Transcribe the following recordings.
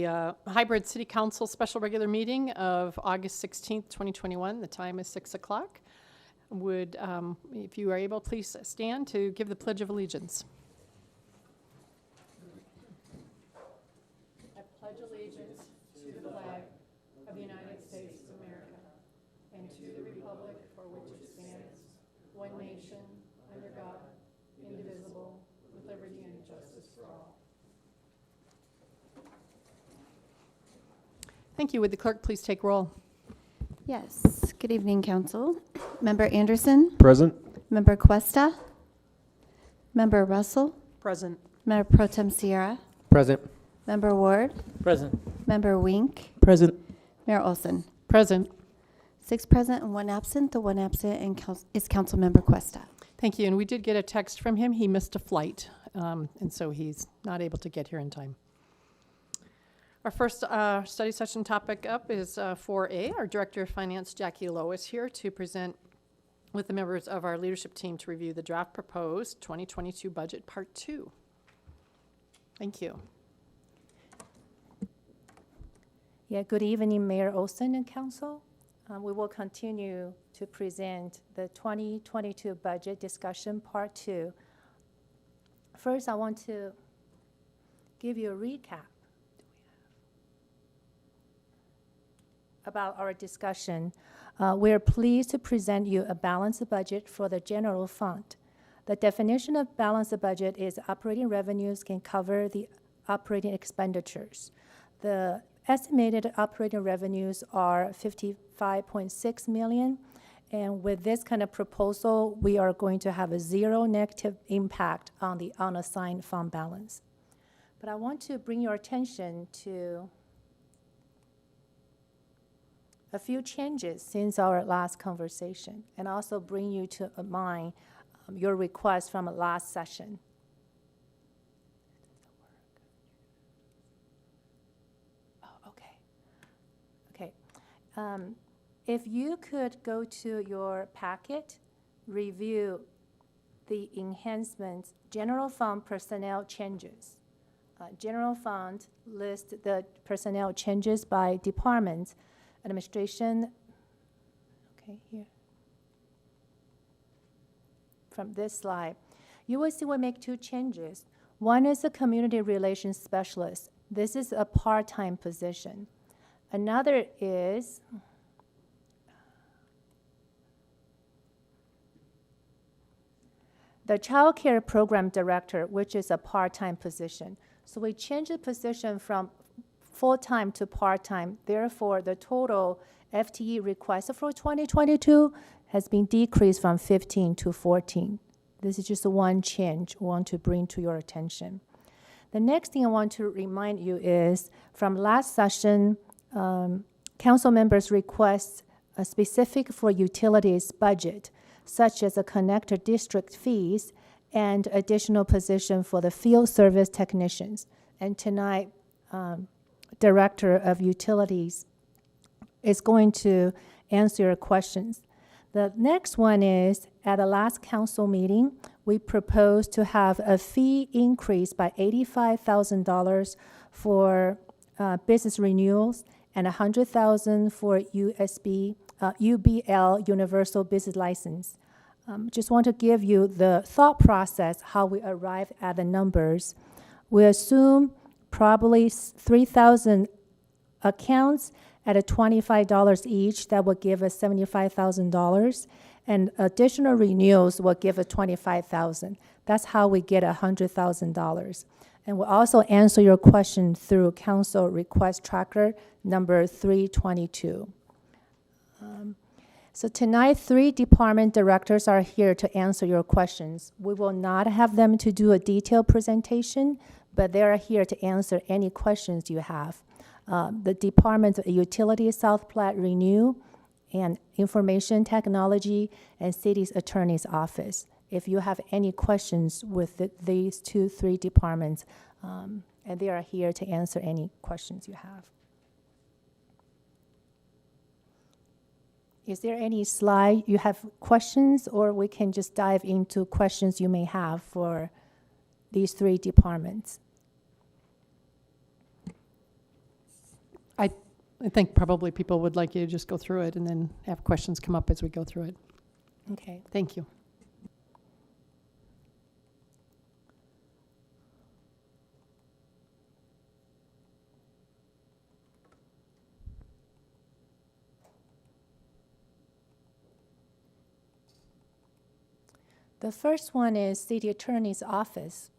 Hybrid City Council special regular meeting of August 16th, 2021. The time is 6 o'clock. Would, if you are able, please stand to give the Pledge of Allegiance. I pledge allegiance to the flag of the United States of America and to the republic for which it stands, one nation, under God, indivisible, with liberty and justice for all. Thank you. Would the clerk please take roll? Yes. Good evening, Council. Member Anderson? Present. Member Cuesta? Member Russell? Present. Member Pro Tem Sierra? Present. Member Ward? Present. Member Wink? Present. Mayor Olson? Present. 6 present and 1 absent. The 1 absent is Council Member Cuesta. Thank you. And we did get a text from him. He missed a flight, and so he's not able to get here in time. Our first study session topic up is 4A. Our Director of Finance, Jackie Loh, is here to present with the members of our leadership team to review the draft proposed 2022 budget part 2. Thank you. Yeah, good evening, Mayor Olson and Council. We will continue to present the 2022 budget discussion part 2. First, I want to give you a recap about our discussion. We are pleased to present you a balanced budget for the general fund. The definition of balanced budget is operating revenues can cover the operating expenditures. The estimated operating revenues are $55.6 million, and with this kind of proposal, we are going to have a zero negative impact on the unassigned fund balance. But I want to bring your attention to a few changes since our last conversation, and also bring you to mind your request from last session. Oh, okay. If you could go to your packet, review the enhancements, general fund personnel changes. General fund lists the personnel changes by department. Administration, okay, here. From this slide, you will see we make 2 changes. One is a community relations specialist. This is a part-time position. Another is the child care program director, which is a part-time position. So we changed the position from full-time to part-time. Therefore, the total FTE requested for 2022 has been decreased from 15 to 14. This is just one change I want to bring to your attention. The next thing I want to remind you is from last session, council members request a specific for utilities budget, such as a connector district fees and additional position for the field service technicians. And tonight, Director of Utilities is going to answer your questions. The next one is, at the last council meeting, we proposed to have a fee increase by $85,000 for business renewals and $100,000 for UBL, Universal Business License. Just want to give you the thought process, how we arrive at the numbers. We assume probably 3,000 accounts at a $25 each. That will give us $75,000, and additional renewals will give us $25,000. That's how we get $100,000. And we'll also answer your question through council request tracker number 322. So tonight, 3 department directors are here to answer your questions. We will not have them to do a detailed presentation, but they are here to answer any questions you have. The Department of Utilities, South Platte Renew, and Information Technology, and City's Attorney's Office. If you have any questions with these 3 departments, and they are here to answer any questions you have. Is there any slide you have questions, or we can just dive into questions you may have for these 3 departments? I think probably people would like you to just go through it and then have questions come up as we go through it. Okay. Thank you. The first one is City Attorney's Office.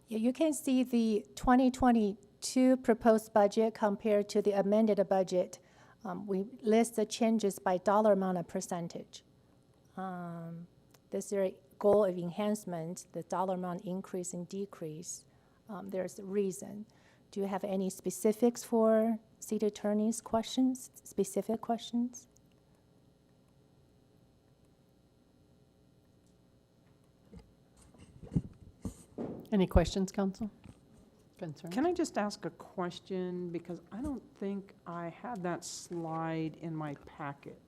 Yeah, you can see the 2022 proposed budget compared to the amended budget. We list the changes by dollar amount and percentage. This is goal of enhancement, the dollar amount increase and decrease. There's a reason. Do you have any specifics for city attorney's questions, specific questions? Any questions, council? Concerns? Can I just ask a question? Because I don't think I had that slide in my packet.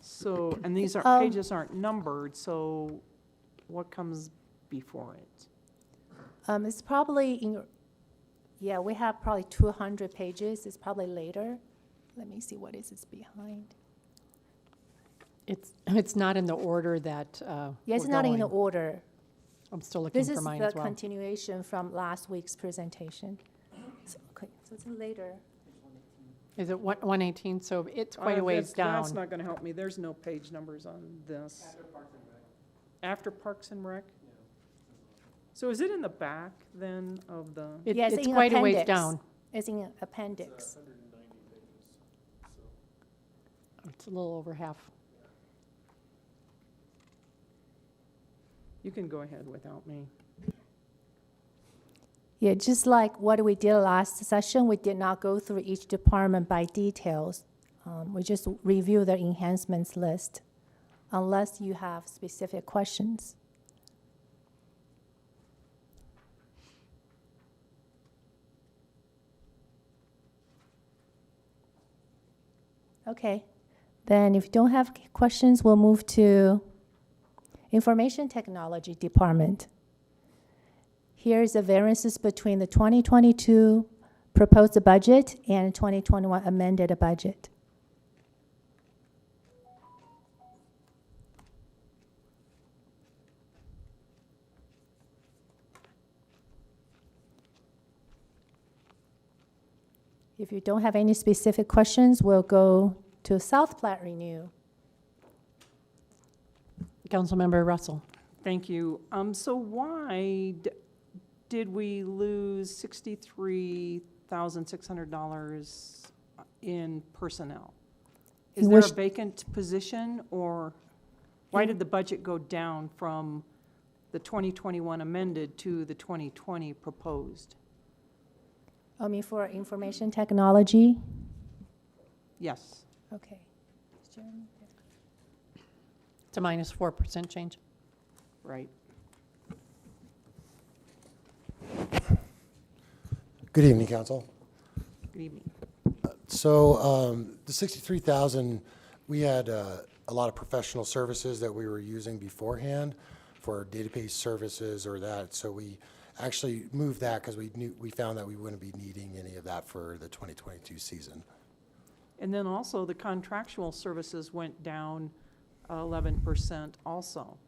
So, and these are, pages aren't numbered, so what comes before it? It's probably in, yeah, we have probably 200 pages. It's probably later. Let me see what is this behind. It's not in the order that Yeah, it's we're not in the going. order. I'm still looking This for is mine the as well. continuation from last week's presentation. Okay, so it's later. Is it 118? So it's quite a ways down. That's not going to help me. There's no page numbers on this. After Parks and Rec? So is it in the back then of the? Yes, It's in quite a ways appendix. down. It's in appendix. It's a little over half. You can go ahead without me. Yeah, just like what we did last session, we did not go through each department by details. We just review the enhancements list, unless you have specific questions. Okay, then if you don't have questions, we'll move to Information Technology Department. Here is the variances between the 2022 proposed budget and 2021 amended budget. If you don't have any specific questions, we'll go to South Platte Renew. Councilmember Russell. Thank you. So why did we lose $63,600 in personnel? Is there a vacant position, or why did the budget go down from the 2021 amended to the 2020 proposed? I mean, for information technology? Yes. Okay. It's a minus 4% change. Right. Good evening, Council. Good evening. So the 63,000, we had a lot of professional services that we were using beforehand for database services or that. So we actually moved that because we found that we wouldn't be needing any of that for the 2022 season. And then also the contractual services went down 11% also.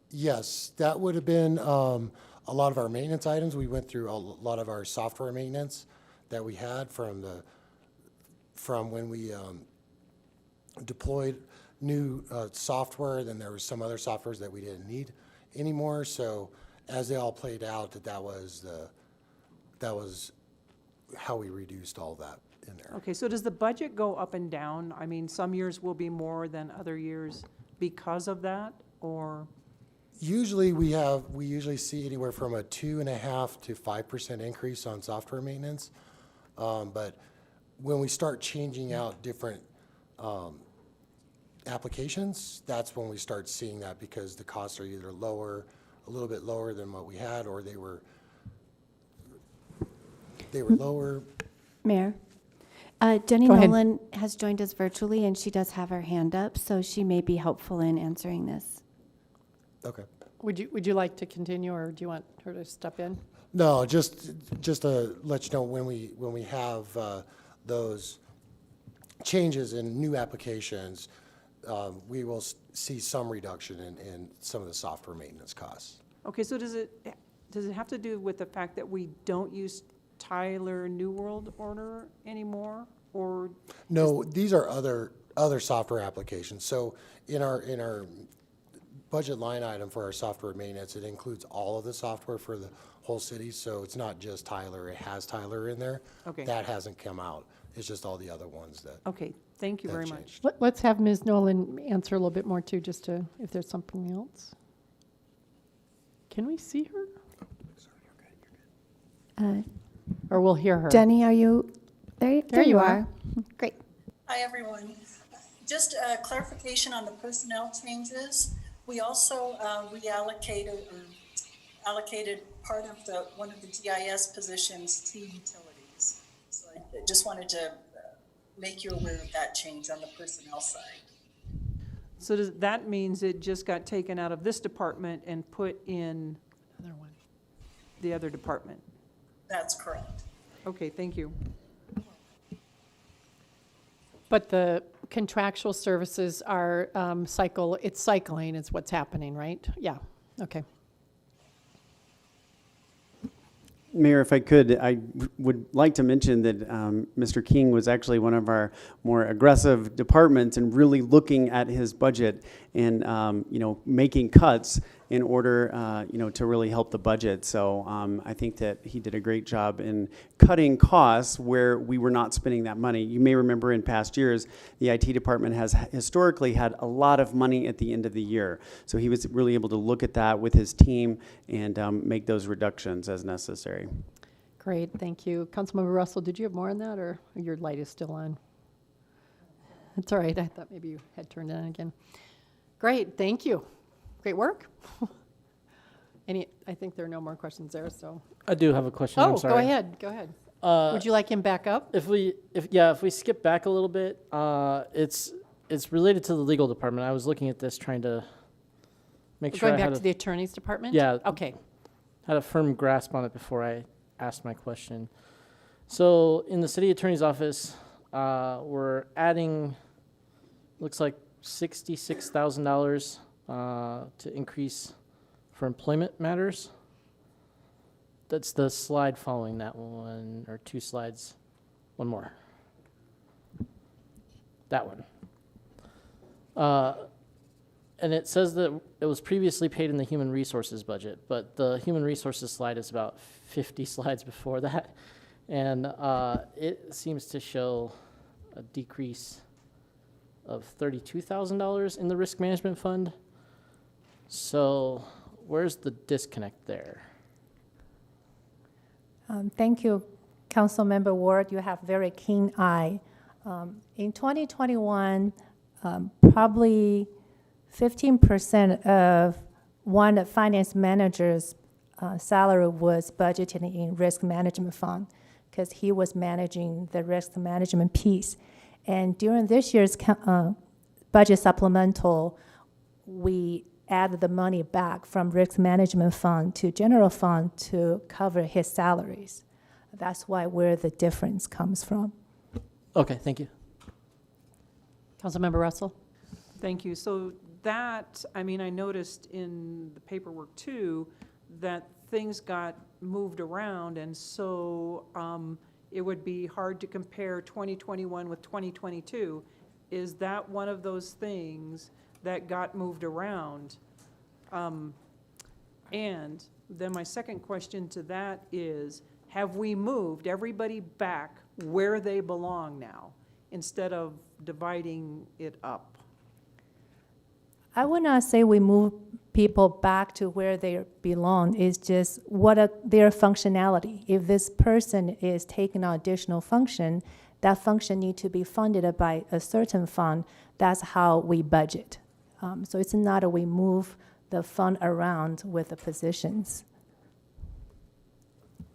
Yes, that would have been a lot of our maintenance items. We went through a lot of our software maintenance that we had from when we deployed new software, then there was some other softwares that we didn't need anymore. So as they all played out, that was how we reduced all that in there. Okay, so does the budget go up and down? I mean, some years will be more than other years because of that, or? Usually we usually see anywhere from a 2.5% to 5% increase on software maintenance. But when we start changing out different applications, that's when we start seeing that, because the costs are either lower, a little bit lower than what we had, or they were lower. Mayor, Jenny Go ahead. Nolan has joined us virtually, and she does have her hand up, so she may be helpful in answering this. Okay. Would you like to continue, or do you want her to step in? No, just to let you know, when we have those changes in new applications, we will see some reduction in some of the software maintenance costs. Okay, so does it have to do with the fact that we don't use Tyler New World Order anymore, or? No, these are other software applications. So in our budget line item for our software maintenance, it includes all of the software for the whole city. So it's not just Tyler, it has Tyler in there. Okay. That hasn't come out. It's just all the other ones that. Okay, thank you that very changed. much. Let's have Ms. Nolan answer a little bit more too, just to, if there's something else. Can we see her? Or we'll hear her? Jenny, are you there? There you are. Great. Hi, everyone. Just a clarification on the personnel changes. We also allocated part of one of the GIS positions to utilities. So I just wanted to make you aware of that change on the personnel side. So that means it just got taken out of this department and put in Other one. the other department? That's correct. Okay, thank you. But the contractual services are it's cycling is what's happening, right? Yeah, okay. Mayor, if I could, I would like to mention that Mr. King was actually one of our more aggressive departments in really looking at his budget and, making cuts in order, to really help the budget. So I think that he did a great job in cutting costs where we were not spending that money. You may remember in past years, the IT department has historically had a lot of money at the end of the year. So he was really able to look at that with his team and make those reductions as necessary. Great, thank you. Councilmember Russell, did you have more on that, or your light is still on? It's all right, I thought maybe you had turned it on again. Great, thank you. Great work. I think there are no more questions there, so. I do have a question. I'm sorry. Go ahead. Would you like him back up? If we skip back a little bit, it's related to the legal department. I was looking at this, trying to make sure Going I back had to the attorney's department? Yeah. Okay. had a firm grasp on it before I asked my question. So in the city attorney's office, we're adding, looks like $66,000 to increase for employment matters. That's the slide following that one, or two slides. One more. That one. And it says that it was previously paid in the human resources budget, but the human resources slide is about 50 slides before that. And it seems to show a decrease of $32,000 in the risk management fund. So where's the disconnect there? Thank you, Councilmember Ward. You have very keen eye. In 2021, probably 15% of one finance manager's salary was budgeted in risk management fund because he was managing the risk management piece. And during this year's budget supplemental, we added the money back from risk management fund to general fund to cover his salaries. That's where the difference comes from. Okay, thank you. Councilmember Russell? Thank you. So that, I noticed in the paperwork too, that things got moved around, and so it would be hard to compare 2021 with 2022. is that one of those things that got moved around? And then my second question to that is, have we moved everybody back where they belong now, instead of dividing it up? I would not say we move people back to where they belong. It's just their functionality. If this person is taking on additional function, that function need to be funded by a certain fund. That's how we budget. So it's not that we move the fund around with the positions.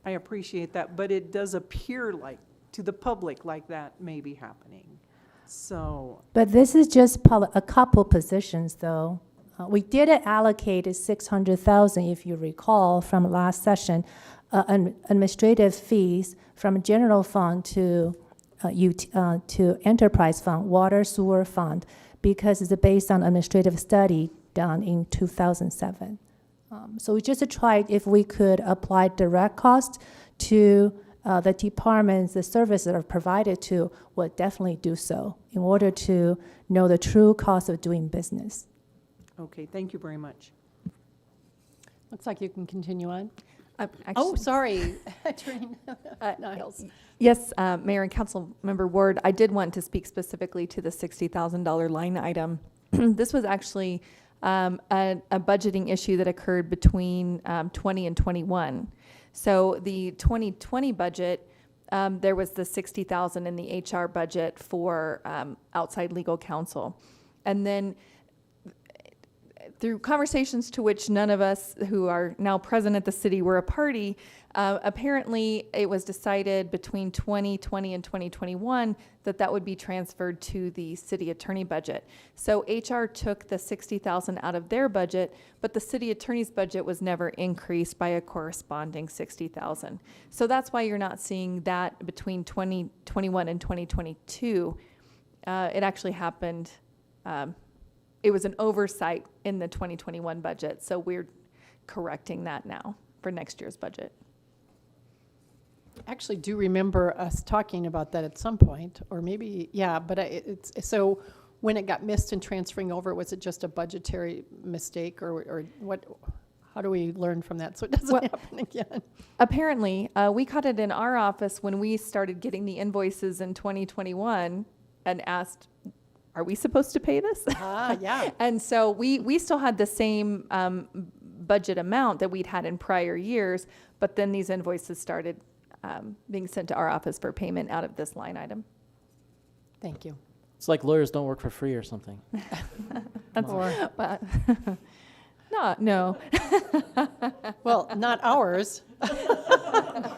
I appreciate that, but it does appear like, to the public, like that may be happening. So, But this is just a couple positions, though. We did allocate 600,000, if you recall, from last session, administrative fees from general fund to enterprise fund, water sewer fund, because it's based on administrative study done in 2007. So we just tried if we could apply direct cost to the departments, the services that are provided to, would definitely do so in order to know the true cost of doing business. okay, thank you very much. Looks like you can continue on. Oh, Actually, sorry. Attorney Niles. yes, Mayor and Council Member Ward, I did want to speak specifically to the $60,000 line item. This was actually a budgeting issue that occurred between 20 and 21. So the 2020 budget, there was the $60,000 in the HR budget for outside legal counsel. And then through conversations to which none of us who are now present at the city were a party, apparently it was decided between 2020 and 2021 that that would be transferred to the city attorney budget. So HR took the $60,000 out of their budget, but the city attorney's budget was never increased by a corresponding $60,000. So that's why you're not seeing that between 2021 and 2022. It actually happened, it was an oversight in the 2021 budget, so we're correcting that now for next year's budget. I actually do remember us talking about that at some point, or maybe, yeah, but it's, so when it got missed and transferring over, was it just a budgetary mistake, or what, how do we learn from that so it doesn't happen again? Apparently, we caught it in our office when we started getting the invoices in 2021 and asked, are we supposed to pay this? Yeah. And so we still had the same budget amount that we'd had in prior years, but then these invoices started being sent to our office for payment out of this line item. Thank you. It's like lawyers don't work for free or something. But no. Well, not ours.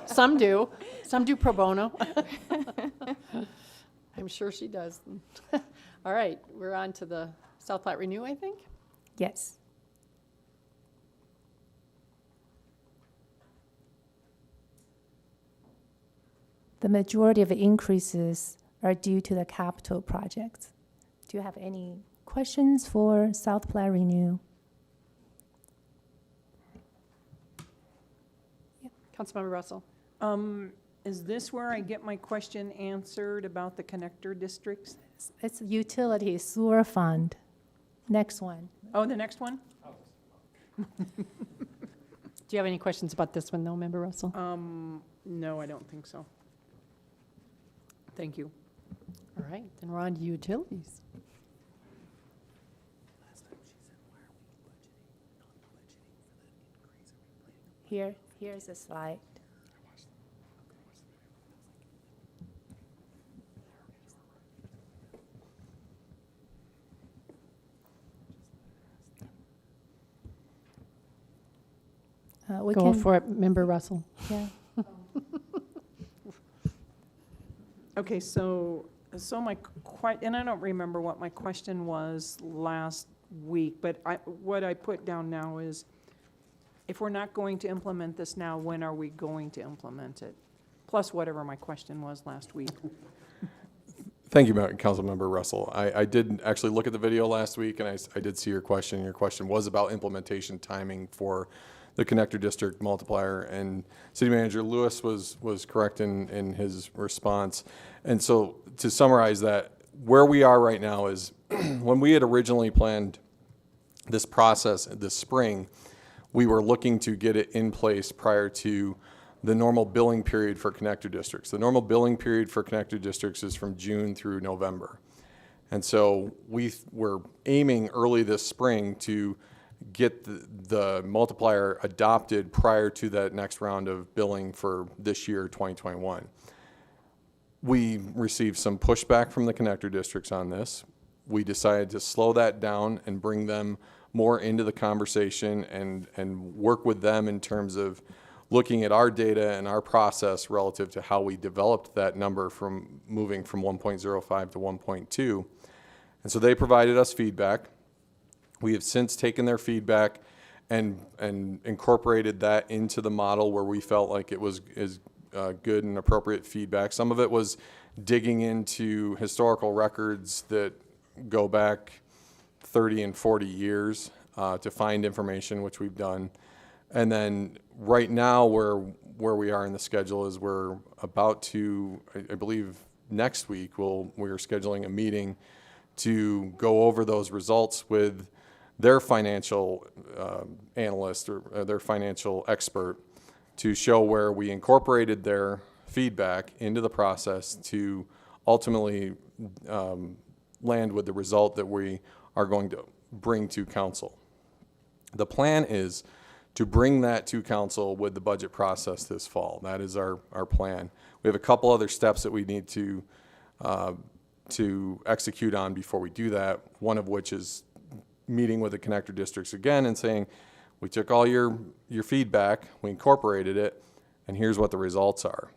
Some do. Some do pro bono. I'm sure she does. All right, we're on to the South Platte Renew, I think. Yes. The majority of the increases are due to the capital projects. Do you have any questions for South Platte Renew? Councilmember Russell. Is this where I get my question answered about the connector districts? It's utility sewer fund. Next one. Oh, the next one? Do you have any questions about this one, though, Member Russell? No, I don't think so. Thank you. All right, then we're on to utilities. Here's a slide. We Go can, for it, Member Russell. yeah. Okay, so my and I don't remember what my question was last week, but what I put down now is, if we're not going to implement this now, when are we going to implement it? Plus whatever my question was last week. Thank you, Councilmember Russell. I did actually look at the video last week, and I did see your question. Your question was about implementation timing for the connector district multiplier, and City Manager Lewis was correct in his response. And so to summarize that, where we are right now is when we had originally planned this process this spring, we were looking to get it in place prior to the normal billing period for connector districts. The normal billing period for connector districts is from June through November. And so we were aiming early this spring to get the multiplier adopted prior to that next round of billing for this year, 2021. We received some pushback from the connector districts on this. We decided to slow that down and bring them more into the conversation and work with them in terms of looking at our data and our process relative to how we developed that number from moving from 1.05 to 1.2. And so they provided us feedback. We have since taken their feedback and incorporated that into the model where we felt like it was good and appropriate feedback. Some of it was digging into historical records that go back 30 and 40 years to find information, which we've done. And then right now where we are in the schedule is we're about to, I believe next week, we're scheduling a meeting to go over those results with their financial analyst or their financial expert to show where we incorporated their feedback into the process to ultimately land with the result that we are going to bring to council. The plan is to bring that to council with the budget process this fall. That is our plan. We have a couple other steps that we need to execute on before we do that, one of which is meeting with the connector districts again and saying, we took all your feedback, we incorporated it, and here's what the results are.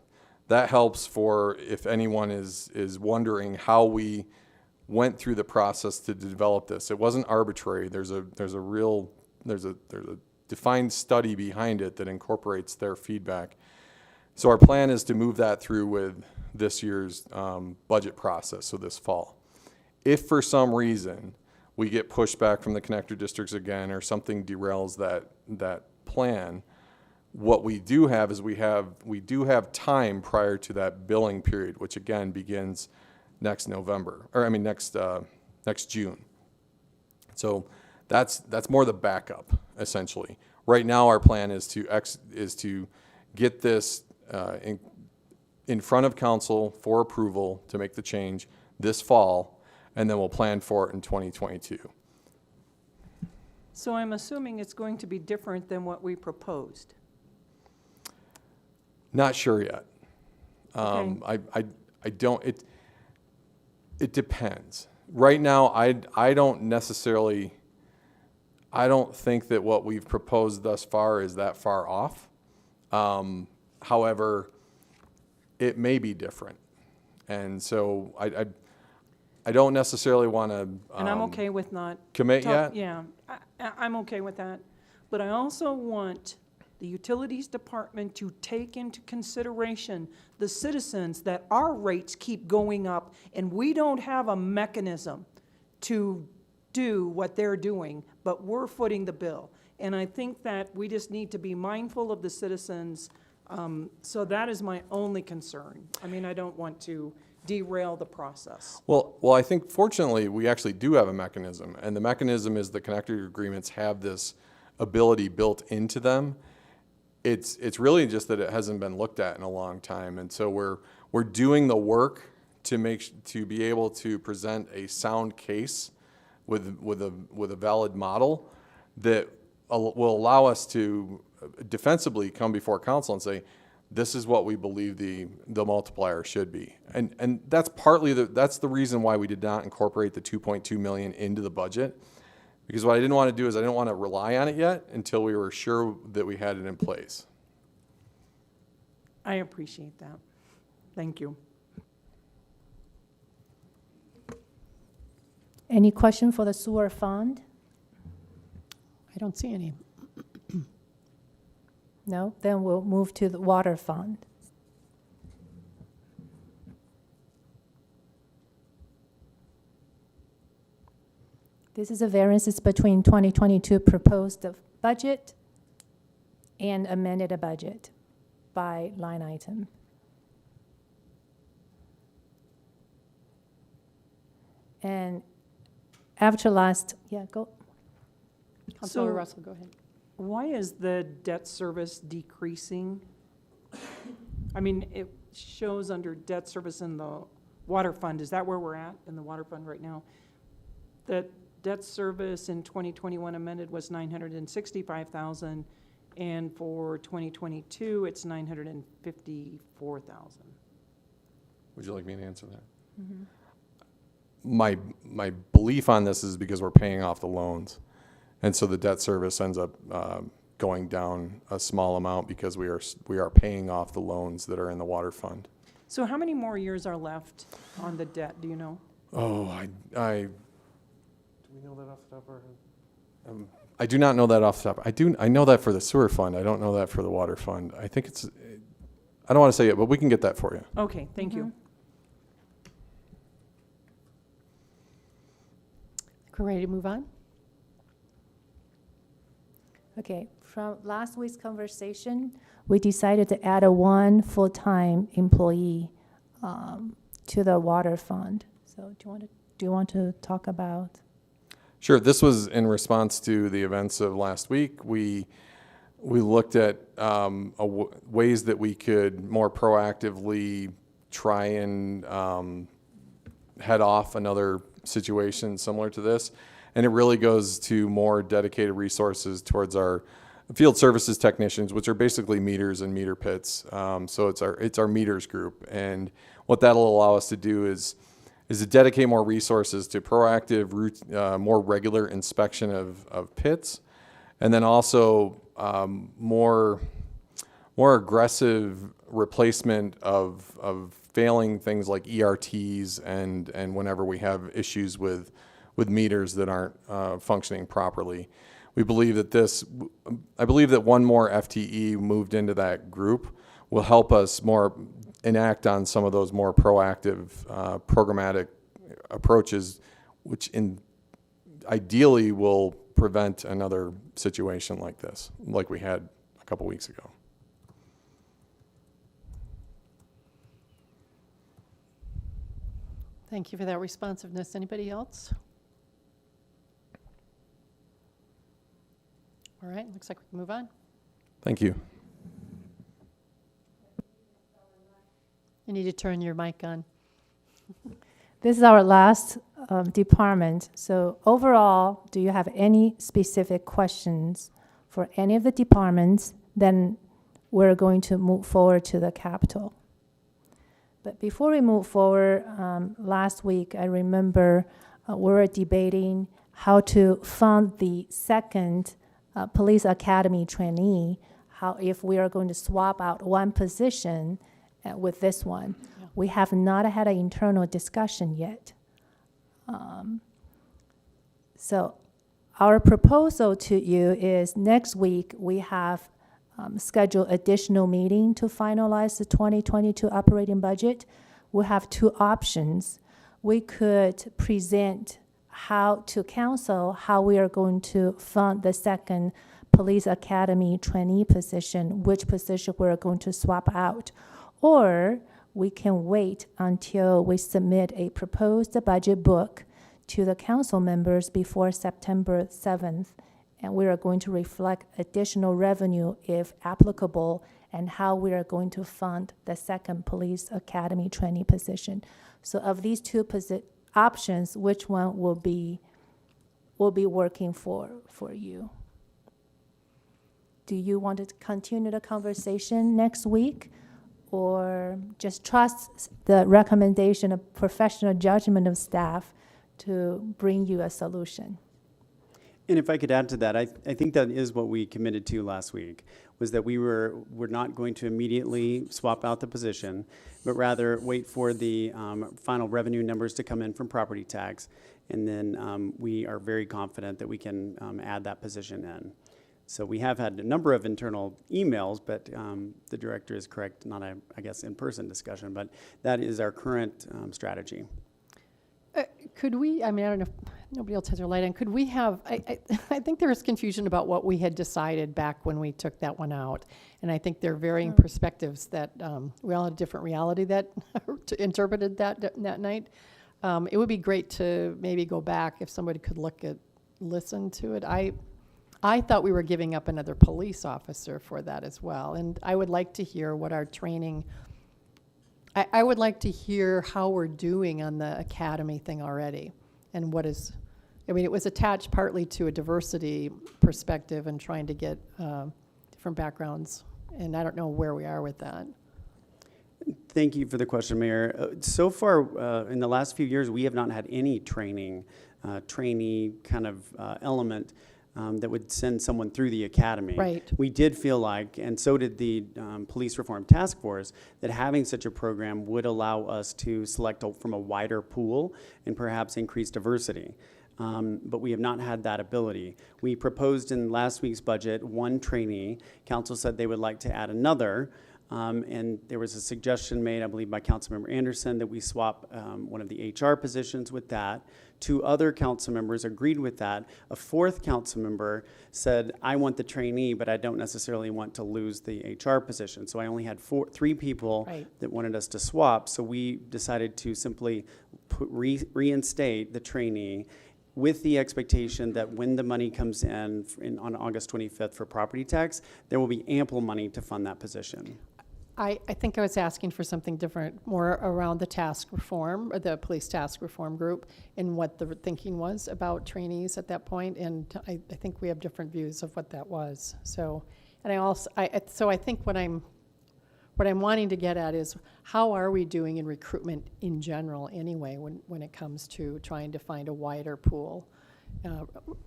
That helps for if anyone is wondering how we went through the process to develop this. It wasn't arbitrary. There's a defined study behind it that incorporates their feedback. So our plan is to move that through with this year's budget process, so this fall. If for some reason we get pushback from the connector districts again or something derails that plan, what we do have is we do have time prior to that billing period, which again begins next June. So that's more the backup essentially. Right now our plan is to get this in front of council for approval to make the change this fall, and then we'll plan for it in 2022. So I'm assuming it's going to be different than what we proposed. Not sure yet. Okay. I don't, it depends. Right now, I don't think that what we've proposed thus far is that far off. However, it may be different. And so I don't necessarily want to And I'm okay with not. commit yet. Yeah, I'm okay with that. But I also want the Utilities Department to take into consideration the citizens that our rates keep going up and we don't have a mechanism to do what they're doing, but we're footing the bill. And I think that we just need to be mindful of the citizens. So that is my only concern. I mean, I don't want to derail the process. Well, I think fortunately we actually do have a mechanism, and the mechanism is the connector agreements have this ability built into them. It's really just that it hasn't been looked at in a long time, and so we're doing the work to be able to present a sound case with a valid model that will allow us to defensively come before council and say, this is what we believe the multiplier should be. And that's partly that's the reason why we did not incorporate the 2.2 million into the budget. Because what I didn't want to do is I didn't want to rely on it yet until we were sure that we had it in place. I appreciate that. Thank you. Any question for the sewer fund? I don't see any. No? Then we'll move to the water fund. This is a variances between 2022 proposed budget and amended budget by line item. And after last, go. Councilmember So- Russell, go ahead. Why is the debt service decreasing? I mean, it shows under debt service in the water fund. Is that where we're at in the water fund right now? The debt service in 2021 amended was 965,000, and for 2022, it's 954,000. Would you like me to answer that? My belief on this is because we're paying off the loans. And so the debt service ends up going down a small amount because we are paying off the loans that are in the water fund. So how many more years are left on the debt, do you know? Oh, do we know that off the top of our head? I do not know that off the top. I know that for the sewer fund. I don't know that for the water fund. I think it's, I don't want to say it, but we can get that for you. Okay, thank you. We're ready to move on? Okay, from last week's conversation, we decided to add a one full-time employee to the water fund. So do you want to talk about? Sure. This was in response to the events of last week. We looked at ways that we could more proactively try and head off another situation similar to this. And it really goes to more dedicated resources towards our field services technicians, which are basically meters and meter pits. So it's our meters group. And what that'll allow us to do is to dedicate more resources to proactive, more regular inspection of pits, and then also more aggressive replacement of failing things like ERTs and whenever we have issues with meters that aren't functioning properly. I believe that one more FTE moved into that group will help us more enact on some of those more proactive programmatic approaches, which ideally will prevent another situation like this, like we had a couple weeks ago. Thank you for that responsiveness. Anybody else? All right, looks like we can move on. Thank you. You need to turn your mic on. This is our last department. So overall, do you have any specific questions for any of the departments? Then we're going to move forward to the capital. But before we move forward, last week I remember we were debating how to fund the second police academy trainee, how if we are going to swap out one position with this one. Yeah. We have not had an internal discussion yet. So our proposal to you is next week we have scheduled additional meeting to finalize the 2022 operating budget. We have two options. We could present how to council how we are going to fund the second police academy trainee position, which position we're going to swap out. Or we can wait until we submit a proposed budget book to the council members before September 7th, and we are going to reflect additional revenue if applicable and how we are going to fund the second police academy trainee position. So of these two options, which one will be working for you? Do you want to continue the conversation next week, or just trust the recommendation of professional judgment of staff to bring you a solution? And if I could add to that, I think that is what we committed to last week, was that we're not going to immediately swap out the position, but rather wait for the final revenue numbers to come in from property tax. And then we are very confident that we can add that position in. So we have had a number of internal emails, but the director is correct, not a, I guess, in-person discussion, but that is our current strategy. Could we, I mean, I don't know if nobody else has their light on, could we have, I think there was confusion about what we had decided back when we took that one out. And I think there are varying perspectives that we all had a different reality that interpreted that night. It would be great to maybe go back if somebody could listen to it. I thought we were giving up another police officer for that as well. And I would like to hear what our training, I would like to hear how we're doing on the academy thing already. And what is, I mean, it was attached partly to a diversity perspective and trying to get different backgrounds. And I don't know where we are with that. Thank you for the question, Mayor. So far, in the last few years, we have not had any trainee kind of element that would send someone through the academy. Right. We did feel like, and so did the Police Reform Task Force, that having such a program would allow us to select from a wider pool and perhaps increase diversity. But we have not had that ability. We proposed in last week's budget one trainee. Council said they would like to add another. And there was a suggestion made, I believe, by Councilmember Anderson that we swap one of the HR positions with that. 2 other council members agreed with that. A 4th council member said, I want the trainee, but I don't necessarily want to lose the HR position. So I only had 3 people that wanted us to swap. So we decided to simply reinstate the trainee with the expectation that when the money comes in on August 25th for property tax, there will be ample money to fund that position. I think I was asking for something different, more around the task reform, or the police task reform group, and what the thinking was about trainees at that point. And I think we have different views of what that was. So, and I think what I'm wanting to get at is how are we doing in recruitment in general anyway when it comes to trying to find a wider pool,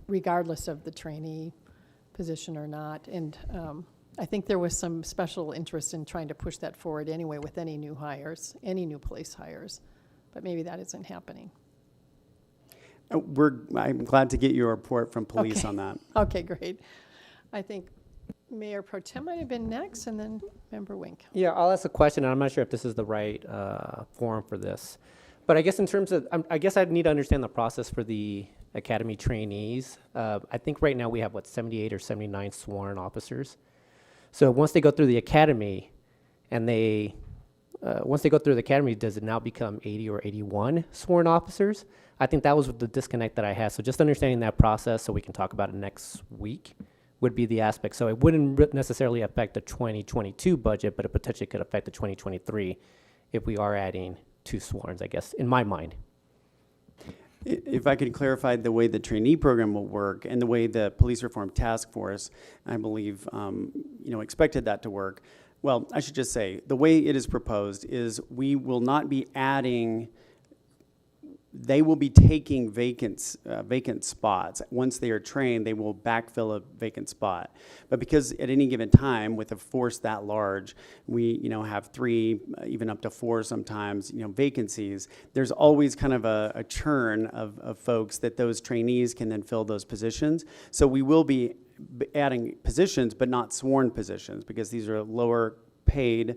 regardless of the trainee position or not. And I think there was some special interest in trying to push that forward anyway with any new hires, any new police hires, but maybe that isn't happening. I'm glad to get your report from police on that. Okay, great. I think Mayor Pro Tem might have been next, and then Member Wink. Yeah, I'll ask a question, and I'm not sure if this is the right forum for this. But I guess in terms of, I guess I'd need to understand the process for the academy trainees. I think right now we have, 78 or 79 sworn officers. So once they go through the academy, and once they go through the academy, does it now become 80 or 81 sworn officers? I think that was the disconnect that I had. So just understanding that process so we can talk about it next week would be the aspect. So it wouldn't necessarily affect the 2022 budget, but it potentially could affect the 2023 if we are adding 2 sworns, I guess, in my mind. If I could clarify the way the trainee program will work and the way the Police Reform Task Force, I believe, expected that to work. Well, I should just say, the way it is proposed is we will not be adding, they will be taking vacant spots. Once they are trained, they will backfill a vacant spot. But because at any given time, with a force that large, we have 3, even up to 4 sometimes, vacancies, there's always kind of a churn of folks that those trainees can then fill those positions. So we will be adding positions, but not sworn positions, because these are lower paid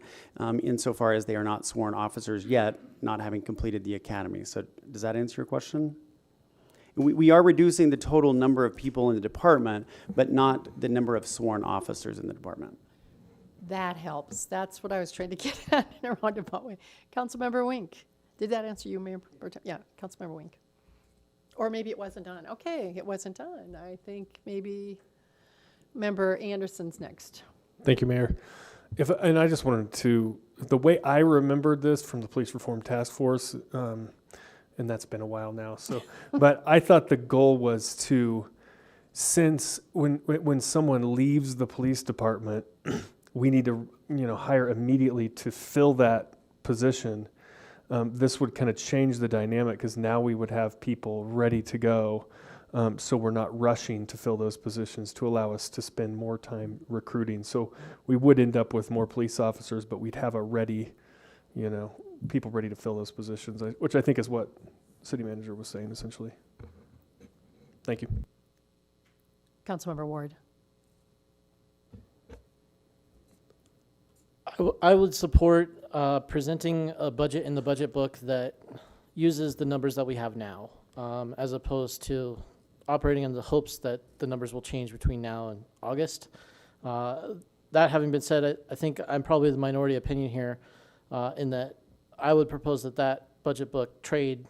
insofar as they are not sworn officers yet, not having completed the academy. So does that answer your question? We are reducing the total number of people in the department, but not the number of sworn officers in the department. That helps. That's what I was trying to get at in a roundabout way. Councilmember Wink, did that answer you, Mayor Pro Tem? Yeah, Councilmember Wink. Or maybe it wasn't on. Okay, it wasn't on. I think maybe Member Anderson's next. Thank you, Mayor. And I just wanted to, the way I remembered this from the Police Reform Task Force, and that's been a while now, so, but I thought the goal was to, since when someone leaves the police department, we need to, hire immediately to fill that position. This would kind of change the dynamic, because now we would have people ready to go. So we're not rushing to fill those positions to allow us to spend more time recruiting. So we would end up with more police officers, but we'd have a ready, people ready to fill those positions, which I think is what City Manager was saying essentially. Thank you. Councilmember Ward. I would support presenting a budget in the budget book that uses the numbers that we have now, as opposed to operating in the hopes that the numbers will change between now and August. That having been said, I think I'm probably the minority opinion here in that I would propose that budget book trade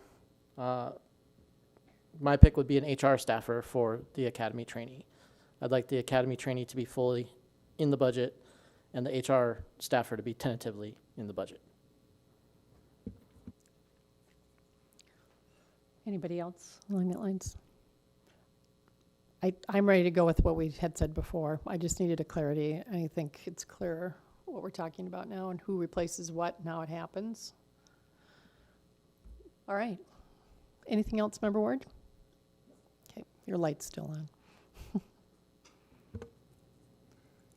my pick would be an HR staffer for the academy trainee. I'd like the academy trainee to be fully in the budget and the HR staffer to be tentatively in the budget. Anybody else along that lines? I'm ready to go with what we had said before. I just needed a clarity. I think it's clearer what we're talking about now and who replaces what and how it happens. All right. Anything else, Member Ward? Okay, your light's still on.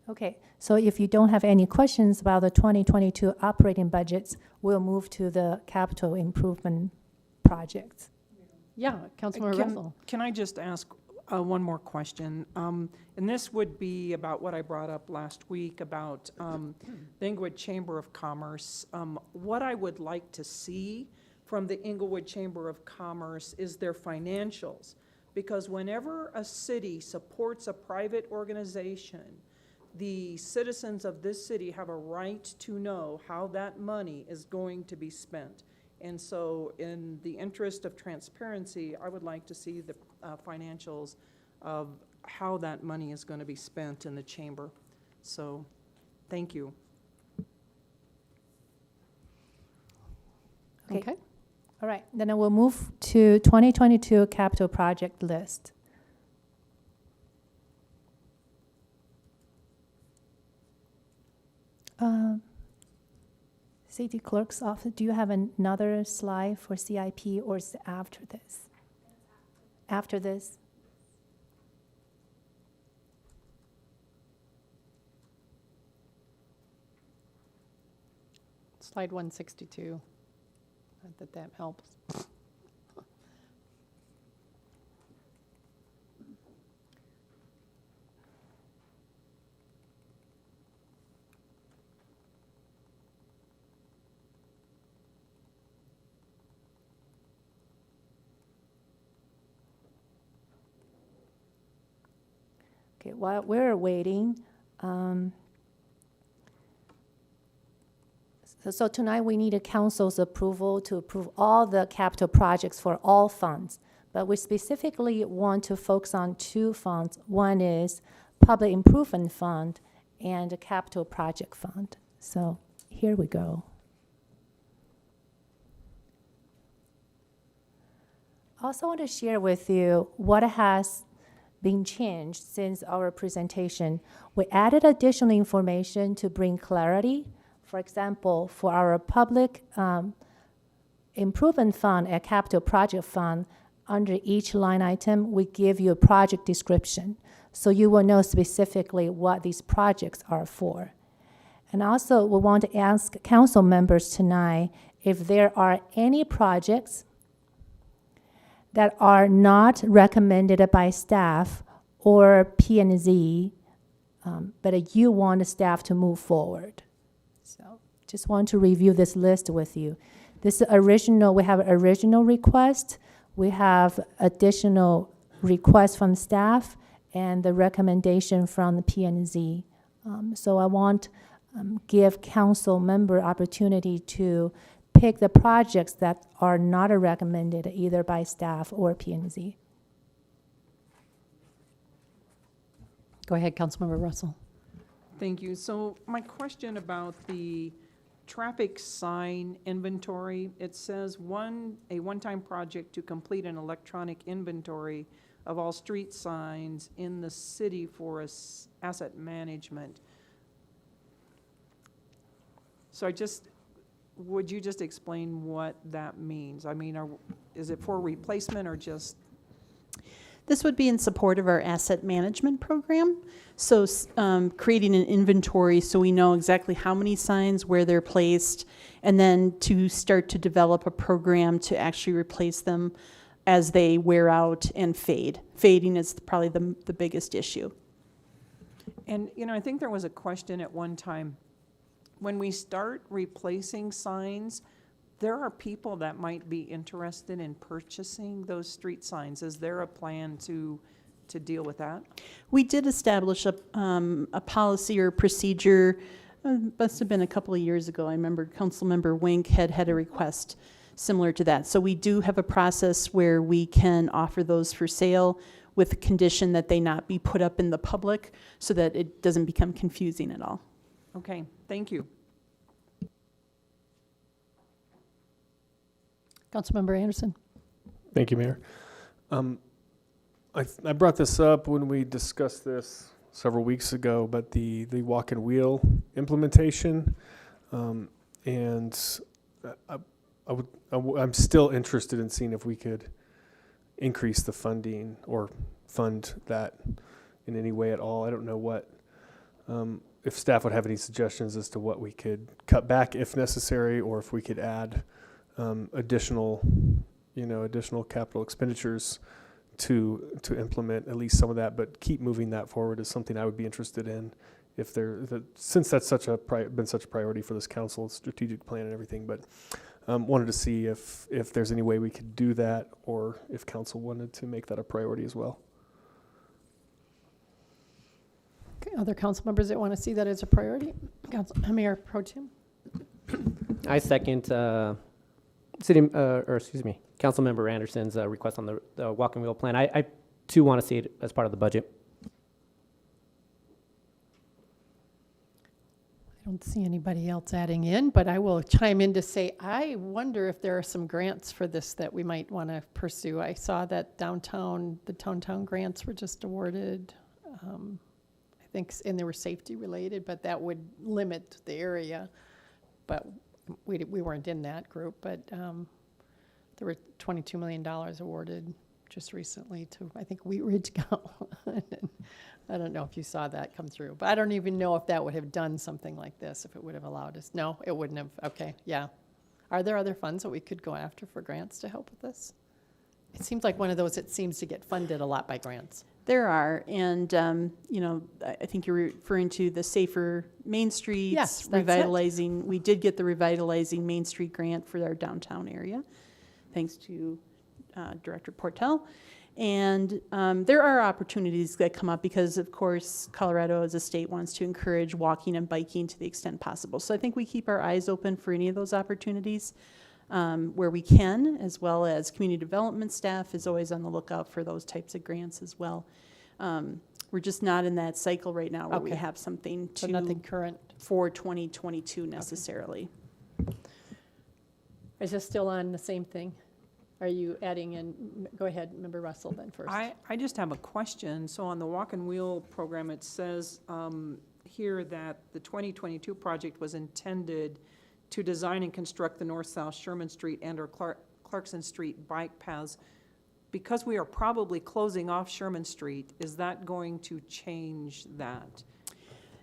Okay, so if you don't have any questions about the 2022 operating budgets, we'll move to the capital improvement projects. Yeah, Councilmember Russell. Can I just ask one more question? And this would be about what I brought up last week about the Englewood Chamber of Commerce. What I would like to see from the Englewood Chamber of Commerce is their financials. Because whenever a city supports a private organization, the citizens of this city have a right to know how that money is going to be spent. And so in the interest of transparency, I would like to see the financials of how that money is going to be spent in the chamber. So, thank you. Okay. All right, then I will move to 2022 capital project list. City Clerk's Office, do you have another slide for CIP or is it after this? After this? Slide 162. Not that helps. Okay, while we're waiting, so tonight we need a council's approval to approve all the capital projects for all funds. But we specifically want to focus on two funds. One is Public Improvement Fund and a Capital Project Fund. So here we go. I also want to share with you what has been changed since our presentation. We added additional information to bring clarity. For example, for our Public Improvement Fund and Capital Project Fund, under each line item, we give you a project description. So you will know specifically what these projects are for. And also, we want to ask council members tonight if there are any projects that are not recommended by staff or P&Z, but you want the staff to move forward. So just want to review this list with you. This is original, we have original request, we have additional requests from staff, and the recommendation from the P&Z. So I want give council member opportunity to pick the projects that are not recommended either by staff or P&Z. Go ahead, Councilmember Russell. Thank you. So my question about the traffic sign inventory, it says a one-time project to complete an electronic inventory of all street signs in the city for asset management. So would you just explain what that means? I mean, is it for replacement or just? This would be in support of our asset management program. So creating an inventory so we know exactly how many signs, where they're placed, and then to start to develop a program to actually replace them as they wear out and fade. Fading is probably the biggest issue. And, I think there was a question at one time, when we start replacing signs, there are people that might be interested in purchasing those street signs. Is there a plan to deal with that? We did establish a policy or procedure, must have been a couple of years ago. I remember Councilmember Wink had a request similar to that. So we do have a process where we can offer those for sale with the condition that they not be put up in the public so that it doesn't become confusing at all. Okay, thank you. Councilmember Anderson. Thank you, Mayor. I brought this up when we discussed this several weeks ago, but the walk and wheel implementation, and I'm still interested in seeing if we could increase the funding or fund that in any way at all. I don't know what, if staff would have any suggestions as to what we could cut back if necessary, or if we could add additional capital expenditures to implement at least some of that, but keep moving that forward is something I would be interested in. Since that's been such a priority for this council, strategic plan and everything, but wanted to see if there's any way we could do that, or if council wanted to make that a priority as well. Okay, other council members that want to see that as a priority? Mayor Pro Tem. I second Councilmember Anderson's request on the walk and wheel plan. I too want to see it as part of the budget. I don't see anybody else adding in, but I will chime in to say, I wonder if there are some grants for this that we might want to pursue. I saw that the downtown grants were just awarded, I think, and they were safety related, but that would limit the area. But we weren't in that group, but there were $22 million awarded just recently to, I think, Wheat Ridge Go. I don't know if you saw that come through, but I don't even know if that would have done something like this, if it would have allowed us. No, it wouldn't have. Okay, yeah. Are there other funds that we could go after for grants to help with this? It seems like one of those that seems to get funded a lot by grants. There are, and I think you're referring to the Safer Main Streets, Yes, that's revitalizing. We did get the Revitalizing Main Street grant for our downtown area, thanks to Director Portel. And there are opportunities that come up because, of course, Colorado as a state wants to encourage walking and biking to the extent possible. So I think we keep our eyes open for any of those opportunities where we can, as well as community development staff is always on the lookout for those types of grants as well. We're just not in that cycle right now where we Okay. have something So nothing current. for 2022 necessarily. Is this still on the same thing? Are you adding in, go ahead, Member Russell then first. I just have a question. So on the walk and wheel program, it says here that the 2022 project was intended to design and construct the north-south Sherman Street and or Clarkson Street bike paths. Because we are probably closing off Sherman Street, is that going to change that?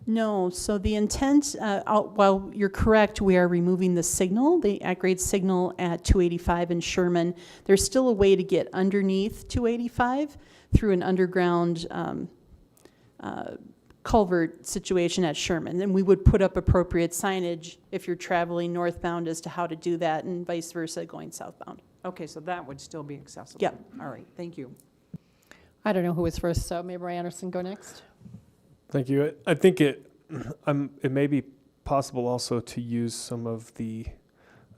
No, so the intent, while you're correct, we are removing the signal, the at-grade signal at 285 in Sherman. There's still a way to get underneath 285 through an underground culvert situation at Sherman. And we would put up appropriate signage if you're traveling northbound as to how to do that, and vice versa going southbound. Okay, so that would still be accessible? Yep. All right, thank you. I don't know who was first, so Member Anderson, go next. Thank you. I think it may be possible also to use some of the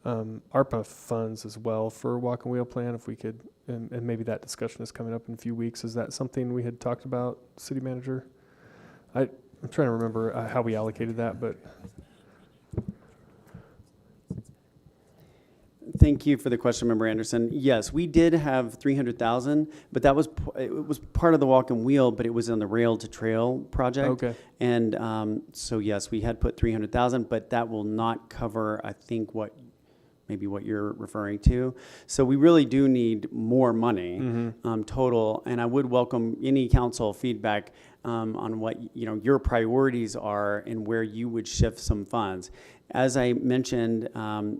ARPA funds as well for walk and wheel plan, if we could, and maybe that discussion is coming up in a few weeks. Is that something we had talked about, City Manager? I'm trying to remember how we allocated that, but. Thank you for the question, Member Anderson. Yes, we did have 300,000, but it was part of the walk and wheel, but it was on the rail to trail project. Okay. And so yes, we had put 300,000, but that will not cover, I think, maybe what you're referring to. So we really do need more money total, and I would welcome any council feedback on what your priorities are and where you would shift some funds. As I mentioned,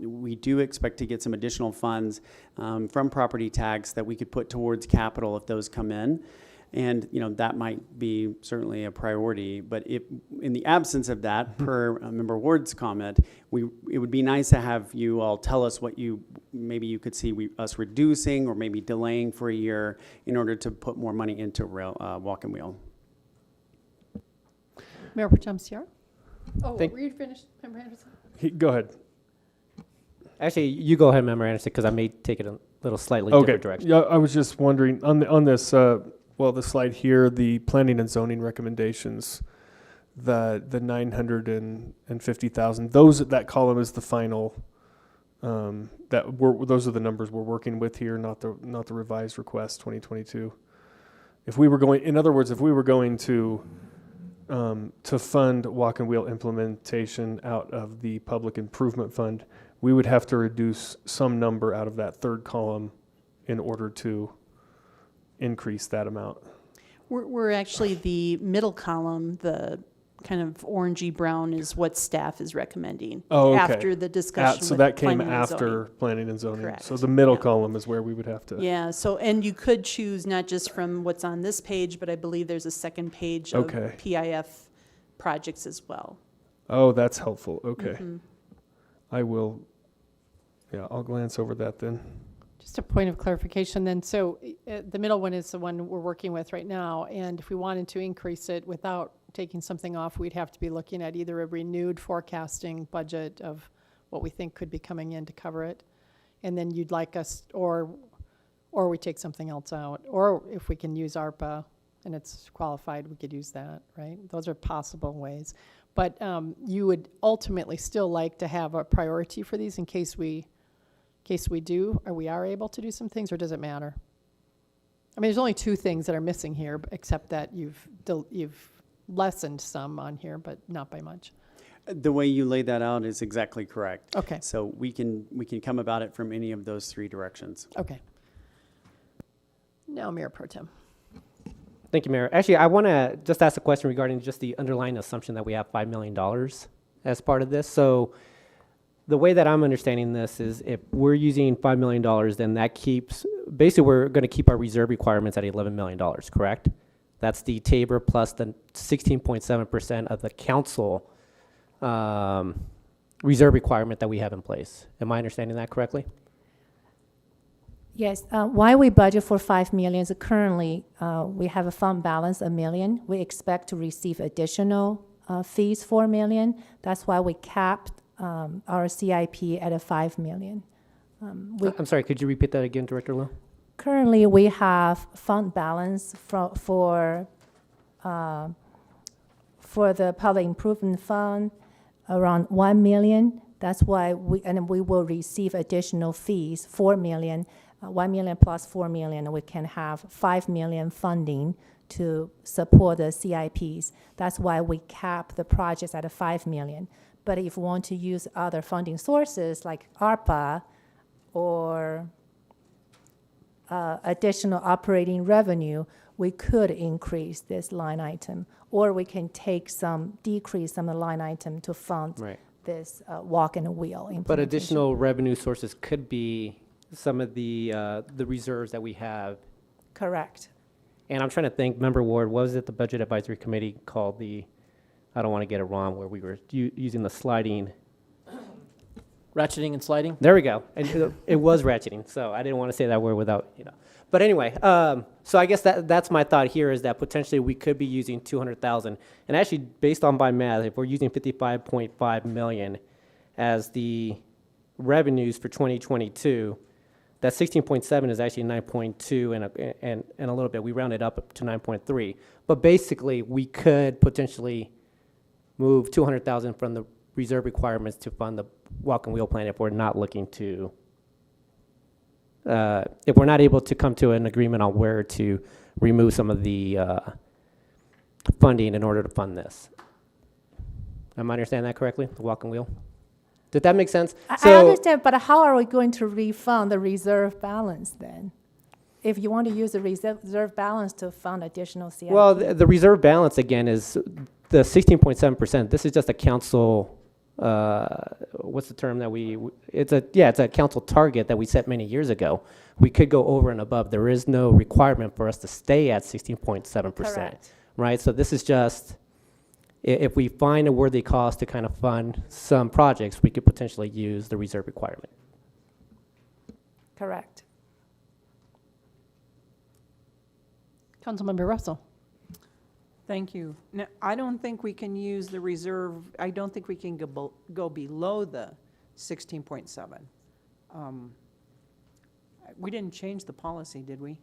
we do expect to get some additional funds from property tax that we could put towards capital if those come in. And that might be certainly a priority, but if in the absence of that, per Member Ward's comment, it would be nice to have you all tell us what maybe you could see us reducing or maybe delaying for a year in order to put more money into walk and wheel. Mayor Pro Tem Sierra? Oh, Thank- were you finished, Member Anderson? Go ahead. Actually, you go ahead, Member Anderson, because I may take it a little slightly Okay. different direction. Yeah, I was just wondering on this, the slide here, the planning and zoning recommendations, the 950,000. That column is the final. Those are the numbers we're working with here, not the revised request 2022. If we were going to fund walk and wheel implementation out of the public improvement fund, we would have to reduce some number out of that third column in order to increase that amount. We're actually the middle column, the kind of orangey brown is what staff is recommending. Oh, okay. After the discussion So with that came planning and after zoning. planning and zoning. Correct. So the middle Yeah. column is where we would have to. Yeah, so, and you could choose not just from what's on this page, but I believe there's a second page of Okay. PIF projects as well. Oh, that's helpful. Okay. Mhm. I'll glance over that then. Just a point of clarification then, so the middle one is the one we're working with right now, and if we wanted to increase it without taking something off, we'd have to be looking at either a renewed forecasting budget of what we think could be coming in to cover it, and then you'd like us, or we take something else out, or if we can use ARPA and it's qualified, we could use that, right? Those are possible ways. But you would ultimately still like to have a priority for these in case we do, or we are able to do some things, or does it matter? I mean, there's only two things that are missing here, except that you've lessened some on here, but not by much. The way you laid that out is exactly correct. Okay. So we can come about it from any of those three directions. Okay. Now, Mayor Pro Tem. Thank you, Mayor. Actually, I want to just ask a question regarding just the underlying assumption that we have $5 million as part of this. So the way that I'm understanding this is if we're using $5 million, then that basically we're going to keep our reserve requirements at $11 million, correct? That's the TABOR plus the 16.7% of the council reserve requirement that we have in place. Am I understanding that correctly? Yes, why we budget for 5 million is currently, we have a fund balance $1 million. We expect to receive additional fees, 4 million. That's why we capped our CIP at a 5 million. I'm sorry, could you repeat that again, Director Loh? Currently, we have fund balance for the public improvement fund around 1 million. That's why we will receive additional fees, 4 million, 1 million plus 4 million. We can have 5 million funding to support the CIPs. That's why we cap the projects at a 5 million. But if we want to use other funding sources like ARPA or additional operating revenue, we could increase this line item, or we can decrease some of the line item to fund this walk and wheel implementation. But additional revenue sources could be some of the reserves that we have. Correct. And I'm trying to think, Member Ward, what was it the Budget Advisory Committee called I don't want to get it wrong, where we were using the sliding. Ratcheting and sliding? There we go. And it was ratcheting, so I didn't want to say that word without, But anyway, so I guess that's my thought here is that potentially we could be using 200,000. And actually, based on my math, if we're using 55.5 million as the revenues for 2022, that 16.7 is actually 9.2 and a little bit. We rounded up to 9.3. But basically, we could potentially move 200,000 from the reserve requirements to fund the walk and wheel plan if we're not looking to, if we're not able to come to an agreement on where to remove some of the funding in order to fund this. Am I understanding that correctly, the walk and wheel? Did that make sense? I understand, but how are we going to refund the reserve balance then? If you want to use the reserve balance to fund additional CIP? Well, the reserve balance, again, is the 16.7%. This is just a council, what's the term that it's a council target that we set many years ago. We could go over and above. There is no requirement for us to stay at 16.7%, right? So this is just, if we find a worthy cause to kind of fund some projects, we could potentially use the reserve requirement. Correct. Councilmember Russell. Thank you. Now, I don't think we can use the reserve, I don't think we can go below the 16.7. We didn't change the policy, did we?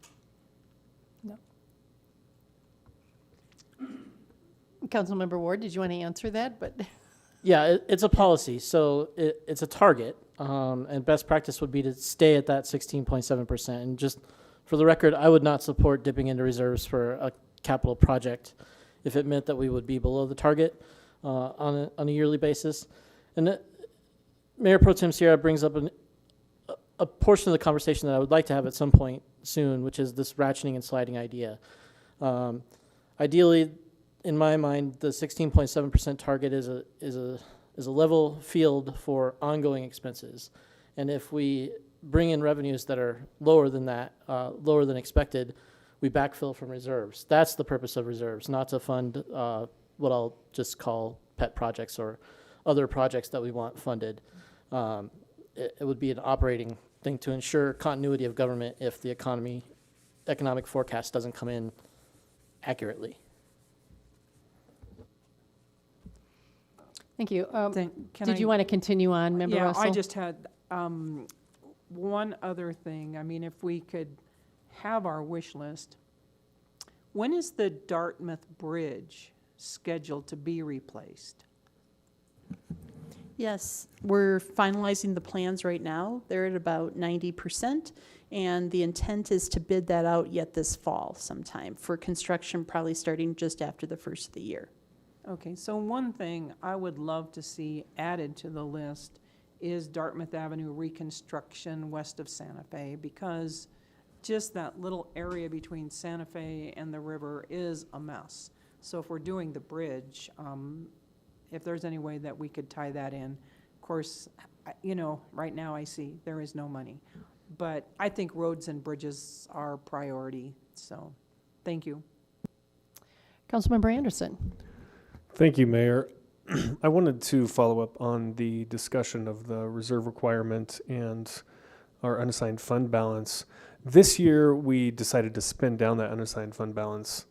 Councilmember Ward, did you want to answer that? But Yeah, it's a policy, so it's a target, and best practice would be to stay at that 16.7%. And just for the record, I would not support dipping into reserves for a capital project if it meant that we would be below the target on a yearly basis. And Mayor Pro Tem Sierra brings up a portion of the conversation that I would like to have at some point soon, which is this ratcheting and sliding idea. Ideally, in my mind, the 16.7% target is a level field for ongoing expenses. And if we bring in revenues that are lower than that, lower than expected, we backfill from reserves. That's the purpose of reserves, not to fund what I'll just call pet projects or other projects that we want funded. It would be an operating thing to ensure continuity of government if the economic forecast doesn't come in accurately. thank you. Can Did you want to continue on, Member Yeah, Russell? I just had one other thing. I mean, if we could have our wish list, when is the Dartmouth Bridge scheduled to be replaced? Yes, we're finalizing the plans right now. They're at about 90%, and the intent is to bid that out yet this fall sometime for construction, probably starting just after the first of the year. Okay, so one thing I would love to see added to the list is Dartmouth Avenue reconstruction west of Santa Fe, because just that little area between Santa Fe and the river is a mess. So if we're doing the bridge, if there's any way that we could tie that in, of course, right now I see there is no money. But I think roads and bridges are priority, so thank you. Councilmember Anderson. Thank you, Mayor. I wanted to follow up on the discussion of the reserve requirement and our unassigned fund balance. This year, we decided to spend down that unassigned fund balance.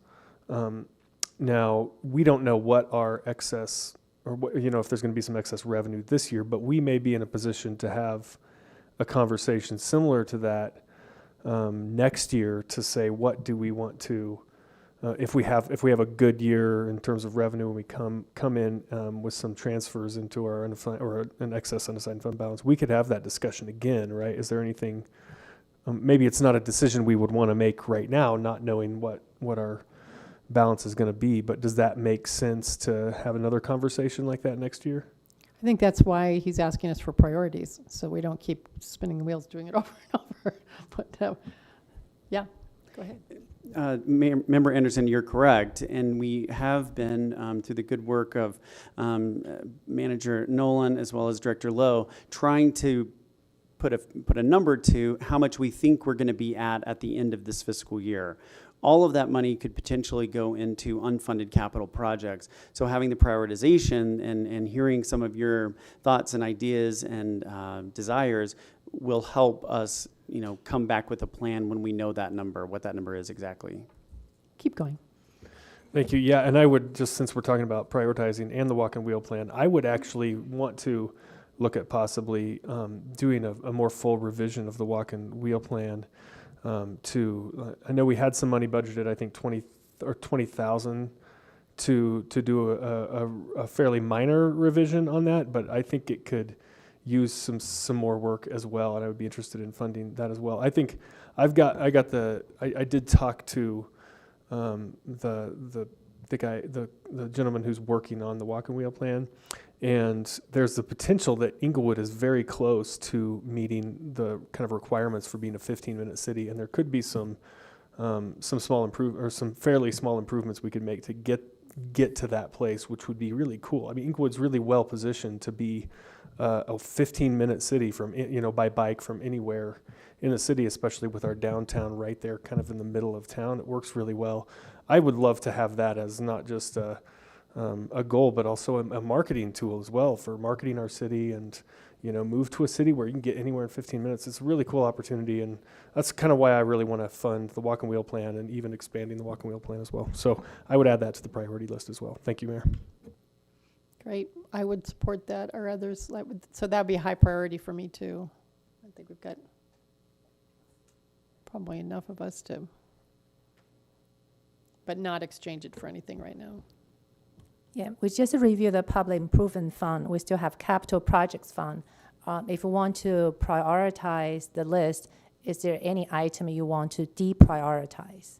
Now, we don't know what our excess, or what, if there's going to be some excess revenue this year, but we may be in a position to have a conversation similar to that next year to say, what do we want to, if we have a good year in terms of revenue and we come in with some transfers into our an excess unassigned fund balance, we could have that discussion again, right? Is there anything? Maybe it's not a decision we would want to make right now, not knowing what our balance is going to be, but does that make sense to have another conversation like that next year? I think that's why he's asking us for priorities, so we don't keep spinning the wheels doing it over and over. But yeah, go ahead. Member Anderson, you're correct, and we have been, through the good work of Manager Nolan as well as Director Loh, trying to put a number to how much we think we're going to be at the end of this fiscal year. All of that money could potentially go into unfunded capital projects. So having the prioritization and hearing some of your thoughts and ideas and desires will help us, come back with a plan when we know that number, what that number is exactly. Keep going. Thank you. Yeah, and I would just, since we're talking about prioritizing and the walk and wheel plan, I would actually want to look at possibly doing a more full revision of the walk and wheel plan. I know we had some money budgeted, I think 20,000 to do a fairly minor revision on that, but I think it could use some more work as well, and I would be interested in funding that as well. I think I did talk to the gentleman who's working on the walk and wheel plan, and there's the potential that Englewood is very close to meeting the kind of requirements for being a 15-minute city, and there could be some fairly small improvements we could make to get to that place, which would be really cool. I mean, Englewood's really well positioned to be a 15-minute city from by bike from anywhere in the city, especially with our downtown right there, kind of in the middle of town. It works really well. I would love to have that as not just a goal, but also a marketing tool as well for marketing our city and, move to a city where you can get anywhere in 15 minutes. It's a really cool opportunity, and that's kind of why I really want to fund the walk and wheel plan and even expanding the walk and wheel plan as well. So I would add that to the priority list as well. Thank you, Mayor. Great. I would support that, or others. So that would be a high priority for me too. I think we've got probably enough of us to, but not exchange it for anything right now. Yeah, we just review the public improvement fund. We still have capital projects fund. If you want to prioritize the list, is there any item you want to deprioritize?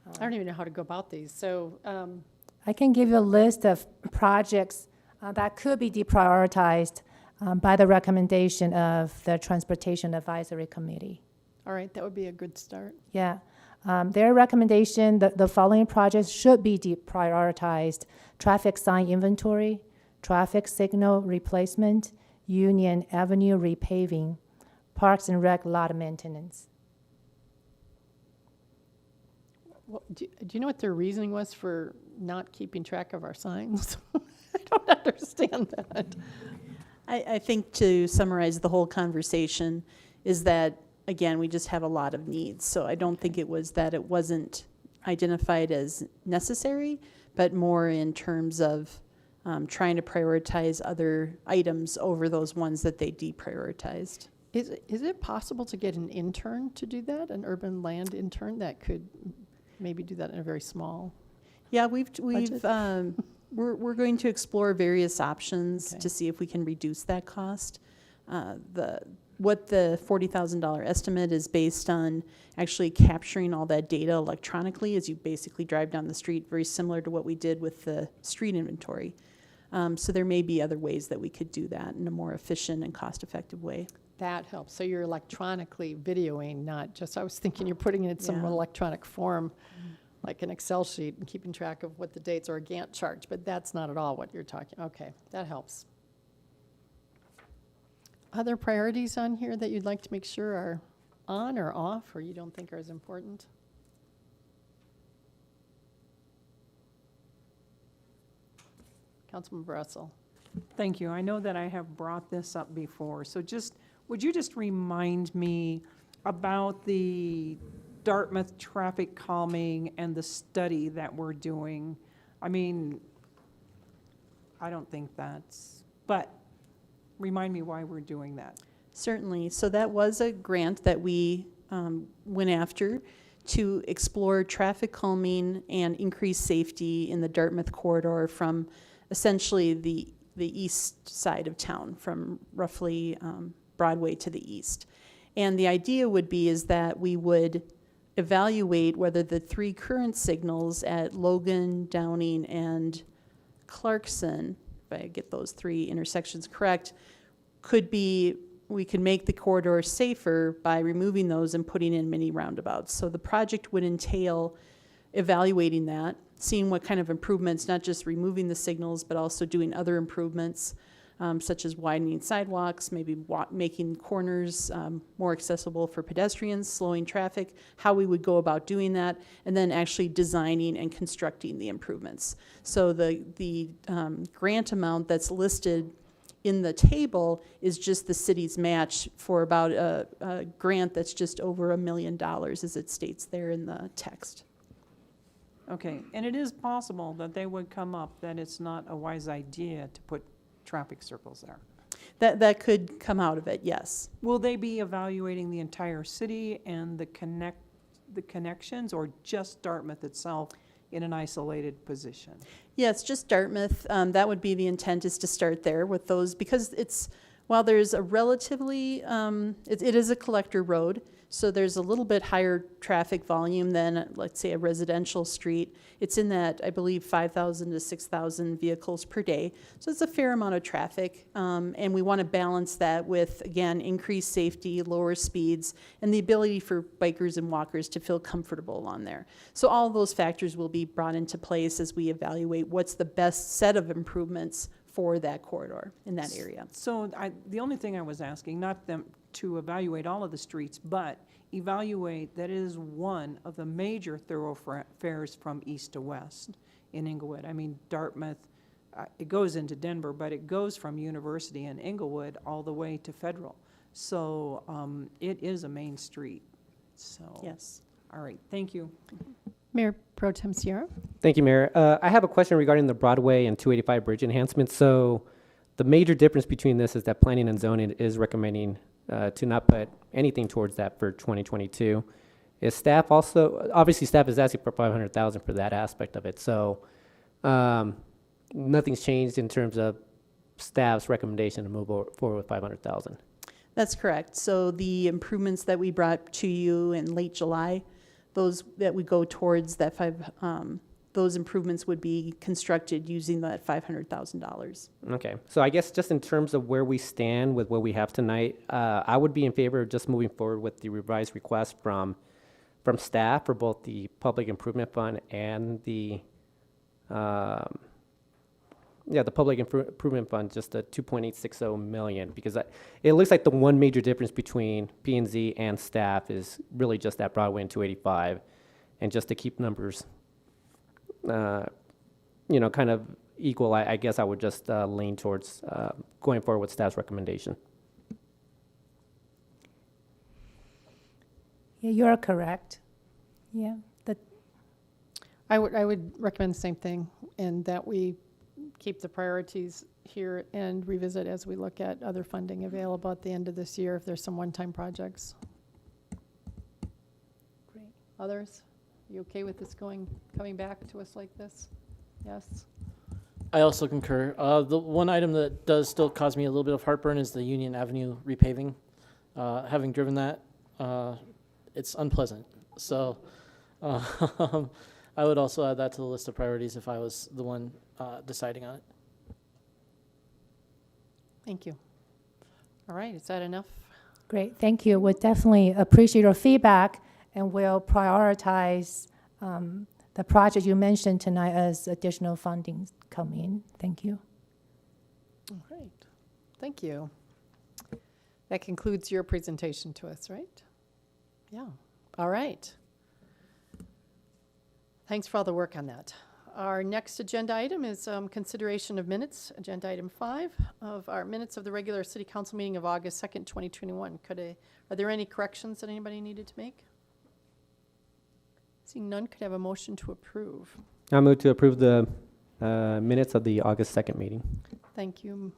I don't even know how to go about these, so, I can give you a list of projects that could be deprioritized by the recommendation of the Transportation Advisory Committee. all right, that would be a good start. Yeah. Their recommendation that the following projects should be deprioritized: traffic sign inventory, traffic signal replacement, Union Avenue repaving, Parks and Rec lot maintenance. Well, do you know what their reasoning was for not keeping track of our signs? I don't understand that. I think to summarize the whole conversation is that, again, we just have a lot of needs. So I don't think it was that it wasn't identified as necessary, but more in terms of trying to prioritize other items over those ones that they deprioritized. Is it possible to get an intern to do that, an urban land intern that could maybe do that in a very small? Yeah, we're going to explore various options Okay. to see if we can reduce that cost. What the $40,000 estimate is based on actually capturing all that data electronically as you basically drive down the street, very similar to what we did with the street inventory. So there may be other ways that we could do that in a more efficient and cost-effective way. That helps. So you're electronically videoing, not just, I was thinking you're putting it in some Yeah. electronic form, like an Excel sheet, and keeping track of what the dates or a Gantt chart, but that's not at all what you're talking. Okay, that helps. Other priorities on here that you'd like to make sure are on or off, or you don't think are as important? Councilmember Russell. Thank you. I know that I have brought this up before, so would you just remind me about the Dartmouth traffic calming and the study that we're doing? I mean, I don't think but remind me why we're doing that. Certainly. So that was a grant that we went after to explore traffic calming and increase safety in the Dartmouth corridor from essentially the east side of town, from roughly Broadway to the east. And the idea would be is that we would evaluate whether the three current signals at Logan, Downing, and Clarkson, if I get those three intersections correct, we could make the corridor safer by removing those and putting in mini roundabouts. So the project would entail evaluating that, seeing what kind of improvements, not just removing the signals, but also doing other improvements, such as widening sidewalks, maybe making corners more accessible for pedestrians, slowing traffic, how we would go about doing that, and then actually designing and constructing the improvements. So the grant amount that's listed in the table is just the city's match for about a grant that's just over $1 million, as it states there in the text. Okay, and it is possible that they would come up that it's not a wise idea to put traffic circles there. That could come out of it, yes. Will they be evaluating the entire city and the connections, or just Dartmouth itself in an isolated position? Yeah, it's just Dartmouth. That would be the intent, is to start there with those, because while there's a relatively, it is a collector road, so there's a little bit higher traffic volume than, let's say, a residential street. It's in that, I believe, 5,000 to 6,000 vehicles per day. So it's a fair amount of traffic, and we want to balance that with, again, increased safety, lower speeds, and the ability for bikers and walkers to feel comfortable on there. So all those factors will be brought into place as we evaluate what's the best set of improvements for that corridor in that area. So the only thing I was asking, not them to evaluate all of the streets, but evaluate that it is one of the major thoroughfares from east to west in Englewood. I mean, Dartmouth, it goes into Denver, but it goes from University and Englewood all the way to Federal. So it is a main street. So, Yes. all right, thank you. Mayor Pro Tem Sierra? Thank you, Mayor. I have a question regarding the Broadway and 285 bridge enhancements. So the major difference between this is that planning and zoning is recommending to not put anything towards that for 2022. Is staff also, obviously staff is asking for 500,000 for that aspect of it. So nothing's changed in terms of staff's recommendation to move forward with 500,000. That's correct. So the improvements that we brought to you in late July, those that we go towards that those improvements would be constructed using that $500,000. Okay, so I guess just in terms of where we stand with what we have tonight, I would be in favor of just moving forward with the revised request from staff for both the Public Improvement Fund and the Public Improvement Fund, just the 2.860 million, because it looks like the one major difference between P&Z and staff is really just that Broadway and 285, and just to keep numbers, kind of equal, I guess I would just lean towards going forward with staff's recommendation. Yeah, you are correct. Yeah, I would recommend the same thing, and that we keep the priorities here and revisit as we look at other funding available at the end of this year if there's some one-time projects. Great. Others? You okay with this coming back to us like this? Yes? I also concur. The one item that does still cause me a little bit of heartburn is the Union Avenue repaving. Having driven that, it's unpleasant. So I would also add that to the list of priorities if I was the one deciding on it. Thank you. All right, is that enough? Great, thank you. We'll definitely appreciate your feedback, and we'll prioritize the project you mentioned tonight as additional funding coming in. Thank you. All right, thank you. That concludes your presentation to us, right? Yeah, all right. Thanks for all the work on that. Our next agenda item is consideration of minutes, agenda item 5 of our minutes of the regular city council meeting of August 2nd, 2021. Are there any corrections that anybody needed to make? Seeing none, could I have a motion to approve? I move to approve the minutes of the August 2nd meeting. Thank you,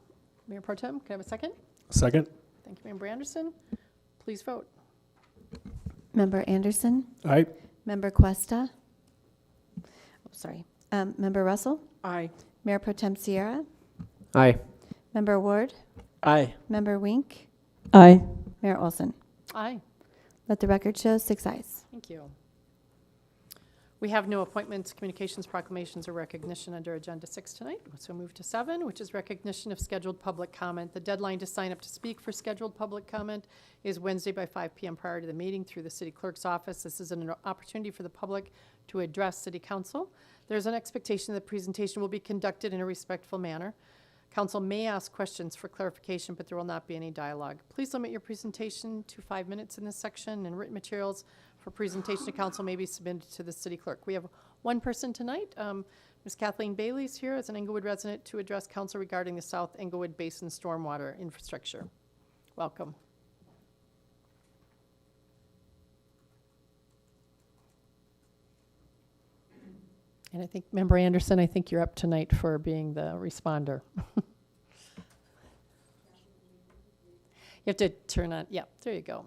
Mayor Pro Tem. Can I have a second? Second? Thank you, Member Anderson. Please vote. Member Anderson? Aye. Member Cuesta? Oh, sorry. Member Russell? Aye. Mayor Pro Tem Sierra? Aye. Member Ward? Aye. Member Wink? Aye. Mayor Olson? Aye. Let the record show 6 ayes. Thank you. We have no appointments, communications, proclamations, or recognition under Agenda 6 tonight. So move to 7, which is recognition of scheduled public comment. The deadline to sign up to speak for scheduled public comment is Wednesday by 5 p.m. prior to the meeting through the city clerk's office. This is an opportunity for the public to address city council. There's an expectation that the presentation will be conducted in a respectful manner. Council may ask questions for clarification, but there will not be any dialogue. Please limit your presentation to 5 minutes in this section, and written materials for presentation to council may be submitted to the city clerk. We have one person tonight. Ms. Kathleen Bailey is here as an Englewood resident to address council regarding the South Englewood Basin stormwater infrastructure. Welcome. And I think, Member Anderson, I think you're up tonight for being the responder. You have to turn on, yeah, there you go.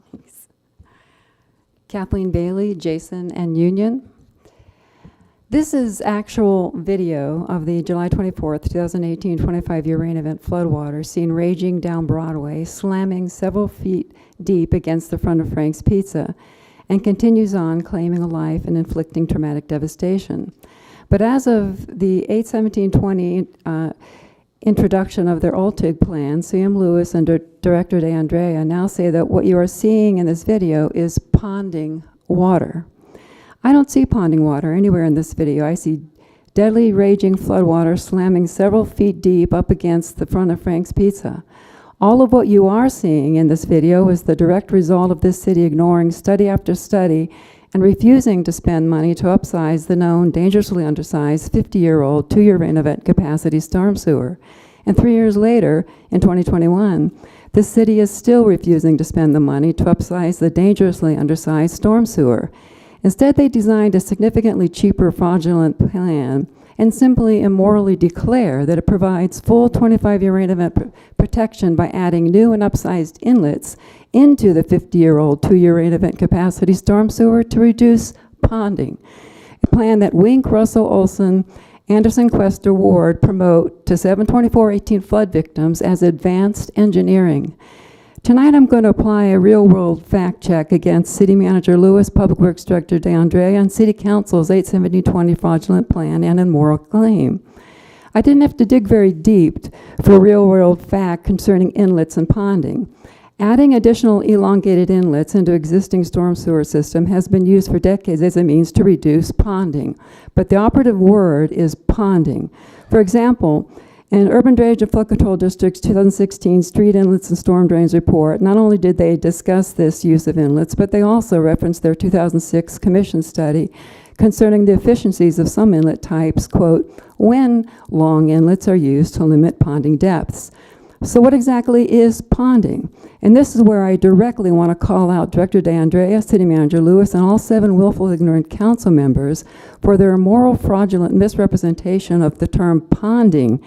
Kathleen Bailey, Jason, and Union. This is actual video of the July 24th, 2018 25-year rain event floodwater seen raging down Broadway, slamming several feet deep against the front of Frank's Pizza, and continues on, claiming a life and inflicting traumatic devastation. But as of the 8/17/20 introduction of their OLTIG plan, CM Lewis and Director DeAndrea now say that what you are seeing in this video is ponding water. I don't see ponding water anywhere in this video. I see deadly raging floodwater slamming several feet deep up against the front of Frank's Pizza. All of what you are seeing in this video is the direct result of this city ignoring study after study and refusing to spend money to upsize the known dangerously undersized 50-year-old 2-year rain event capacity storm sewer. And 3 years later, in 2021, the city is still refusing to spend the money to upsize the dangerously undersized storm sewer. Instead, they designed a significantly cheaper fraudulent plan and simply immorally declare that it provides full 25-year rain event protection by adding new and upsized inlets into the 50-year-old 2-year rain event capacity storm sewer to reduce ponding, a plan that Wink, Russell, Olson, Anderson, Quester, Ward promote to 7/24/18 flood victims as advanced engineering. Tonight I'm going to apply a real-world fact check against City Manager Lewis, Public Works Director DeAndrea, and City Council's 8/70/20 fraudulent plan and immoral claim. I didn't have to dig very deep for a real-world fact concerning inlets and ponding. Adding additional elongated inlets into existing storm sewer system has been used for decades as a means to reduce ponding, but the operative word is ponding. For example, in Urban Drainage and Flood Control District's 2016 Street Inlets and Storm Drains Report, not only did they discuss this use of inlets, but they also referenced their 2006 Commission study concerning the efficiencies of some inlet types, quote, when long inlets are used to limit ponding depths. So what exactly is ponding? And this is where I directly want to call out Director DeAndrea, City Manager Lewis, and all 7 willful ignorant council members for their immoral, fraudulent misrepresentation of the term ponding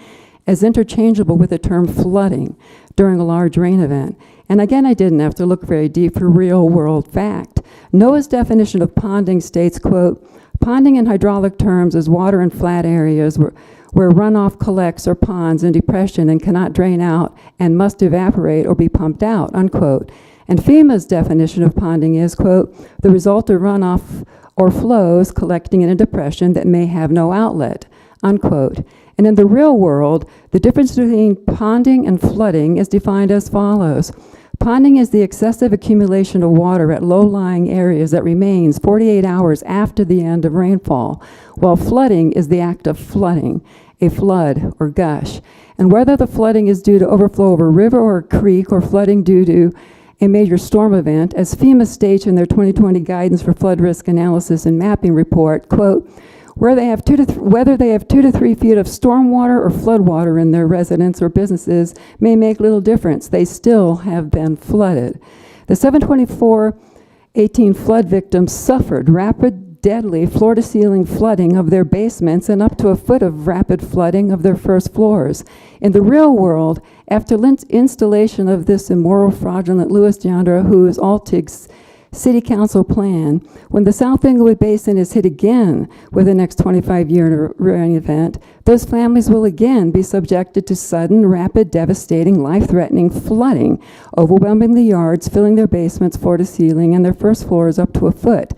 as interchangeable with the term flooding during a large rain event. And again, I didn't have to look very deep for real-world fact. NOAA's definition of ponding states, quote, ponding in hydraulic terms is water in flat areas where runoff collects or ponds in depression and cannot drain out and must evaporate or be pumped out, unquote. And FEMA's definition of ponding is, quote, the result of runoff or flows collecting in a depression that may have no outlet, unquote. And in the real world, the difference between ponding and flooding is defined as follows. Ponding is the excessive accumulation of water at low-lying areas that remains 48 hours after the end of rainfall, while flooding is the act of flooding, a flood or gush. And whether the flooding is due to overflow of a river or a creek or flooding due to a major storm event, as FEMA states in their 2020 Guidance for Flood Risk Analysis and Mapping report, quote, whether they have 2 to 3 feet of storm water or flood water in their residence or businesses may make little difference. They still have been flooded. The 7/24/18 flood victims suffered rapid, deadly, floor-to-ceiling flooding of their basements and up to a foot of rapid flooding of their first floors. In the real world, after installation of this immoral, fraudulent Louis DeAndrea, who is Altig's City Council plan, when the South Englewood Basin is hit again with the next 25-year rain event, those families will again be subjected to sudden, rapid, devastating, life-threatening flooding, overwhelming the yards, filling their basements floor to ceiling, and their first floors up to a foot.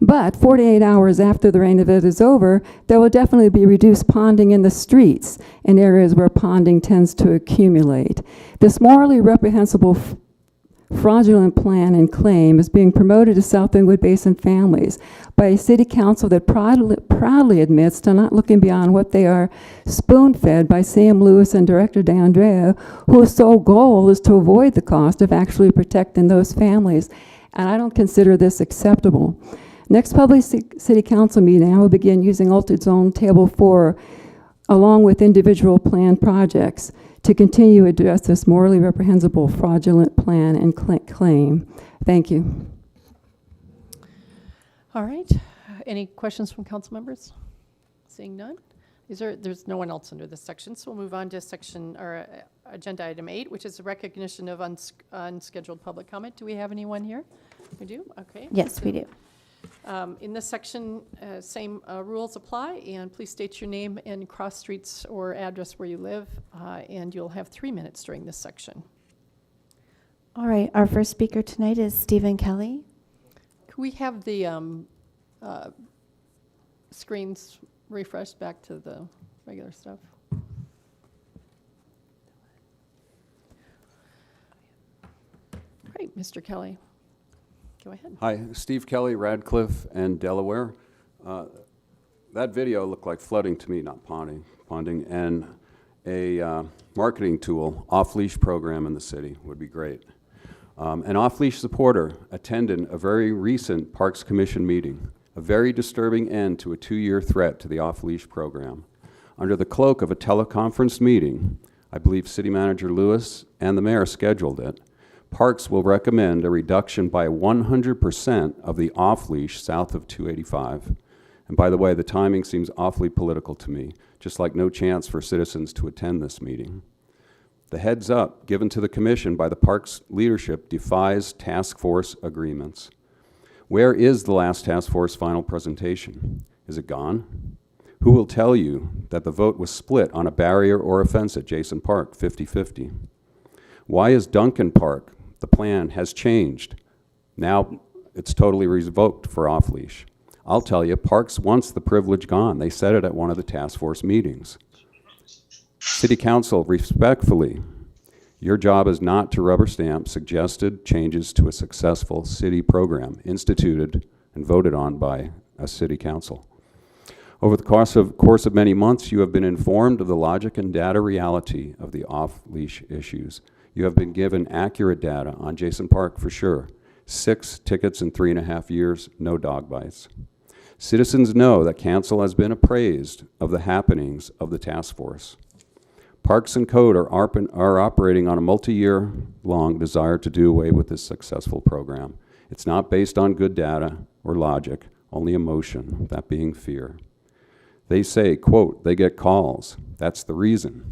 But 48 hours after the rain event is over, there will definitely be reduced ponding in the streets in areas where ponding tends to accumulate. This morally reprehensible fraudulent plan and claim is being promoted to South Englewood Basin families by a city council that proudly admits to not looking beyond what they are spoon-fed by Sam Lewis and Director DeAndrea, whose sole goal is to avoid the cost of actually protecting those families. And I don't consider this acceptable. Next public city council meeting, I will begin using Altig's own Table 4 along with individual planned projects to continue to address this morally reprehensible fraudulent plan and claim. Thank you. All right. Any questions from council members? Seeing none? There's no one else under this section, so we'll move on to agenda item 8, which is the recognition of unscheduled public comment. Do we have anyone here? We do? Okay. Yes, we do. In this section, same rules apply, and please state your name and cross streets or address where you live, and you'll have 3 minutes during this section. All right, our first speaker tonight is Stephen Kelly. Could we have the screens refreshed back to the regular stuff? Great, Mr. Kelly. Go ahead. Hi, Steve Kelly, Radcliffe and Delaware. That video looked like flooding to me, not ponding, and a marketing tool, off-leash program in the city would be great. An off-leash supporter attended a very recent Parks Commission meeting, a very disturbing end to a 2-year threat to the off-leash program. Under the cloak of a teleconference meeting, I believe City Manager Lewis and the mayor scheduled it. Parks will recommend a reduction by 100% of the off-leash south of 285. And by the way, the timing seems awfully political to me, just like no chance for citizens to attend this meeting. The heads up given to the commission by the parks leadership defies task force agreements. Where is the last task force final presentation? Is it gone? Who will tell you that the vote was split on a barrier or a fence at Jason Park, 50-50? Why is Duncan Park, the plan has changed? Now it's totally revoked for off-leash. I'll tell you, Parks wants the privilege gone. They said it at one of the task force meetings. City Council, respectfully, your job is not to rubber stamp suggested changes to a successful city program instituted and voted on by a city council. Over the course of many months, you have been informed of the logic and data reality of the off-leash issues. You have been given accurate data on Jason Park for sure. 6 tickets in 3.5 years, no dog bites. Citizens know that council has been appraised of the happenings of the task force. Parks and Code are operating on a multi-year long desire to do away with this successful program. It's not based on good data or logic, only emotion, that being fear. They say, quote, they get calls. That's the reason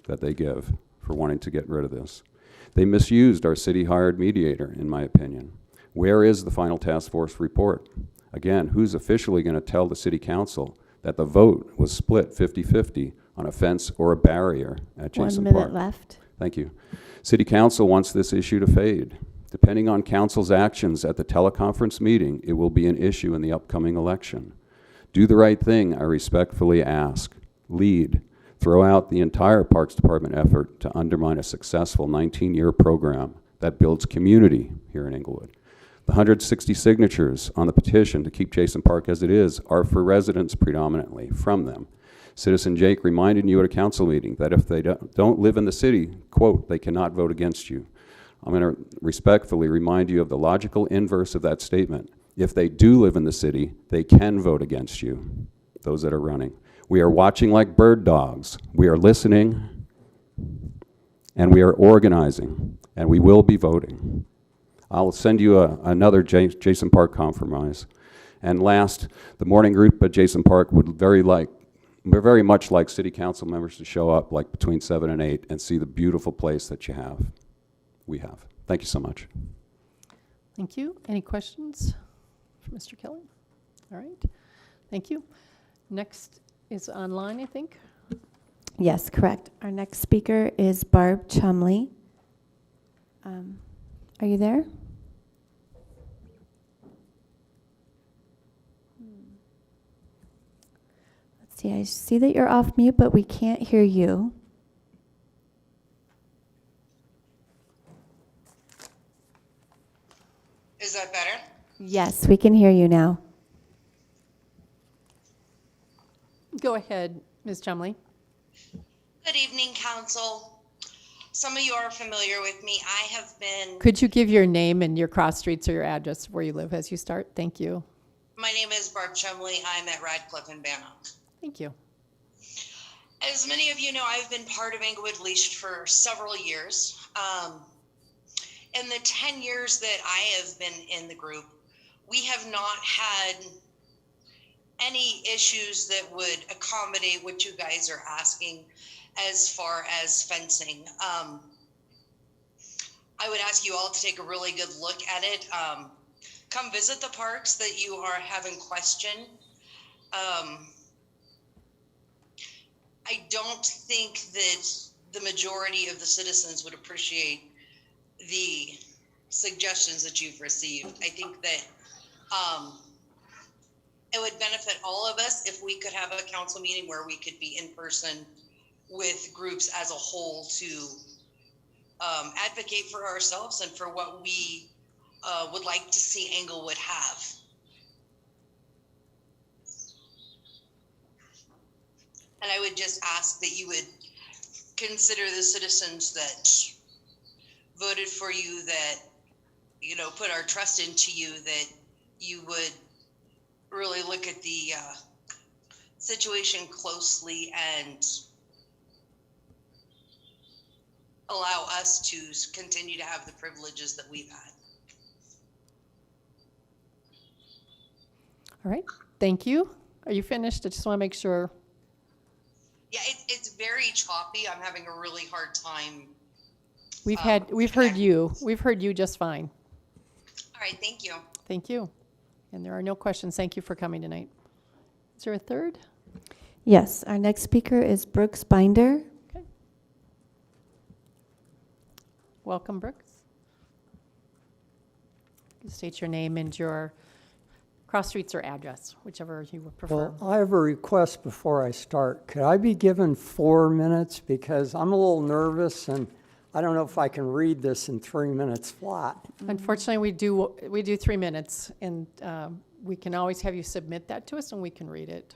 that they give for wanting to get rid of this. They misused our city-hired mediator, in my opinion. Where is the final task force report? Again, who's officially going to tell the city council that the vote was split 50-50 on a fence or a barrier at Jason Park? 1 minute left. Thank you. City council wants this issue to fade. Depending on council's actions at the teleconference meeting, it will be an issue in the upcoming election. Do the right thing, I respectfully ask. Lead. Throw out the entire Parks Department effort to undermine a successful 19-year program that builds community here in Englewood. The 160 signatures on the petition to keep Jason Park as it is are for residents predominantly, from them. Citizen Jake reminded you at a council meeting that if they don't live in the city, quote, they cannot vote against you. I'm going to respectfully remind you of the logical inverse of that statement. If they do live in the city, they can vote against you, those that are running. We are watching like bird dogs. We are listening, and we are organizing, and we will be voting. I'll send you another Jason Park compromise. And last, the morning group at Jason Park would very much like city council members to show up like between 7 and 8 and see the beautiful place that you have. We have. Thank you so much. Thank you. Any questions for Mr. Kelly? All right. Thank you. Next is online, I think. Yes, correct. Our next speaker is Barb Chumley. Are you there? Let's see. I see that you're off mute, but we can't hear you. Is that better? Yes, we can hear you now. Go ahead, Ms. Chumley. Good evening, council. Some of you are familiar with me. I have been, Could you give your name and your cross streets or your address where you live as you start? Thank you. my name is Barb Chumley. I'm at Radcliffe and Bannock. Thank you. As many of you know, I've been part of Englewood Leashed for several years. In the 10 years that I have been in the group, we have not had any issues that would accommodate what you guys are asking as far as fencing. I would ask you all to take a really good look at it. Come visit the parks that you are having question. I don't think that the majority of the citizens would appreciate the suggestions that you've received. I think that it would benefit all of us if we could have a council meeting where we could be in person with groups as a whole to advocate for ourselves and for what we would like to see Englewood have. And I would just ask that you would consider the citizens that voted for you, that, you know, put our trust into you, that you would really look at the situation closely and allow us to continue to have the privileges that we've had. All right, thank you. Are you finished? I just want to make sure. Yeah, it's very choppy. I'm having a really hard time. We've heard you. We've heard you just fine. All right, thank you. Thank you. And there are no questions. Thank you for coming tonight. Is there a third? Yes, our next speaker is Brooks Binder. Okay. Welcome, Brooks. State your name and your cross streets or address, whichever you would prefer. Well, I have a request before I start. Could I be given 4 minutes? Because I'm a little nervous and I don't know if I can read this in 3 minutes flat. Unfortunately, we do 3 minutes, and we can always have you submit that to us and we can read it.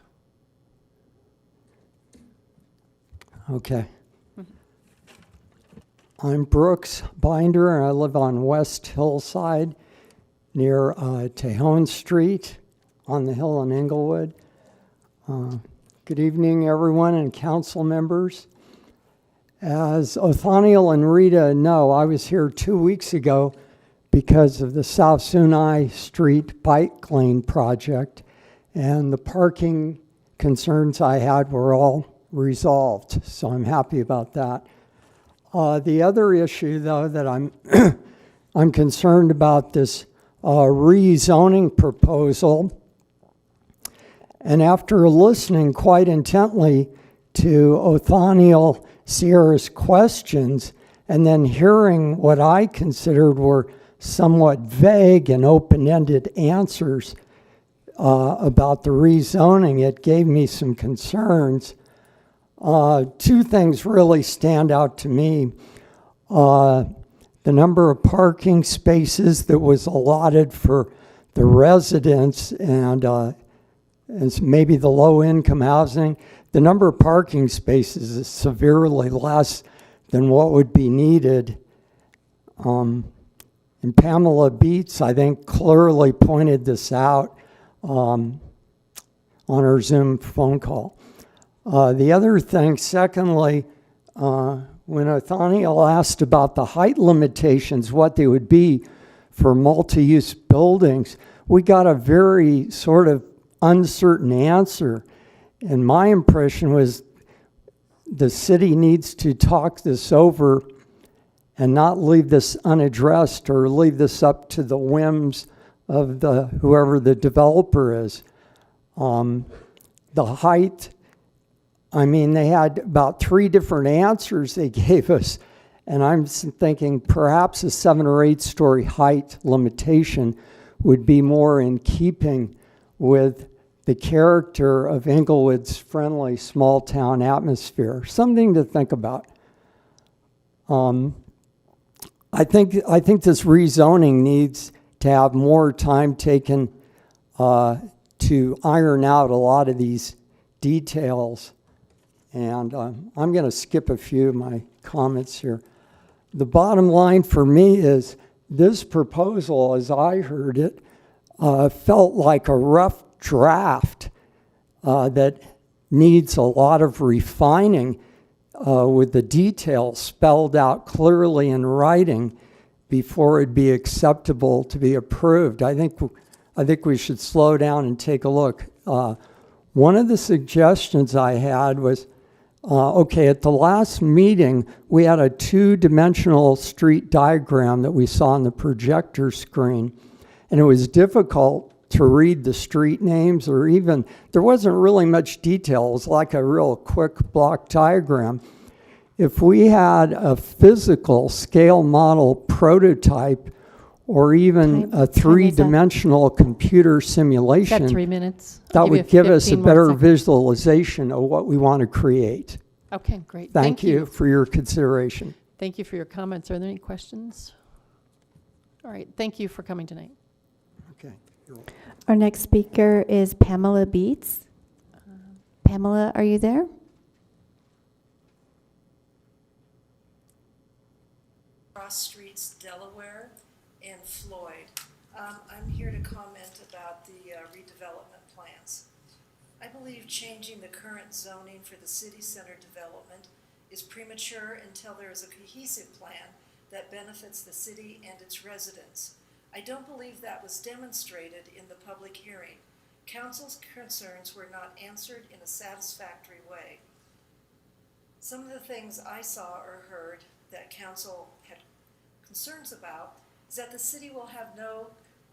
Okay. I'm Brooks Binder, and I live on West Hillside near Tejon Street on the hill in Englewood. Good evening, everyone, and council members. As Othaniel and Rita know, I was here 2 weeks ago because of the South Sunai Street bike lane project, and the parking concerns I had were all resolved, so I'm happy about that. The other issue, though, that I'm concerned about this rezoning proposal, and after listening quite intently to Othaniel Sierra's questions, and then hearing what I considered were somewhat vague and open-ended answers about the rezoning, it gave me some concerns. Two things really stand out to me. The number of parking spaces that was allotted for the residents and maybe the low-income housing. The number of parking spaces is severely less than what would be needed. And Pamela Beets, I think, clearly pointed this out on her Zoom phone call. The other thing, secondly, when Othaniel asked about the height limitations, what they would be for multi-use buildings, we got a very sort of uncertain answer. And my impression was the city needs to talk this over and not leave this unaddressed or leave this up to the whims of whoever the developer is. The height, I mean, they had about 3 different answers they gave us, and I'm thinking perhaps a 7 or 8 story height limitation would be more in keeping with the character of Englewood's friendly small town atmosphere. Something to think about. I think this rezoning needs to have more time taken to iron out a lot of these details. And I'm going to skip a few of my comments here. The bottom line for me is this proposal, as I heard it, felt like a rough draft that needs a lot of refining with the details spelled out clearly in writing before it'd be acceptable to be approved. I think we should slow down and take a look. One of the suggestions I had was, okay, at the last meeting, we had a 2-dimensional street diagram that we saw on the projector screen, and it was difficult to read the street names, or even, there wasn't really much detail. It was like a real quick block diagram. If we had a physical scale model prototype, or even a 3-dimensional computer simulation, Got 3 minutes. that would give us a better visualization of what we want to create. Okay, great. Thank you for your consideration. Thank you for your comments. Are there any questions? All right, thank you for coming tonight. Okay. Our next speaker is Pamela Beets. Pamela, are you there? Cross Streets, Delaware, and Floyd. I'm here to comment about the redevelopment plans. I believe changing the current zoning for the city center development is premature until there is a cohesive plan that benefits the city and its residents. I don't believe that was demonstrated in the public hearing. Council's concerns were not answered in a satisfactory way. Some of the things I saw or heard that council had concerns about is that the city will have no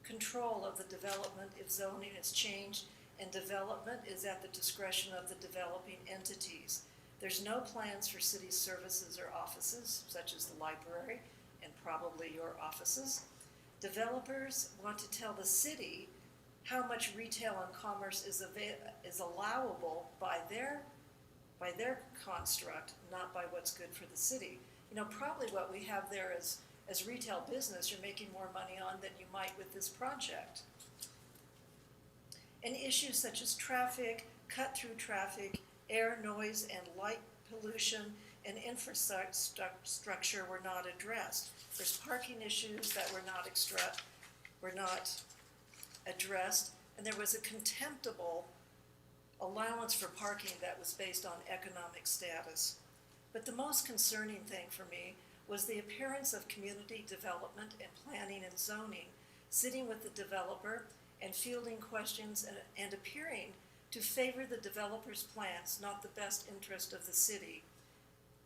control of the development if zoning is changed, and development is at the discretion of the developing entities. There's no plans for city services or offices, such as the library and probably your offices. Developers want to tell the city how much retail and commerce is allowable by their construct, not by what's good for the city. You know, probably what we have there is, as retail business, you're making more money on than you might with this project. And issues such as traffic, cut-through traffic, air, noise, and light pollution, and infrastructure were not addressed. There's parking issues that were not addressed, and there was a contemptible allowance for parking that was based on economic status. But the most concerning thing for me was the appearance of community development and planning and zoning, sitting with the developer and fielding questions and appearing to favor the developer's plans, not the best interest of the city.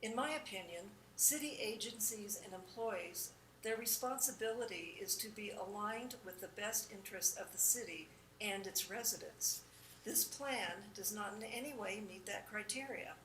In my opinion, city agencies and employees, their responsibility is to be aligned with the best interests of the city and its residents. This plan does not in any way meet that criteria.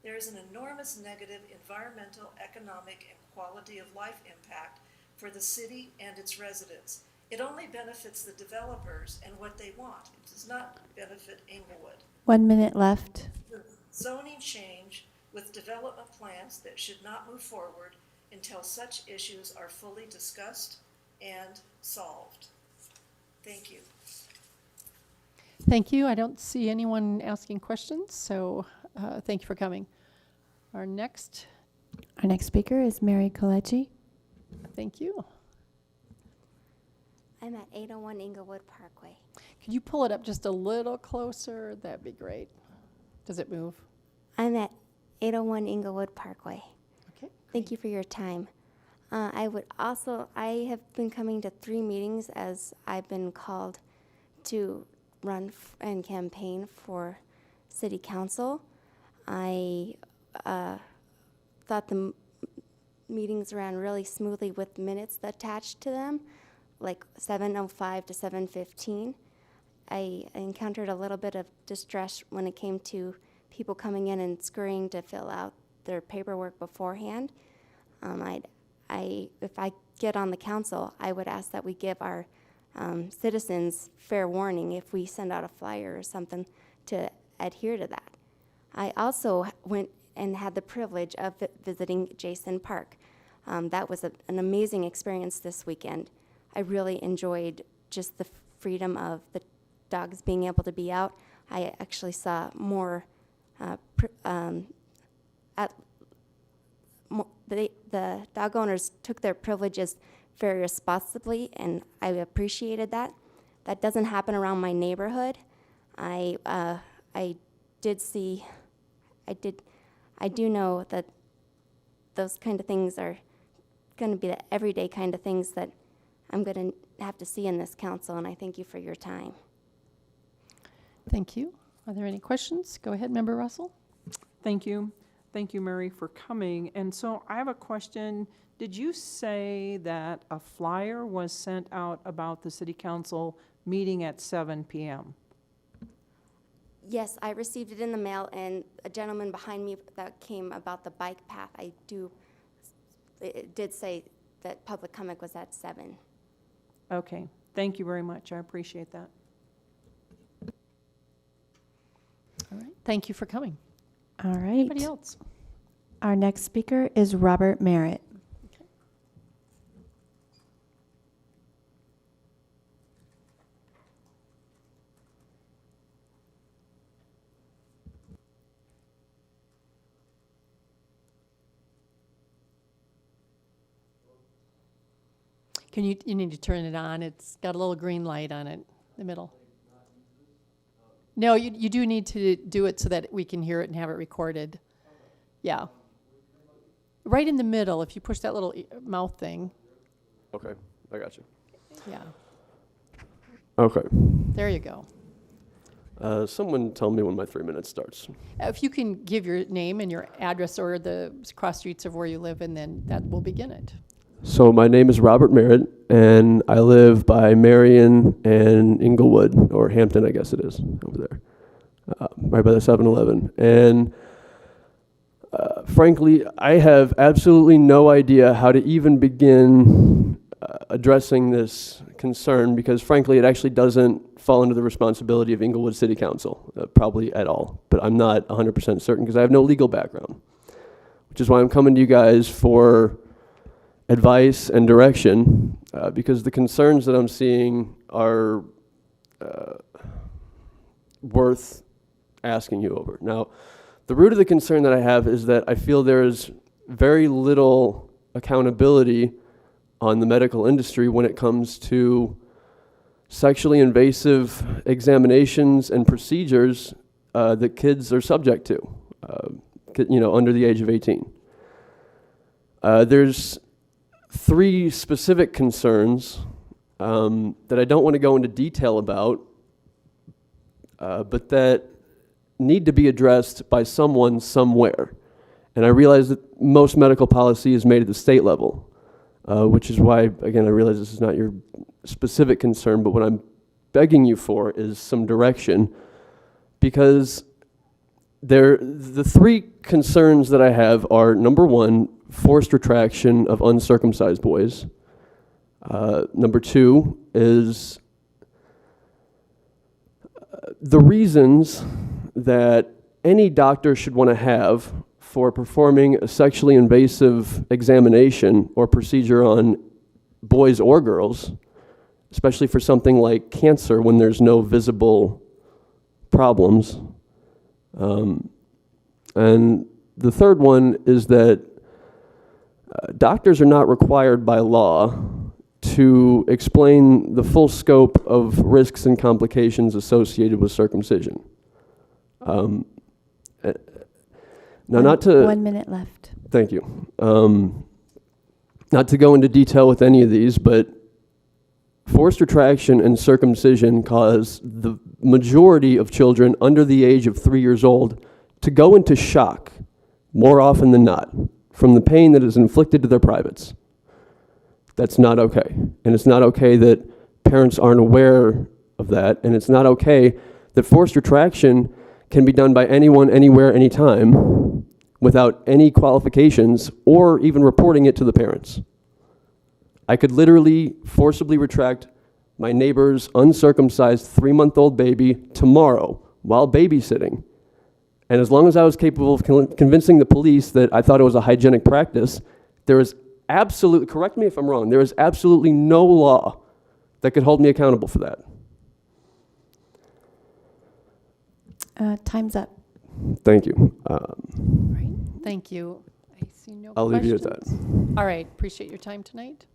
There is an enormous negative environmental, economic, and quality of life impact for the city and its residents. It only benefits the developers and what they want. It does not benefit Englewood. 1 minute left. The zoning change with development plans that should not move forward until such issues are fully discussed and solved. Thank you. Thank you. I don't see anyone asking questions, so thank you for coming. Our next, speaker is Mary Coletti. thank you. I'm at 801 Englewood Parkway. Could you pull it up just a little closer? That'd be great. Does it move? I'm at 801 Englewood Parkway. Okay. Thank you for your time. I have been coming to 3 meetings as I've been called to run and campaign for city council. I thought the meetings ran really smoothly with minutes attached to them, like 7:05 to 7:15. I encountered a little bit of distress when it came to people coming in and scurrying to fill out their paperwork beforehand. If I get on the council, I would ask that we give our citizens fair warning if we send out a flyer or something to adhere to that. I also went and had the privilege of visiting Jason Park. That was an amazing experience this weekend. I really enjoyed just the freedom of the dogs being able to be out. I actually saw more, the dog owners took their privileges very responsibly, and I appreciated that. That doesn't happen around my neighborhood. I do know that those kind of things are going to be the everyday kind of things that I'm going to have to see in this council, and I thank you for your time. Thank you. Are there any questions? Go ahead, Member Russell. Thank you. Thank you, Mary, for coming. And so I have a question. Did you say that a flyer was sent out about the city council meeting at 7 p.m.? Yes, I received it in the mail, and a gentleman behind me that came about the bike path, it did say that public comment was at 7. Okay. Thank you very much. I appreciate that. All right. Thank you for coming. All right. Anybody else? Our next speaker is Robert Merritt. You need to turn it on. It's got a little green light on it in the middle. No, you do need to do it so that we can hear it and have it recorded. Yeah. Right in the middle, if you push that little mouth thing. Okay, I got you. Yeah, Okay. there you go. Someone tell me when my 3 minutes starts. If you can give your name and your address or the cross streets of where you live, and then that will begin it. So my name is Robert Merritt, and I live by Marion and Englewood, or Hampton, I guess it is, over there, right by the 7-Eleven. And frankly, I have absolutely no idea how to even begin addressing this concern, because frankly, it actually doesn't fall under the responsibility of Englewood City Council, probably at all. But I'm not 100% certain because I have no legal background, which is why I'm coming to you guys for advice and direction, because the concerns that I'm seeing are worth asking you over. Now, the root of the concern that I have is that I feel there is very little accountability on the medical industry when it comes to sexually invasive examinations and procedures that kids are subject to, under the age of 18. There's 3 specific concerns that I don't want to go into detail about, but that need to be addressed by someone somewhere. And I realize that most medical policy is made at the state level, which is why, again, I realize this is not your specific concern, but what I'm begging you for is some direction, because the 3 concerns that I have are, number 1, forced retraction of uncircumcised boys. Number 2 is the reasons that any doctor should want to have for performing a sexually invasive examination or procedure on boys or girls, especially for something like cancer when there's no visible problems. And the third one is that doctors are not required by law to explain the full scope of risks and complications associated with circumcision. Now, not to 1 minute left. Thank you. Not to go into detail with any of these, but forced retraction and circumcision cause the majority of children under the age of 3 years old to go into shock more often than not from the pain that is inflicted to their privates. That's not okay. And it's not okay that parents aren't aware of that. And it's not okay that forced retraction can be done by anyone, anywhere, anytime, without any qualifications or even reporting it to the parents. I could literally forcibly retract my neighbor's uncircumcised 3-month-old baby tomorrow while babysitting. And as long as I was capable of convincing the police that I thought it was a hygienic practice, there is absolutely, correct me if I'm wrong, there is absolutely no law that could hold me accountable for that. Time's up. Thank you. Right. Thank you. I see no I'll leave you questions. at that. All right. Appreciate your time tonight.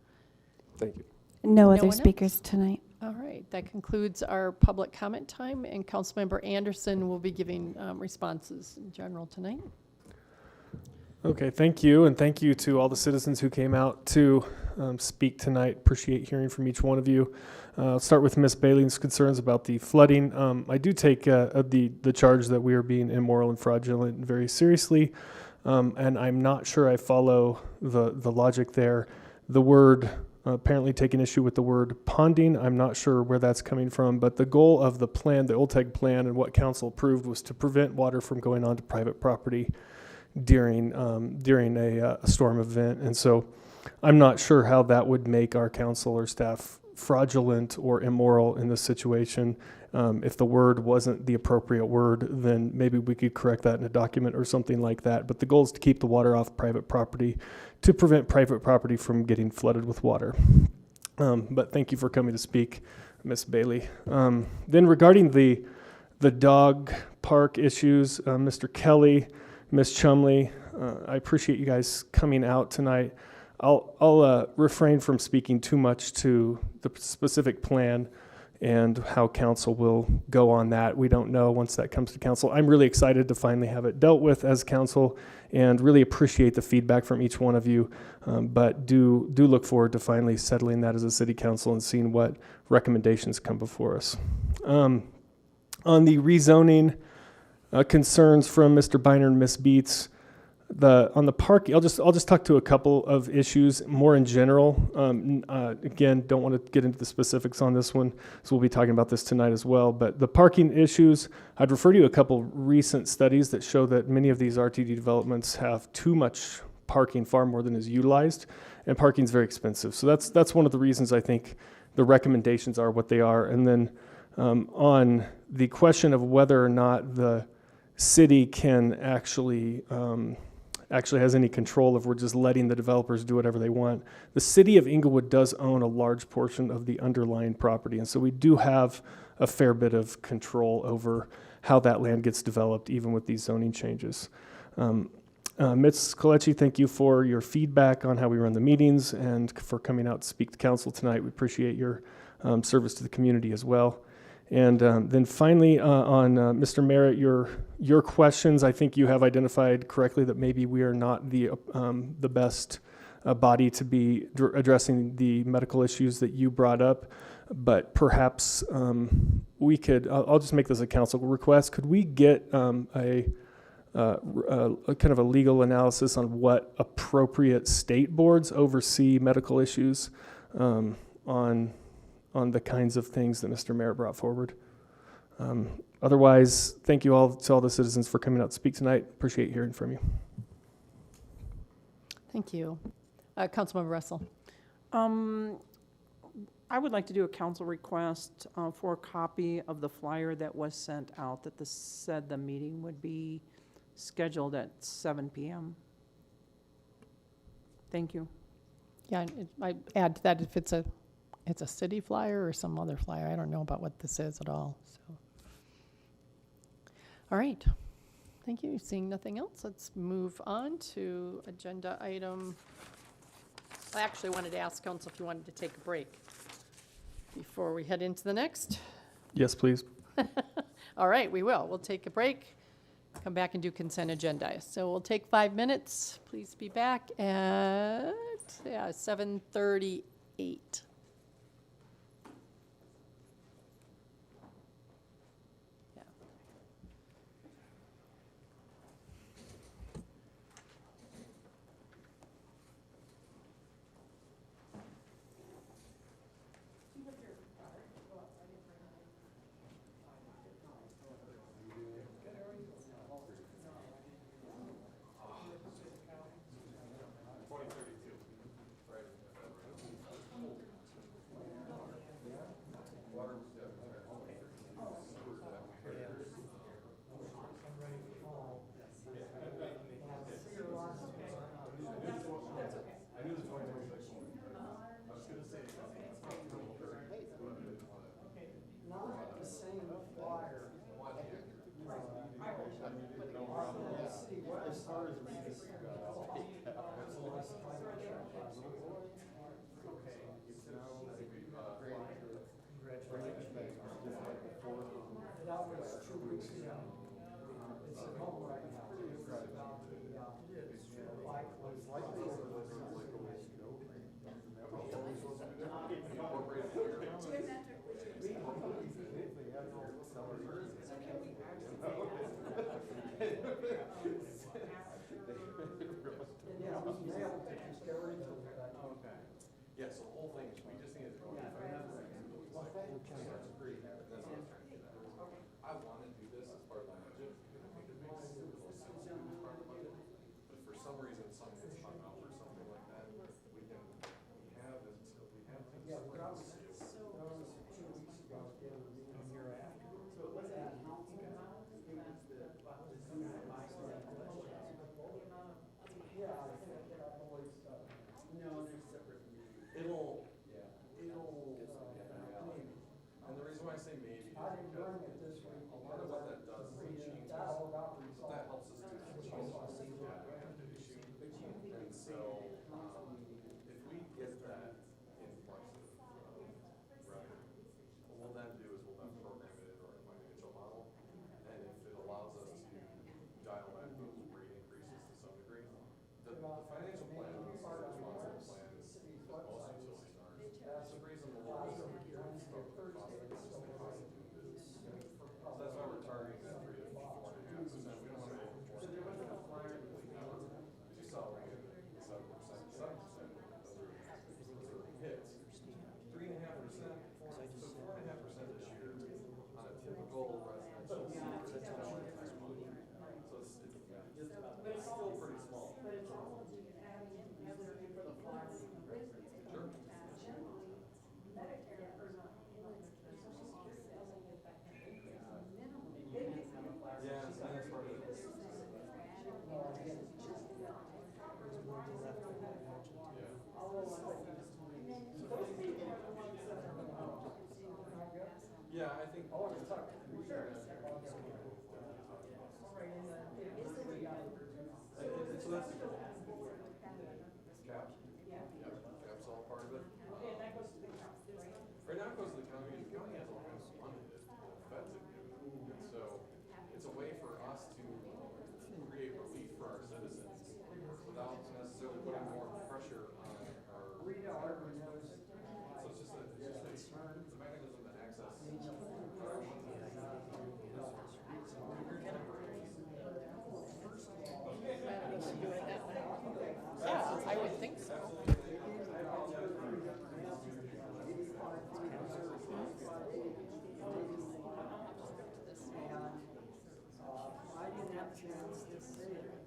Thank you. No No other one speakers else? tonight. All right. That concludes our public comment time, and Councilmember Anderson will be giving responses in general tonight. Okay, thank you, and thank you to all the citizens who came out to speak tonight. Appreciate hearing from each one of you. I'll start with Ms. Bailey's concerns about the flooding. I do take the charge that we are being immoral and fraudulent very seriously, and I'm not sure I follow the logic there. The word, apparently taking issue with the word ponding, I'm not sure where that's coming from, but the goal of the plan, the OLTEG plan, and what council approved was to prevent water from going onto private property during a storm event. And so I'm not sure how that would make our council or staff fraudulent or immoral in this situation. If the word wasn't the appropriate word, then maybe we could correct that in a document or something like that. But the goal is to keep the water off private property to prevent private property from getting flooded with water. But thank you for coming to speak, Ms. Bailey. Then regarding the dog park issues, Mr. Kelly, Ms. Chumley, I appreciate you guys coming out tonight. I'll refrain from speaking too much to the specific plan and how council will go on that. We don't know once that comes to council. I'm really excited to finally have it dealt with as council and really appreciate the feedback from each one of you, but do look forward to finally settling that as a city council and seeing what recommendations come before us. On the rezoning concerns from Mr. Biner and Ms. Beats, on the parking, I'll just talk to a couple of issues more in general. Again, don't want to get into the specifics on this one, so we'll be talking about this tonight as well. But the parking issues, I'd refer you to a couple recent studies that show that many of these RTD developments have too much parking, far more than is utilized, and parking is very expensive. So that's one of the reasons I think the recommendations are what they are. And then on the question of whether or not the city can actually has any control if we're just letting the developers do whatever they want. The city of Englewood does own a large portion of the underlying property, and so we do have a fair bit of control over how that land gets developed, even with these zoning changes. Ms. Colecci, thank you for your feedback on how we run the meetings and for coming out to speak to council tonight. We appreciate your service to the community as well. And then finally, on Mr. Merritt, your questions, I think you have identified correctly that maybe we are not the best body to be addressing the medical issues that you brought up, but perhaps we could, I'll just make this a council request, could we get a kind of a legal analysis on what appropriate state boards oversee medical issues on the kinds of things that Mr. Merritt brought forward. Otherwise, thank you all to all the citizens for coming out to speak tonight. Appreciate hearing from you. Thank you. Councilmember Russell. I would like to do a council request for a copy of the flyer that was sent out that said the meeting would be scheduled at 7 p.m. Thank you. Yeah, I add to that if it's a city flyer or some other flyer. I don't know about what this is at all. So, all right. Thank you. Seeing nothing else, let's move on to agenda item. I actually wanted to ask council if you wanted to take a break before we head into the next. Yes, please. All right, we will. We'll take a break, come back and do consent agenda. So we'll take 5 minutes. Please be back at 7:38. Yeah, so the whole thing is, we just needed to go. I want to do this as part of my budget, because I think it makes sense as part of the budget. But if for some reason something is hung up or something like that, we have things. Yeah, what I was 2 weeks ago, in here after. So it was that council. It was yeah, I think I've always, no, they're separate meetings. It'll, and the reason why I say maybe. I didn't bring it this week. I think. Cap's all part of it. Right now it goes to the county, the county has all kinds of money that the feds have given. And so it's a way for us to create relief for our citizens without necessarily putting more pressure on our. So it's just the mechanism to access. Yeah, I would think so. I didn't have a chance to see it.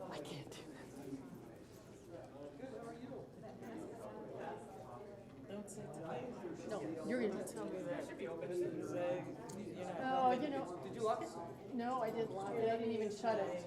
I can't do that. No, you're gonna tell me that. Should be open and say, Oh, you know. Did you lock it? No, I didn't lock it. I didn't even shut it.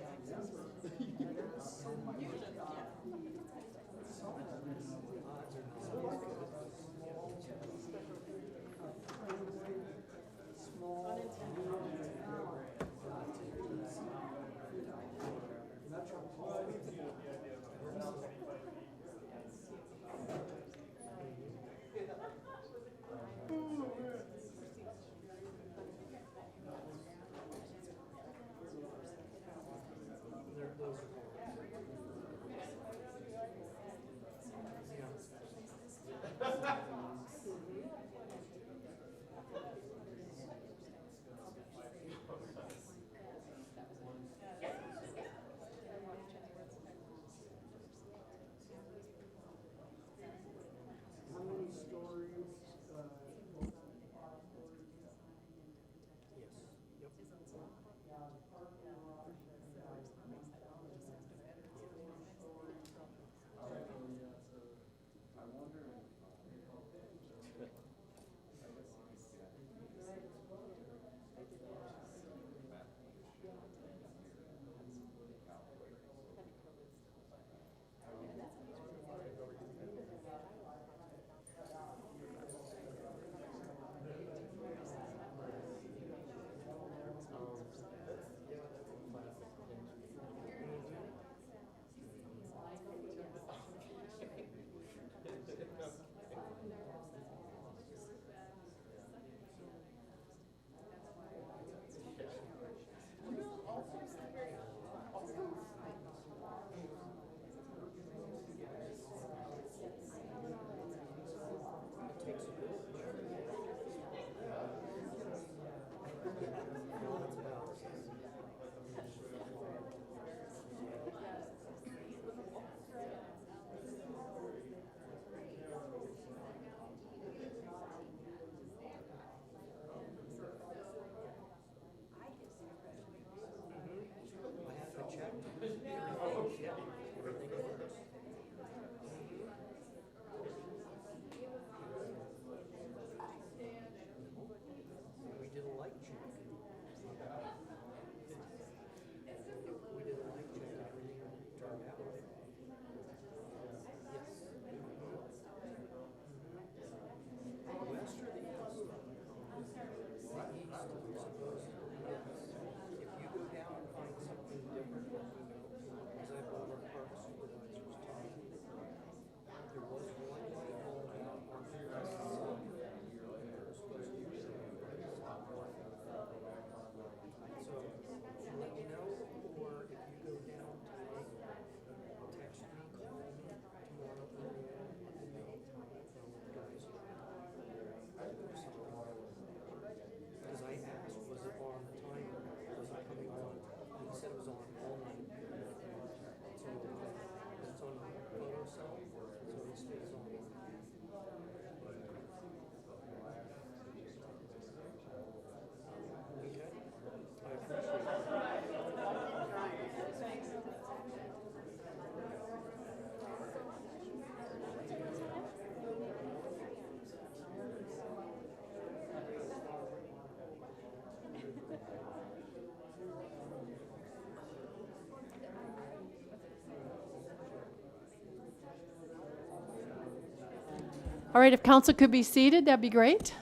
All right, if council could be seated, that'd be great.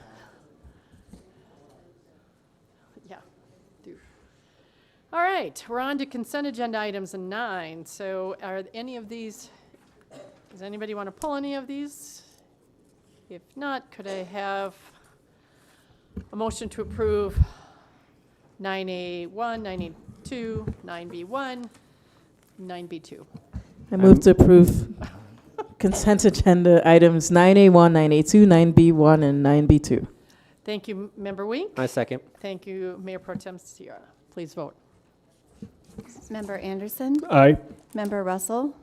Yeah. Do. All right, we're on to consent agenda items 9. So are any of these, does anybody want to pull any of these? If not, could I have a motion to approve 9A1, 9A2, 9B1, 9B2? I move to approve consent agenda items 9A1, 9A2, 9B1, and 9B2. Thank you, Member Wink. I second. Thank you, Mayor Pro Tem Sierra. Please vote. Member Anderson? Aye. Member Russell?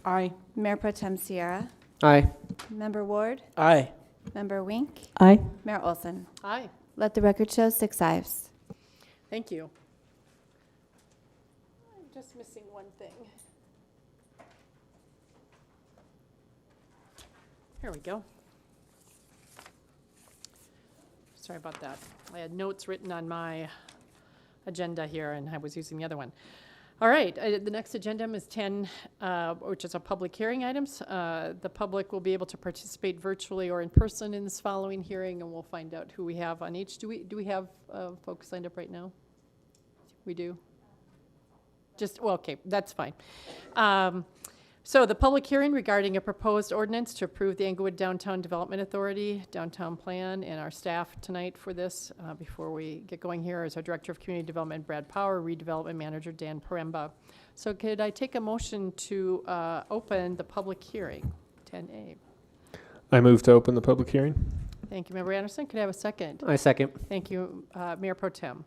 Aye. Mayor Pro Tem Sierra? Aye. Member Ward? Aye. Member Wink? Aye. Mayor Olson? Aye. Let the record show 6 ayes. Thank you. I'm just missing one thing. Here we go. Sorry about that. I had notes written on my agenda here, and I was using the other one. All right, the next agenda is 10, which is a public hearing items. The public will be able to participate virtually or in person in this following hearing, and we'll find out who we have on each. Do we have folks signed up right now? We do? Just, well, okay, that's fine. So the public hearing regarding a proposed ordinance to approve the Englewood Downtown Development Authority downtown plan, and our staff tonight for this, before we get going here, is our Director of Community Development, Brad Power, Redevelopment Manager, Dan Paremba. So could I take a motion to open the public hearing, 10A? I move to open the public hearing. Thank you, Member Anderson. Could I have a second? I second. Thank you, Mayor Pro Tem.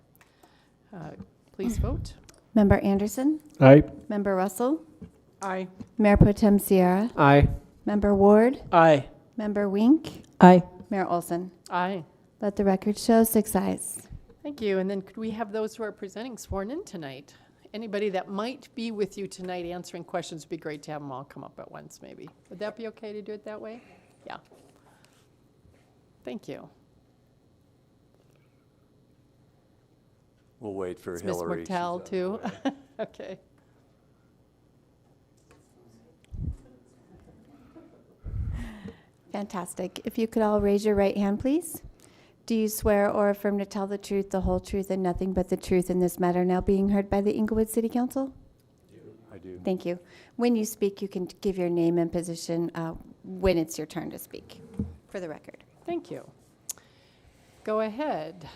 Please vote. Member Anderson? Aye. Member Russell? Aye. Mayor Pro Tem Sierra? Aye. Member Ward? Aye. Member Wink? Aye. Mayor Olson? Aye. Let the record show 6 ayes. Thank you. And then could we have those who are presenting sworn in tonight? Anybody that might be with you tonight answering questions would be great to have them all come up at once, maybe. Would that be okay to do it that way? Yeah. Thank you. We'll wait for It's Ms. Hillary. She's McTell, on the too. way. Okay. Fantastic. If you could all raise your right hand, please. Do you swear or affirm to tell the truth, the whole truth, and nothing but the truth in this matter now being heard by the Englewood City Council? I do. Thank you. When you speak, you can give your name and position when it's your turn to speak, for the record. Thank you. Go ahead.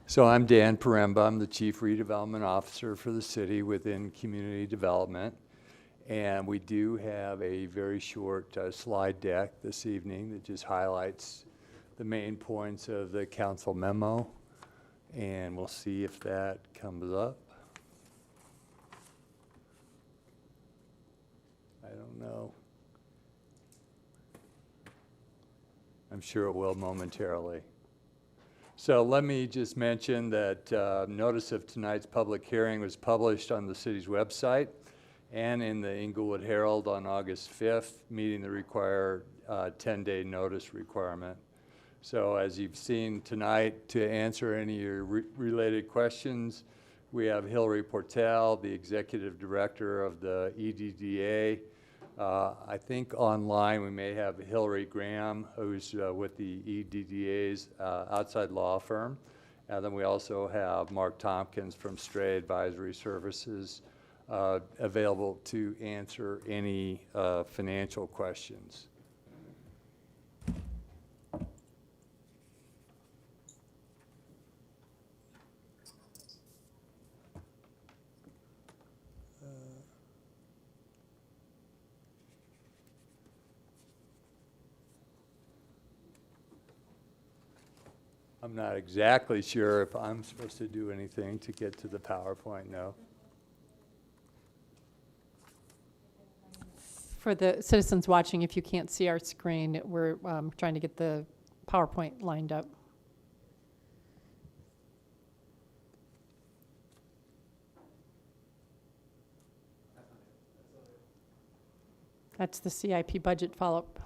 So I'm Dan Paremba. I'm the Chief Redevelopment Officer for the city within Community Development. And we do have a very short slide deck this evening that just highlights the main points of the council memo. And we'll see if that comes up. I don't know. I'm sure it will momentarily. So let me just mention that notice of tonight's public hearing was published on the city's website and in the Englewood Herald on August 5th, meeting the required 10-day notice requirement. So as you've seen tonight, to answer any of your related questions, we have Hillary Portel, the Executive Director of the EDDA. I think online we may have Hillary Graham, who's with the EDDA's outside law firm. And then we also have Mark Tompkins from Stray Advisory Services available to answer any financial questions. I'm not exactly sure if I'm supposed to do anything to get to the PowerPoint, no. For the citizens watching, if you can't see our screen, we're trying to get the PowerPoint lined up. That's the CIP budget follow-up.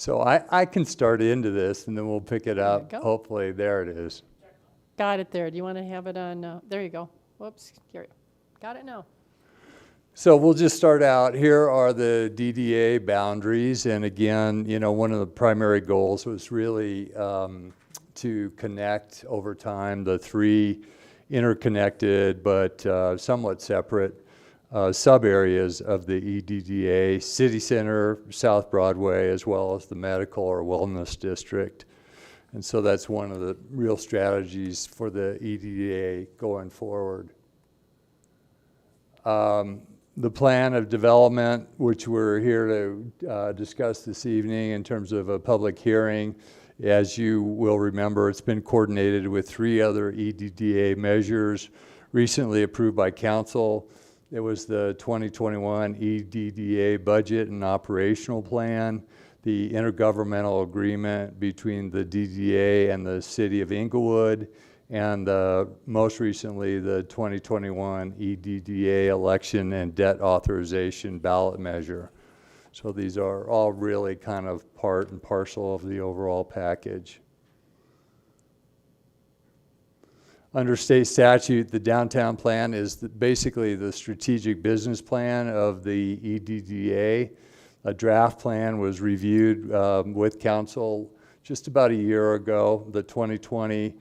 So I can start into this, and then we'll pick it There you up. go. Hopefully, there it is. Got it there. Do you want to have it on, there you go. Whoops, here. Got it now. So we'll just start out. Here are the DDA boundaries. And again, you know, one of the primary goals was really to connect over time the three interconnected but somewhat separate sub-areas of the EDDA, City Center, South Broadway, as well as the Medical or Wellness District. And so that's one of the real strategies for the EDDA going forward. The plan of development, which we're here to discuss this evening in terms of a public hearing, as you will remember, it's been coordinated with 3 other EDDA measures recently approved by council. It was the 2021 EDDA budget and operational plan, the intergovernmental agreement between the DDA and the City of Englewood, and most recently the 2021 EDDA election and debt authorization ballot measure. So these are all really kind of part and parcel of the overall package. Under state statute, the downtown plan is basically the strategic business plan of the EDDA. A draft plan was reviewed with council just about a year ago, the 2020,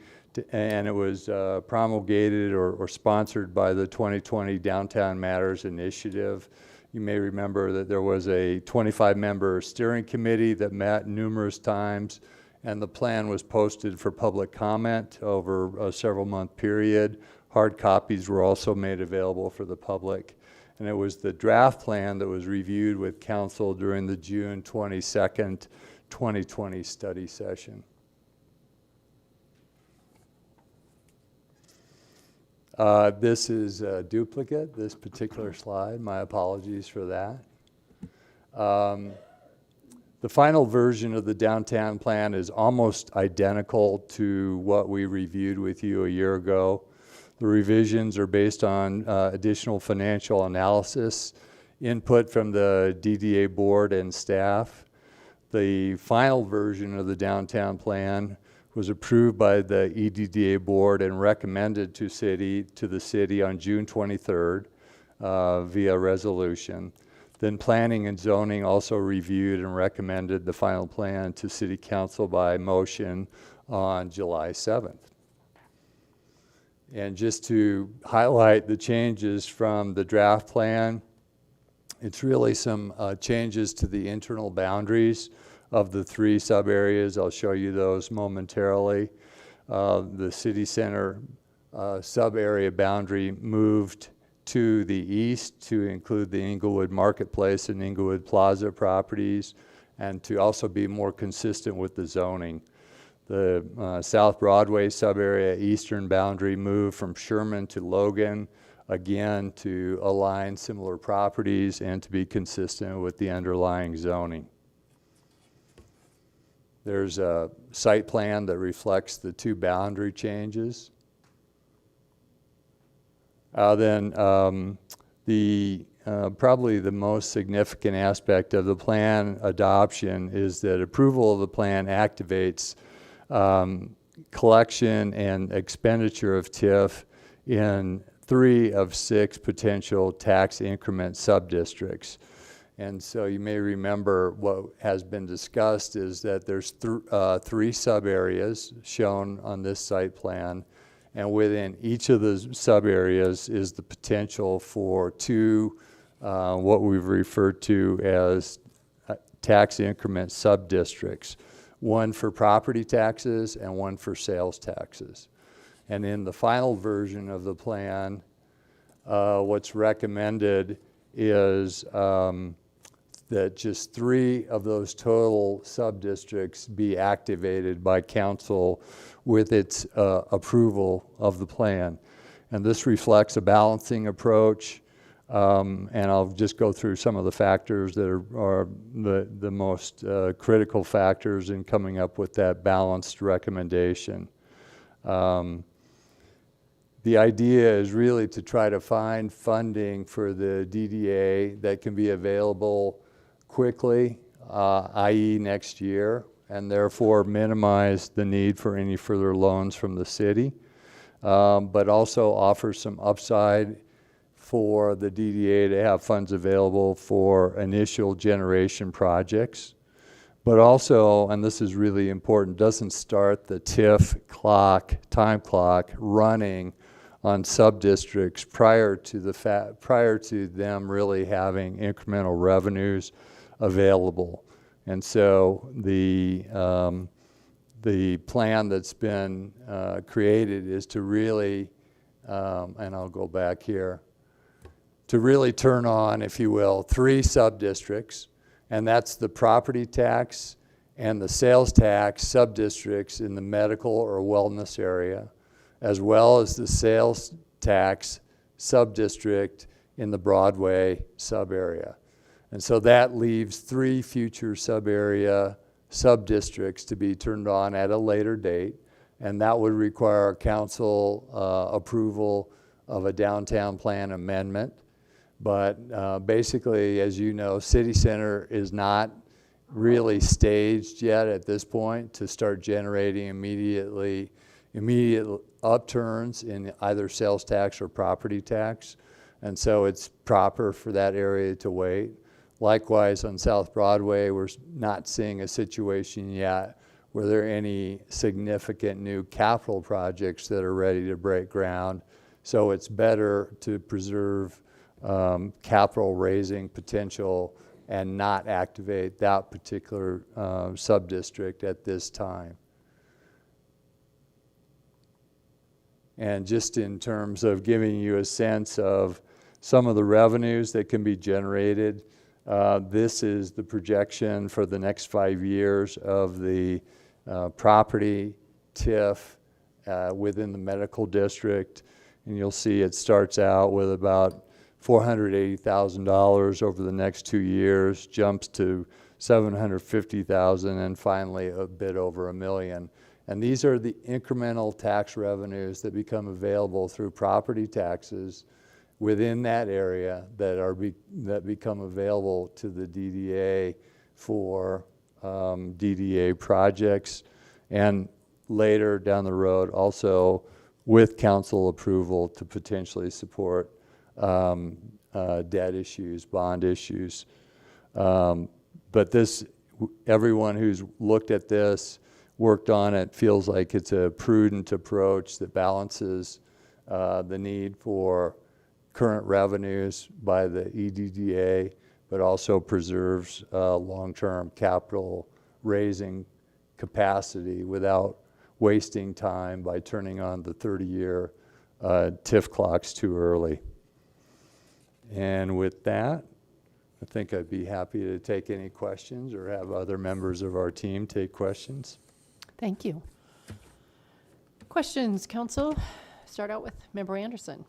and it was promulgated or sponsored by the 2020 Downtown Matters Initiative. You may remember that there was a 25-member steering committee that met numerous times, and the plan was posted for public comment over a several-month period. Hard copies were also made available for the public. And it was the draft plan that was reviewed with council during the June 22nd, 2020 study session. This is a duplicate, this particular slide. My apologies for that. The final version of the downtown plan is almost identical to what we reviewed with you a year ago. The revisions are based on additional financial analysis, input from the DDA board and staff. The final version of the downtown plan was approved by the EDDA board and recommended to the city on June 23rd via resolution. Then planning and zoning also reviewed and recommended the final plan to city council by motion on July 7th. And just to highlight the changes from the draft plan, it's really some changes to the internal boundaries of the 3 sub-areas. I'll show you those momentarily. The city center sub-area boundary moved to the east to include the Englewood Marketplace and Englewood Plaza properties, and to also be more consistent with the zoning. The South Broadway sub-area eastern boundary moved from Sherman to Logan, again to align similar properties and to be consistent with the underlying zoning. There's a site plan that reflects the 2 boundary changes. Probably the most significant aspect of the plan adoption is that approval of the plan activates collection and expenditure of TIF in 3 of 6 potential tax increment sub-districts. And so you may remember what has been discussed is that there's 3 sub-areas shown on this site plan, and within each of the sub-areas is the potential for 2 what we've referred to as tax increment sub-districts, one for property taxes and one for sales taxes. And in the final version of the plan, what's recommended is that just 3 of those total sub-districts be activated by council with its approval of the plan. And this reflects a balancing approach, and I'll just go through some of the factors that are the most critical factors in coming up with that balanced recommendation. The idea is really to try to find funding for the DDA that can be available quickly i.e. next year, and therefore minimize the need for any further loans from the city, but also offers some upside for the DDA to have funds available for initial generation projects. But also, and this is really important, doesn't start the TIF time clock running on sub-districts prior to them really having incremental revenues available. And so the plan that's been created is to really, and I'll go back here, to really turn on, if you will, 3 sub-districts, and that's the property tax and the sales tax sub-districts in the medical or wellness area, as well as the sales tax sub-district in the Broadway sub-area. And so that leaves 3 future sub-districts to be turned on at a later date, and that would require council approval of a downtown plan amendment. But basically, as you know, City Center is not really staged yet at this point to start generating immediate upturns in either sales tax or property tax. And so it's proper for that area to wait. Likewise, on South Broadway, we're not seeing a situation yet where there are any significant new capital projects that are ready to break ground. So it's better to preserve capital raising potential and not activate that particular sub-district at this time. And just in terms of giving you a sense of some of the revenues that can be generated, this is the projection for the next 5 years of the property TIF within the medical district. And you'll see it starts out with about $480,000 over the next 2 years, jumps to $750,000, and finally a bit over $1 million. And these are the incremental tax revenues that become available through property taxes within that area that become available to the DDA for DDA projects, and later down the road also with council approval to potentially support debt issues, bond issues. But this, everyone who's looked at this, worked on it, feels like it's a prudent approach that balances the need for current revenues by the EDDA, but also preserves long-term capital raising capacity without wasting time by turning on the 30-year TIF clocks too early. And with that, I think I'd be happy to take any questions or have other members of our team take questions. Thank you. Questions, council? Start out with Member Anderson.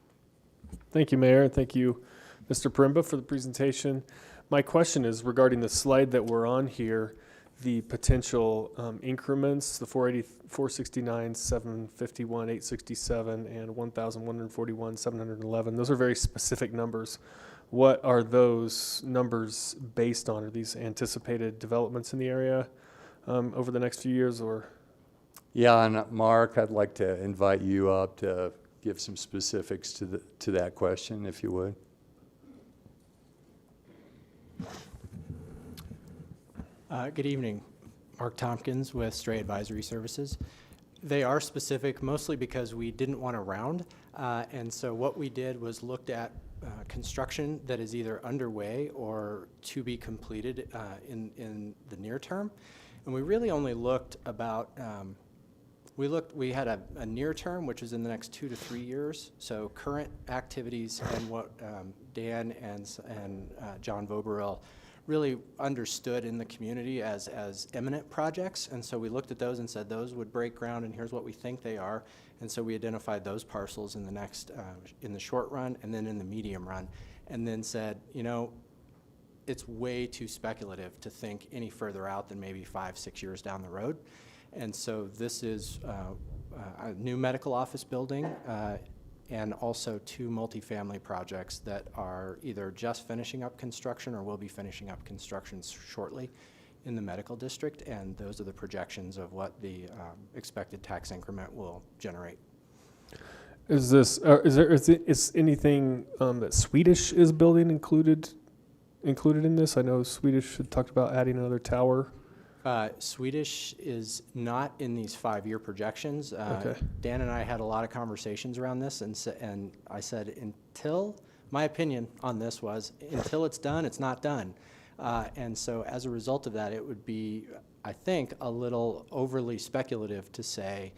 Thank you, Mayor. Thank you, Mr. Perimba, for the presentation. My question is regarding the slide that we're on here, the potential increments, the 480, 469, 751, 867, and 1,141, 711. Those are very specific numbers. What are those numbers based on? Are these anticipated developments in the area over the next few years, or? Yeah, and Mark, I'd like to invite you up to give some specifics to that question, if you would. Good evening. Mark Tompkins with Stray Advisory Services. They are specific mostly because we didn't want to round, and so what we did was looked at construction that is either underway or to be completed in the near term, and we really only looked about we had a near term, which is in the next 2 to 3 years, so current activities and what Dan and John Voberil really understood in the community as imminent projects. And so we looked at those and said those would break ground, and here's what we think they are. And so we identified those parcels in the next, in the short run and then in the medium run, and then said, you know, it's way too speculative to think any further out than maybe 5-6 years down the road. And so this is a new medical office building and also 2 multifamily projects that are either just finishing up construction or will be finishing up construction shortly in the medical district, and those are the projections of what the expected tax increment will generate. Is this, is anything that Swedish is building included in this? I know Swedish had talked about adding another tower. Swedish is not in these 5-year projections. Okay. Dan and I had a lot of conversations around this, and I said, my opinion on this was, until it's done, it's not done. And so as a result of that, it would be, I think, a little overly speculative to say,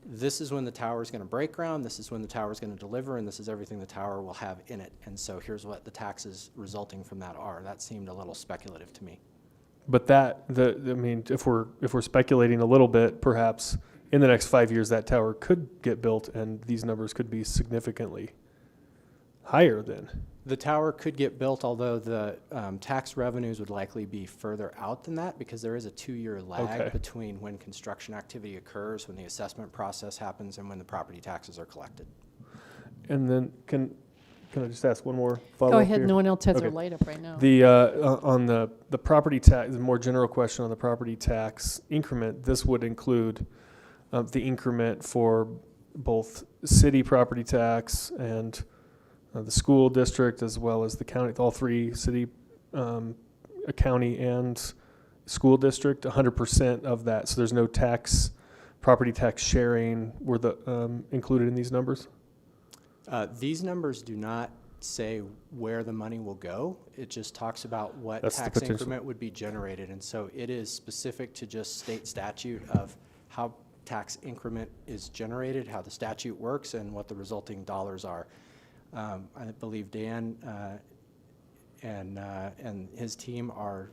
this is when the tower is going to break ground, this is when the tower is going to deliver, and this is everything the tower will have in it. And so here's what the taxes resulting from that are. That seemed a little speculative to me. But if we're speculating a little bit, perhaps in the next 5 years that tower could get built, and these numbers could be significantly higher then. The tower could get built, although the tax revenues would likely be further out than that, because there is a 2-year lag between when construction activity occurs, when the assessment process happens, and when the property taxes are collected. And then can I just ask one more follow-up? Go ahead. here? No one else has their Okay. light up right now. The on the property tax, the more general question on the property tax increment, this would include the increment for both city property tax and the school district, as well as the county, all three, city, county, and school district, 100% of that. So there's no property tax sharing were included in these numbers? These numbers do not say where the money will go. It just talks about what That's the tax potential. increment would be generated. And so it is specific to just state statute of how tax increment is generated, how the statute works, and what the resulting dollars are. I believe Dan and his team are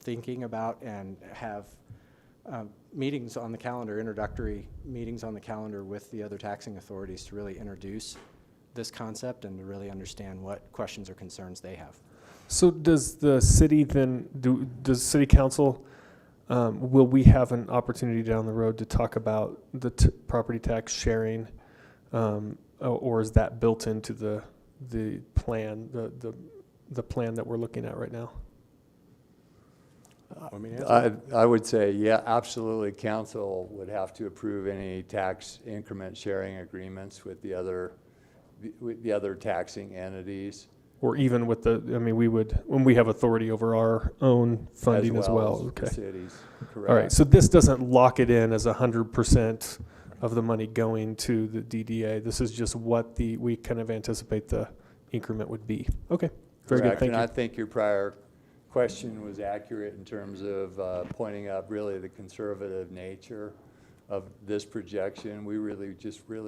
thinking about and have meetings on the calendar, introductory meetings on the calendar with the other taxing authorities to really introduce this concept and to really understand what questions or concerns they have. So does the city then, does city council, will we have an opportunity down the road to talk about the property tax sharing, or is that built into the plan, the plan that we're looking at right now? I would say, yeah, absolutely. Council would have to approve any tax increment sharing agreements with the other taxing entities. Or even with we would, when we have authority over our own funding as well. Okay. The cities, correct. All right, so this doesn't lock it in as 100% of the money going to the DDA. This is just what we kind of anticipate the increment would be. Okay, very Correct. good, thank you. And I think your prior question was accurate in terms of pointing out really the conservative nature of this projection. We really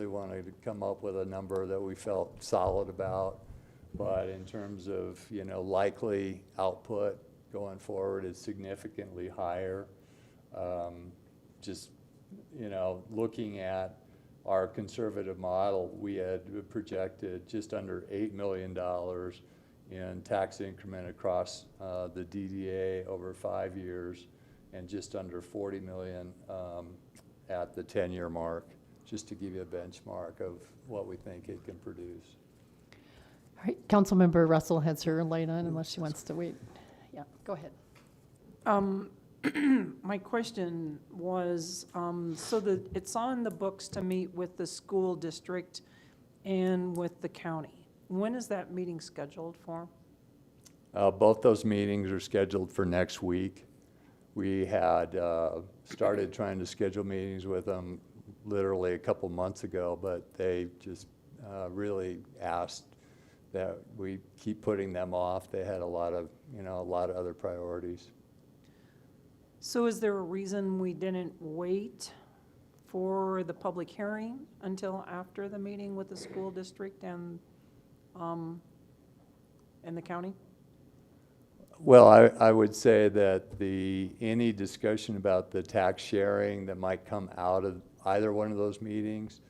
wanted to come up with a number that we felt solid about. But in terms of, likely output going forward is significantly higher. Looking at our conservative model, we had projected just under $8 million in tax increment across the DDA over 5 years, and just under $40 million at the 10-year mark, just to give you a benchmark of what we think it can produce. All right, Councilmember Russell has her light on unless she wants to wait. Yeah, go ahead. My question was, it's on the books to meet with the school district and with the county. When is that meeting scheduled for? Both those meetings are scheduled for next week. We had started trying to schedule meetings with them literally a couple months ago, but they just really asked that we keep putting them off. They had a lot of other priorities. So is there a reason we didn't wait for the public hearing until after the meeting with the school district and the county? Well, I would say that any discussion about the tax sharing that might come out of either one of those meetings,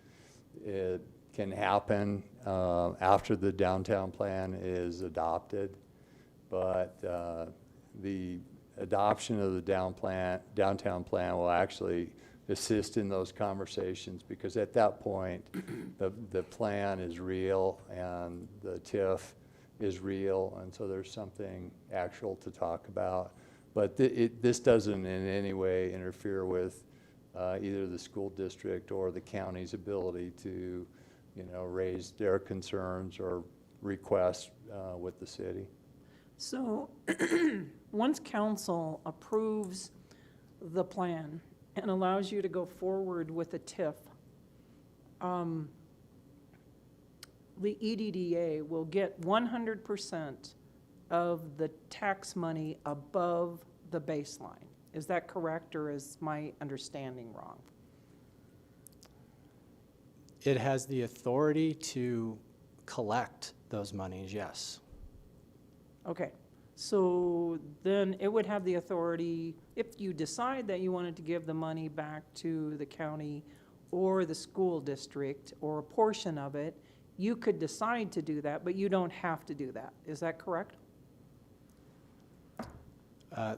it can happen after the downtown plan is adopted. But the adoption of the downtown plan will actually assist in those conversations, because at that point, the plan is real and the TIF is real, and so there's something actual to talk about. But this doesn't in any way interfere with either the school district or the county's ability to, raise their concerns or requests with the city. So, once council approves the plan and allows you to go forward with a TIF, the EDDA will get 100% of the tax money above the baseline. Is that correct, or is my understanding wrong? It has the authority to collect those monies, yes. Okay, so then it would have the authority, if you decide that you wanted to give the money back to the county or the school district or a portion of it, you could decide to do that, but you don't have to do that. Is that correct?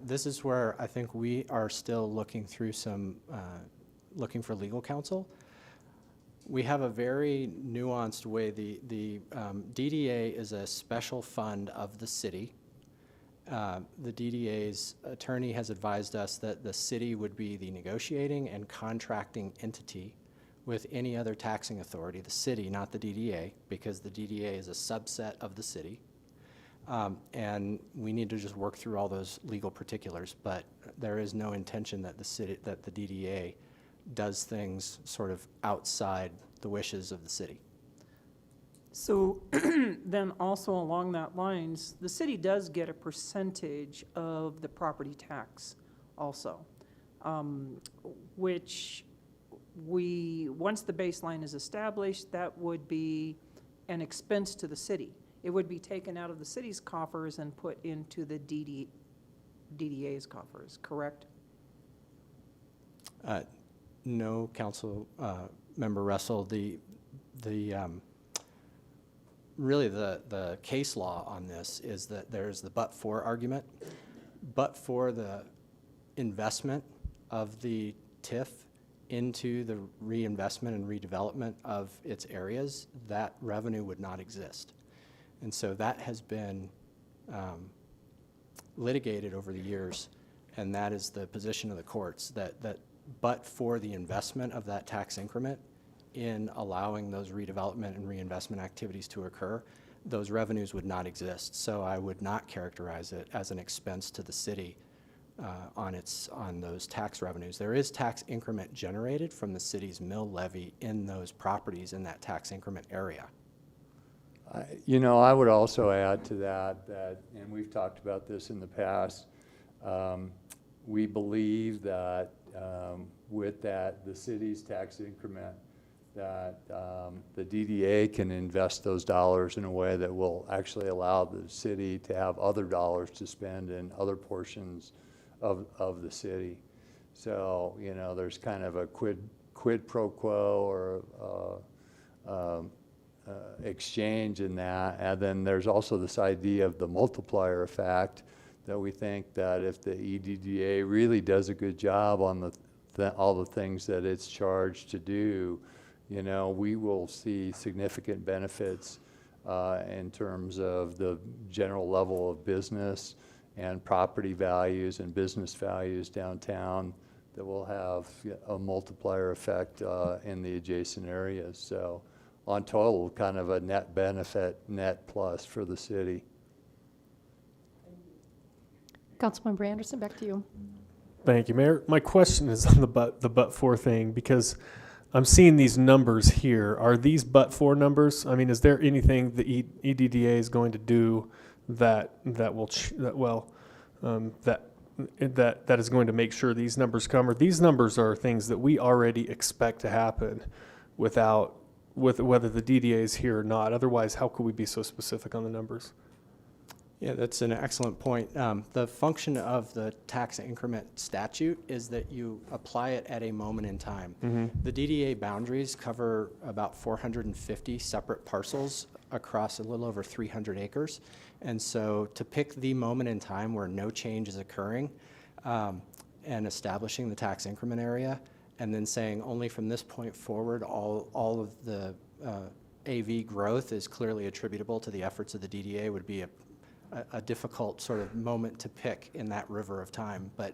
This is where I think we are still looking through looking for legal counsel. We have a very nuanced way. The DDA is a special fund of the city. The DDA's attorney has advised us that the city would be the negotiating and contracting entity with any other taxing authority, the city, not the DDA, because the DDA is a subset of the city. And we need to just work through all those legal particulars, but there is no intention that the DDA does things sort of outside the wishes of the city. So then also along that lines, the city does get a percentage of the property tax also, which once the baseline is established, that would be an expense to the city. It would be taken out of the city's coffers and put into the DDA's coffers, correct? No, Council Member Russell. Really the case law on this is that there's the but-for argument. But for the investment of the TIF into the reinvestment and redevelopment of its areas, that revenue would not exist. And so that has been litigated over the years, and that is the position of the courts, that but for the investment of that tax increment in allowing those redevelopment and reinvestment activities to occur, those revenues would not exist. So I would not characterize it as an expense to the city on those tax revenues. There is tax increment generated from the city's mill levy in those properties in that tax increment area. I would also add to that, and we've talked about this in the past, we believe that with that, the city's tax increment, that the DDA can invest those dollars in a way that will actually allow the city to have other dollars to spend in other portions of the city. So, there's kind of a quid pro quo or exchange in that. And then there's also this idea of the multiplier effect, that we think that if the EDDA really does a good job on all the things that it's charged to do, we will see significant benefits in terms of the general level of business and property values and business values downtown that will have a multiplier effect in the adjacent areas. So on total, kind of a net benefit, net plus for the city. Councilmember Anderson, back to you. Thank you, Mayor. My question is on the but-for thing, because I'm seeing these numbers here. Are these but-for numbers? I mean, is there anything the EDDA is going to do that is going to make sure these numbers come? Or these numbers are things that we already expect to happen with whether the DDA is here or not. Otherwise, how could we be so specific on the numbers? Yeah, that's an excellent point. The function of the tax increment statute is that you apply it at a moment in time. Mm-hmm. The DDA boundaries cover about 450 separate parcels across a little over 300 acres. And so to pick the moment in time where no change is occurring and establishing the tax increment area, and then saying only from this point forward, all of the AV growth is clearly attributable to the efforts of the DDA would be a difficult sort of moment to pick in that river of time. But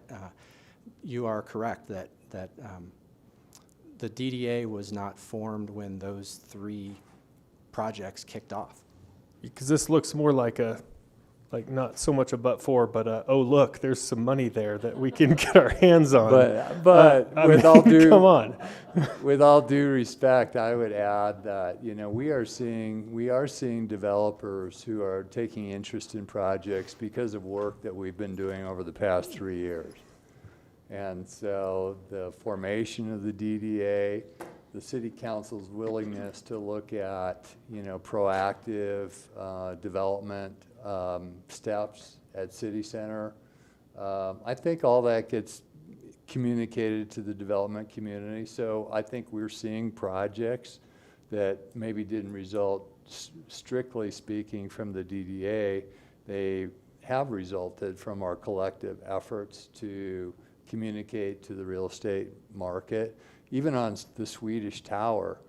you are correct that the DDA was not formed when those 3 projects kicked off. Because this looks more like not so much a but for, but oh look, there's some money there that we can get our hands on. But with all due come on, with all due respect, I would add that we are seeing developers who are taking interest in projects because of work that we've been doing over the past 3 years. And so the formation of the DDA, the city council's willingness to look at, proactive development steps at city center, I think all that gets communicated to the development community. So I think we're seeing projects that maybe didn't result, strictly speaking, from the DDA. They have resulted from our collective efforts to communicate to the real estate market. Even on the Swedish Tower,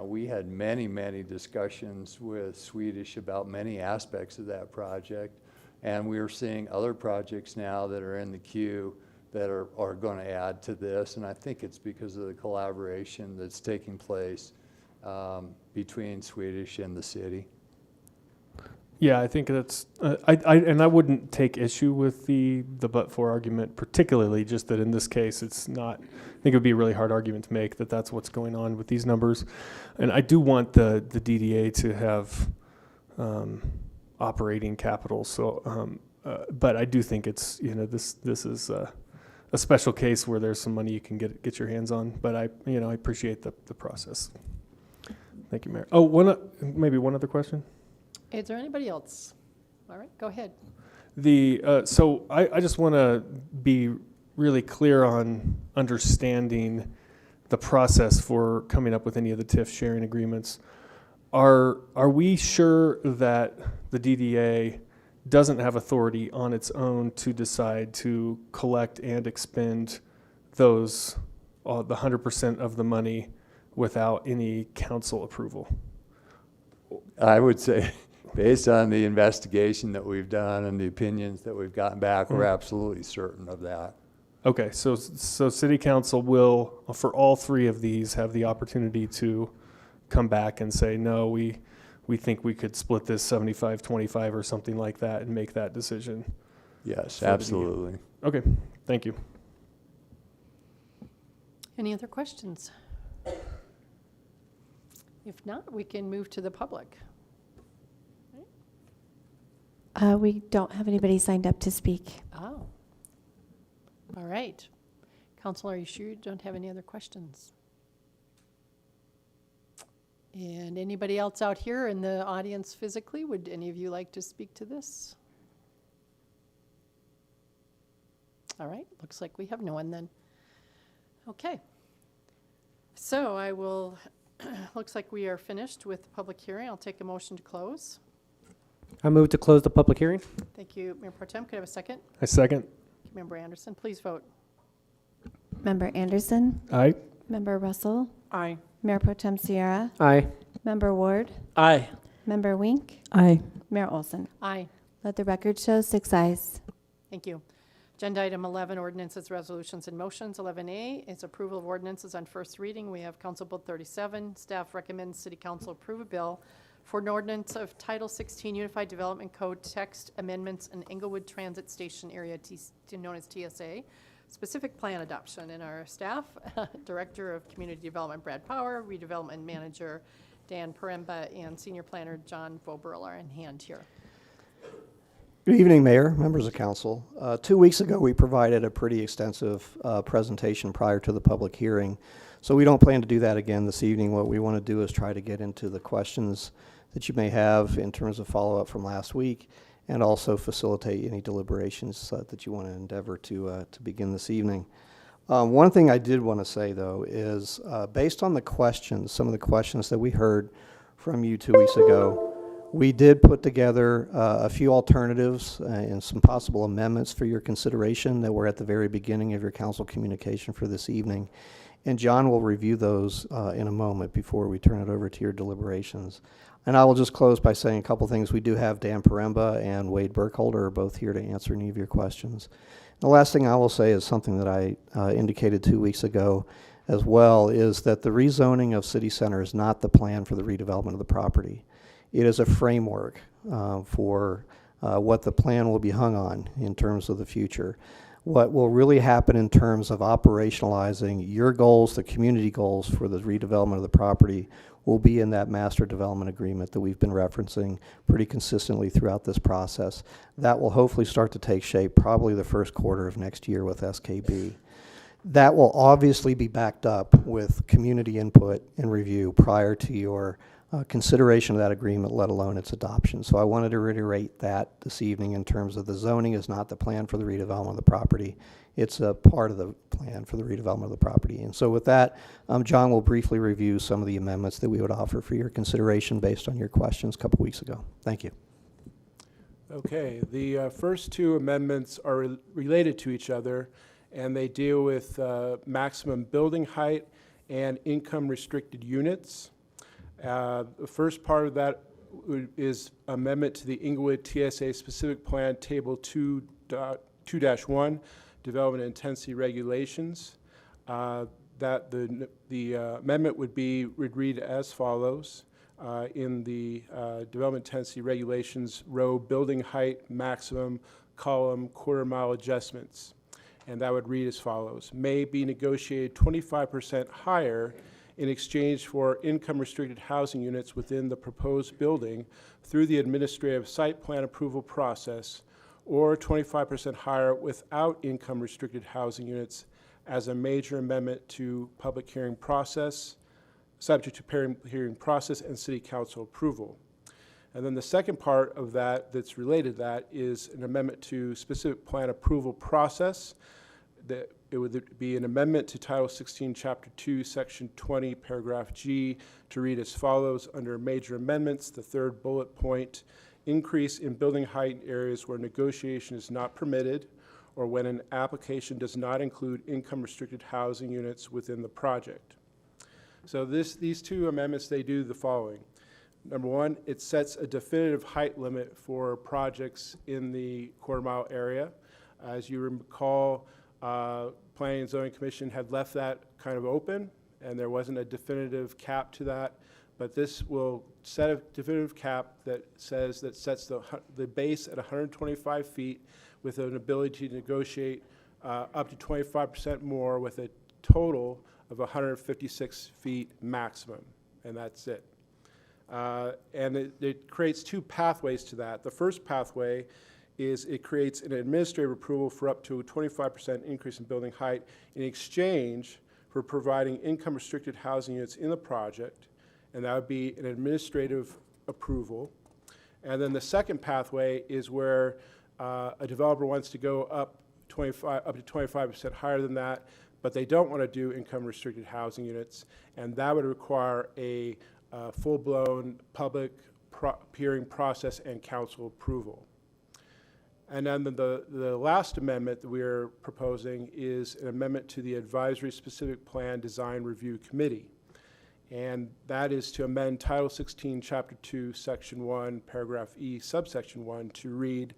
we had many discussions with Swedish about many aspects of that project, and we're seeing other projects now that are in the queue that are going to add to this, and I think it's because of the collaboration that's taking place between Swedish and the city. yeah, I think that's I wouldn't take issue with the but for argument, particularly just that in this case it's not. I think it would be a really hard argument to make that that's what's going on with these numbers, and I do want the DDA to have operating capital. So, but I do think it's this is a special case where there's some money you can get your hands on. But I appreciate the process. Thank you, Mayor. Oh, maybe one other question. Is there anybody else? All right, go ahead. So I just want to be really clear on understanding the process for coming up with any of the TIF sharing agreements. Are we sure that the DDA doesn't have authority on its own to decide to collect and expend those the 100% of the money without any council approval? I would say, based on the investigation that we've done and the opinions that we've gotten back, we're absolutely certain of that. Okay, so City Council will, for all 3 of these, have the opportunity to come back and say, no, we think we could split this 75-25 or something like that and make that decision. Yes, absolutely. Okay, thank you. Any other questions? If not, we can move to the public. We don't have anybody signed up to speak. Oh. All right. Council, are you sure you don't have any other questions? And anybody else out here in the audience physically, would any of you like to speak to this? All right, looks like we have no one then. Okay. So I will, looks like we are finished with the public hearing. I'll take a motion to close. I move to close the public hearing. Thank you, Mayor Pro Tem. Could I have a second? I second. Member Anderson, please vote. Member Anderson? Aye. Member Russell? Aye. Mayor Pro Tem Sierra? Aye. Member Ward? Aye. Member Wink? Aye. Mayor Olson? Aye. Let the record show 6 ayes. Thank you. Agenda item 11, ordinances, resolutions, and motions. 11A is approval of ordinances on first reading. We have Council Bill 37. Staff recommends City Council approve a bill for an ordinance of Title 16 Unified Development Code text amendments in Englewood Transit Station Area, known as TSA, specific plan adoption. And our staff, Director of Community Development Brad Power, Redevelopment Manager Dan Paremba, and Senior Planner John Boberl are in hand here. Good evening, Mayor, members of council. 2 weeks ago, we provided a pretty extensive presentation prior to the public hearing. So we don't plan to do that again this evening. What we want to do is try to get into the questions that you may have in terms of follow-up from last week, and also facilitate any deliberations that you want to endeavor to begin this evening. One thing I did want to say, though, is based on the questions, some of the questions that we heard from you 2 weeks ago, we did put together a few alternatives and some possible amendments for your consideration that were at the very beginning of your council communication for this evening. And John will review those in a moment before we turn it over to your deliberations. And I will just close by saying a couple things. We do have Dan Poremba and Wade Burkholder are both here to answer any of your questions. The last thing I will say is something that I indicated 2 weeks ago as well, is that the rezoning of City Center is not the plan for the redevelopment of the property. It is a framework for what the plan will be hung on in terms of the future. What will really happen in terms of operationalizing your goals, the community goals for the redevelopment of the property, will be in that master development agreement that we've been referencing pretty consistently throughout this process. That will hopefully start to take shape probably the first quarter of next year with SKB. That will obviously be backed up with community input and review prior to your consideration of that agreement, let alone its adoption. So I wanted to reiterate that this evening in terms of the zoning is not the plan for the redevelopment of the property. It's a part of the plan for the redevelopment of the property. And so with that, John will briefly review some of the amendments that we would offer for your consideration based on your questions a couple weeks ago. Thank you. Okay, the first two amendments are related to each other, and they deal with maximum building height and income restricted units. The first part of that is amendment to the Englewood TSA specific plan table 2-1, development intensity regulations. That the amendment would read as follows. In the development intensity regulations, row building height maximum column quarter mile adjustments. And that would read as follows. May be negotiated 25% higher in exchange for income restricted housing units within the proposed building through the administrative site plan approval process, or 25% higher without income restricted housing units as a major amendment to public hearing process, subject to hearing process and city council approval. And then the second part of that that's related to that is an amendment to specific plan approval process. That it would be an amendment to Title 16, Chapter 2, Section 20, Paragraph G, to read as follows. Under major amendments, the third bullet point, increase in building height in areas where negotiation is not permitted or when an application does not include income restricted housing units within the project. So these two amendments, they do the following. Number one, it sets a definitive height limit for projects in the quarter mile area. As you recall, Planning and Zoning Commission had left that kind of open, and there wasn't a definitive cap to that. But this will set a definitive cap that sets the base at 125 feet with an ability to negotiate up to 25% more with a total of 156 feet maximum, and that's it. And it creates two pathways to that. The first pathway is it creates an administrative approval for up to a 25% increase in building height in exchange for providing income restricted housing units in the project, and that would be an administrative approval. And then the second pathway is where a developer wants to go up to 25% higher than that, but they don't want to do income restricted housing units, and that would require a full-blown public hearing process and council approval. And then the last amendment that we are proposing is an amendment to the Advisory Specific Plan Design Review Committee. And that is to amend Title 16, Chapter 2, Section 1, Paragraph E, Subsection 1, to read,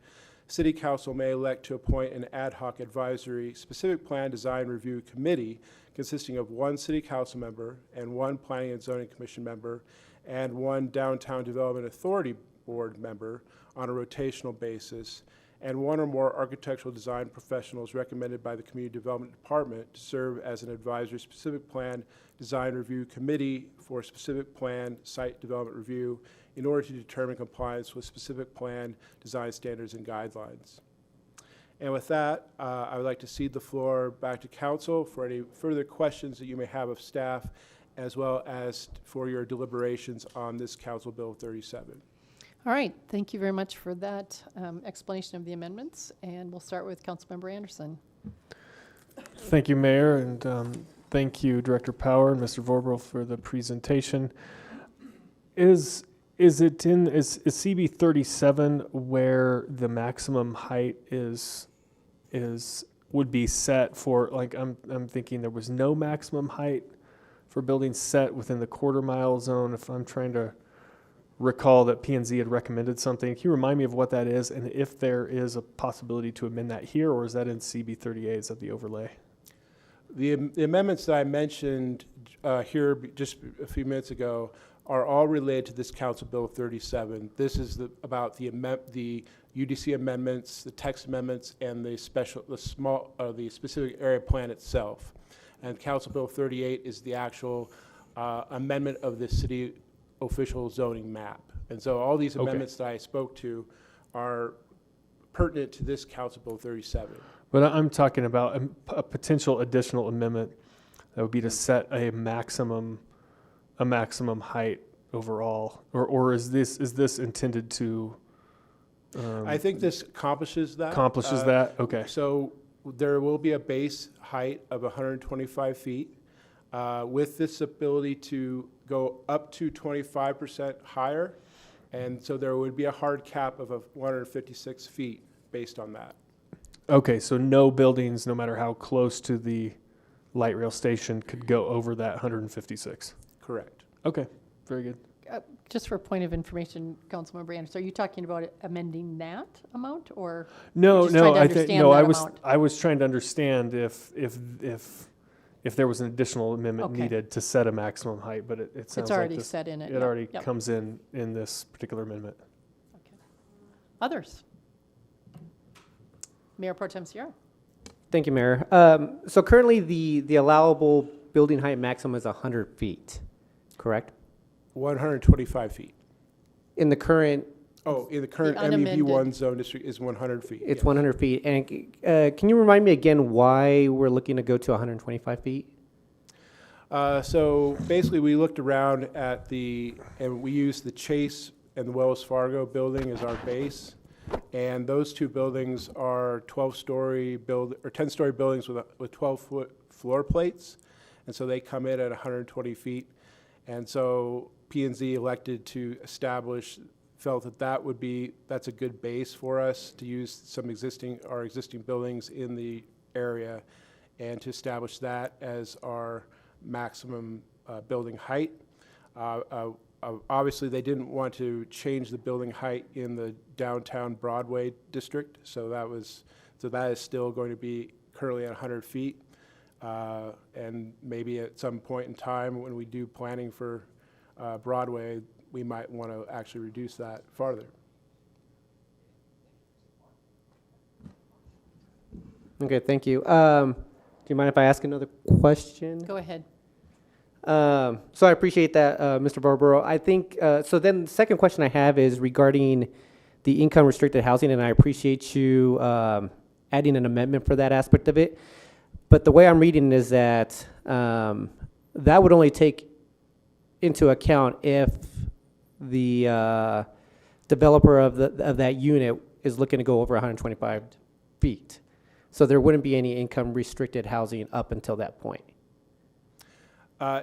City Council may elect to appoint an ad hoc advisory specific plan design review committee consisting of one City Council member and one Planning and Zoning Commission member and one Downtown Development Authority Board member on a rotational basis, and one or more architectural design professionals recommended by the Community Development Department to serve as an advisory specific plan design review committee for specific plan site development review in order to determine compliance with specific plan design standards and guidelines. And with that, I would like to cede the floor back to council for any further questions that you may have of staff, as well as for your deliberations on this Council Bill 37. All right, thank you very much for that explanation of the amendments, and we'll start with Councilmember Anderson. Thank you, Mayor, and thank you, Director Power and Mr. Vorbrel for the presentation. Is CB 37 where the maximum height would be set for, like, I'm thinking there was no maximum height for buildings set within the quarter mile zone, if I'm trying to recall that P&Z had recommended something. Can you remind me of what that is, and if there is a possibility to amend that here, or is that in CB 38? Is that the overlay? The amendments that I mentioned here just a few minutes ago are all related to this Council Bill 37. This is about the UDC amendments, the text amendments, and the specific area plan itself. And Council Bill 38 is the actual amendment of the city official zoning map. And so all these amendments that I spoke to are pertinent to this Council Bill 37. But I'm talking about a potential additional amendment that would be to set a maximum height overall, or is this intended to? I think this accomplishes that. Accomplishes that. Okay. So there will be a base height of 125 feet, with this ability to go up to 25% higher, and so there would be a hard cap of 156 feet based on that. Okay, so no buildings, no matter how close to the light rail station, could go over that 156. Correct. Okay, very good. Just for point of information, Councilmember Anderson, are you talking about amending that amount, or No, just no, trying to I think understand no. that I amount? was trying to understand if there was an additional amendment Okay. needed to set a maximum height, but it sounds like already this, set in it, It yep, already yep. comes in this particular amendment. Others? Mayor Pro Tem Sierra. Thank you, Mayor. So currently, the allowable building height maximum is 100 feet, correct? 125 feet. In the current, In the current unamended. MEB1 zone district is 100 feet. it's yes. 100 feet. And can you remind me again why we're looking to go to 125 feet? So basically, we looked around at and we used the Chase and the Wells Fargo building as our base. And those two buildings are 10-story buildings with 12-foot floor plates. And so they come in at 120 feet. And so P&Z elected to felt that's a good base for us to use our existing buildings in the area, and to establish that as our maximum building height. Obviously, they didn't want to change the building height in the downtown Broadway district, so that is still going to be currently at 100 feet. And maybe at some point in time when we do planning for Broadway, we might want to actually reduce that farther. Okay, thank you. Do you mind if I ask another question? Go ahead. So I appreciate that, Mr. Barbaro. I think, so then the second question I have is regarding the income restricted housing, and I appreciate you adding an amendment for that aspect of it. But the way I'm reading is that that would only take into account if the developer of that unit is looking to go over 125 feet. So there wouldn't be any income restricted housing up until that point.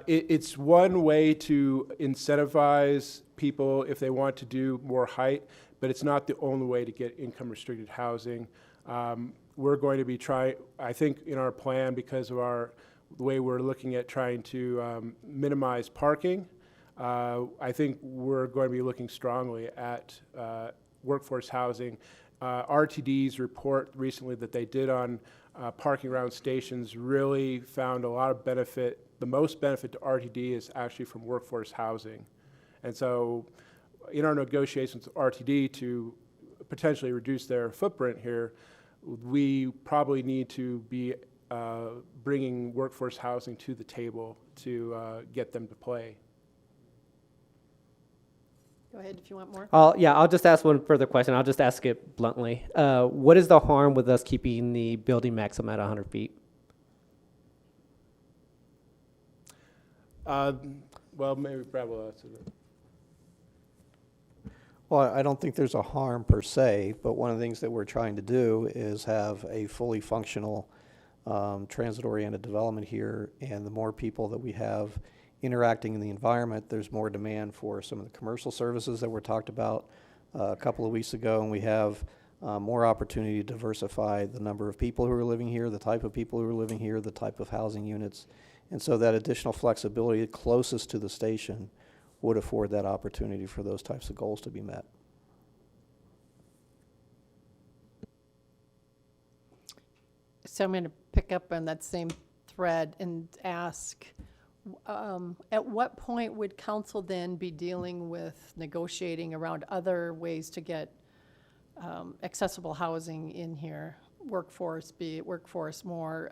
It's one way to incentivize people if they want to do more height, but it's not the only way to get income restricted housing. We're going to be trying, I think in our plan, because of the way we're looking at trying to minimize parking, I think we're going to be looking strongly at workforce housing. RTD's report recently that they did on parking around stations really found a lot of benefit. The most benefit to RTD is actually from workforce housing. And so in our negotiations with RTD to potentially reduce their footprint here, we probably need to be bringing workforce housing to the table to get them to play. Go ahead if you want more. I'll just ask one further question. I'll just ask it bluntly. What is the harm with us keeping the building maximum at 100 feet? Well, maybe Brad will answer that. Well, I don't think there's a harm per se, but one of the things that we're trying to do is have a fully functional transit-oriented development here, and the more people that we have interacting in the environment, there's more demand for some of the commercial services that were talked about a couple of weeks ago, and we have more opportunity to diversify the number of people who are living here, the type of people who are living here, the type of housing units. And so that additional flexibility closest to the station would afford that opportunity for those types of goals to be met. So I'm going to pick up on that same thread and ask, at what point would council then be dealing with negotiating around other ways to get accessible housing in here? Workforce, be it workforce more,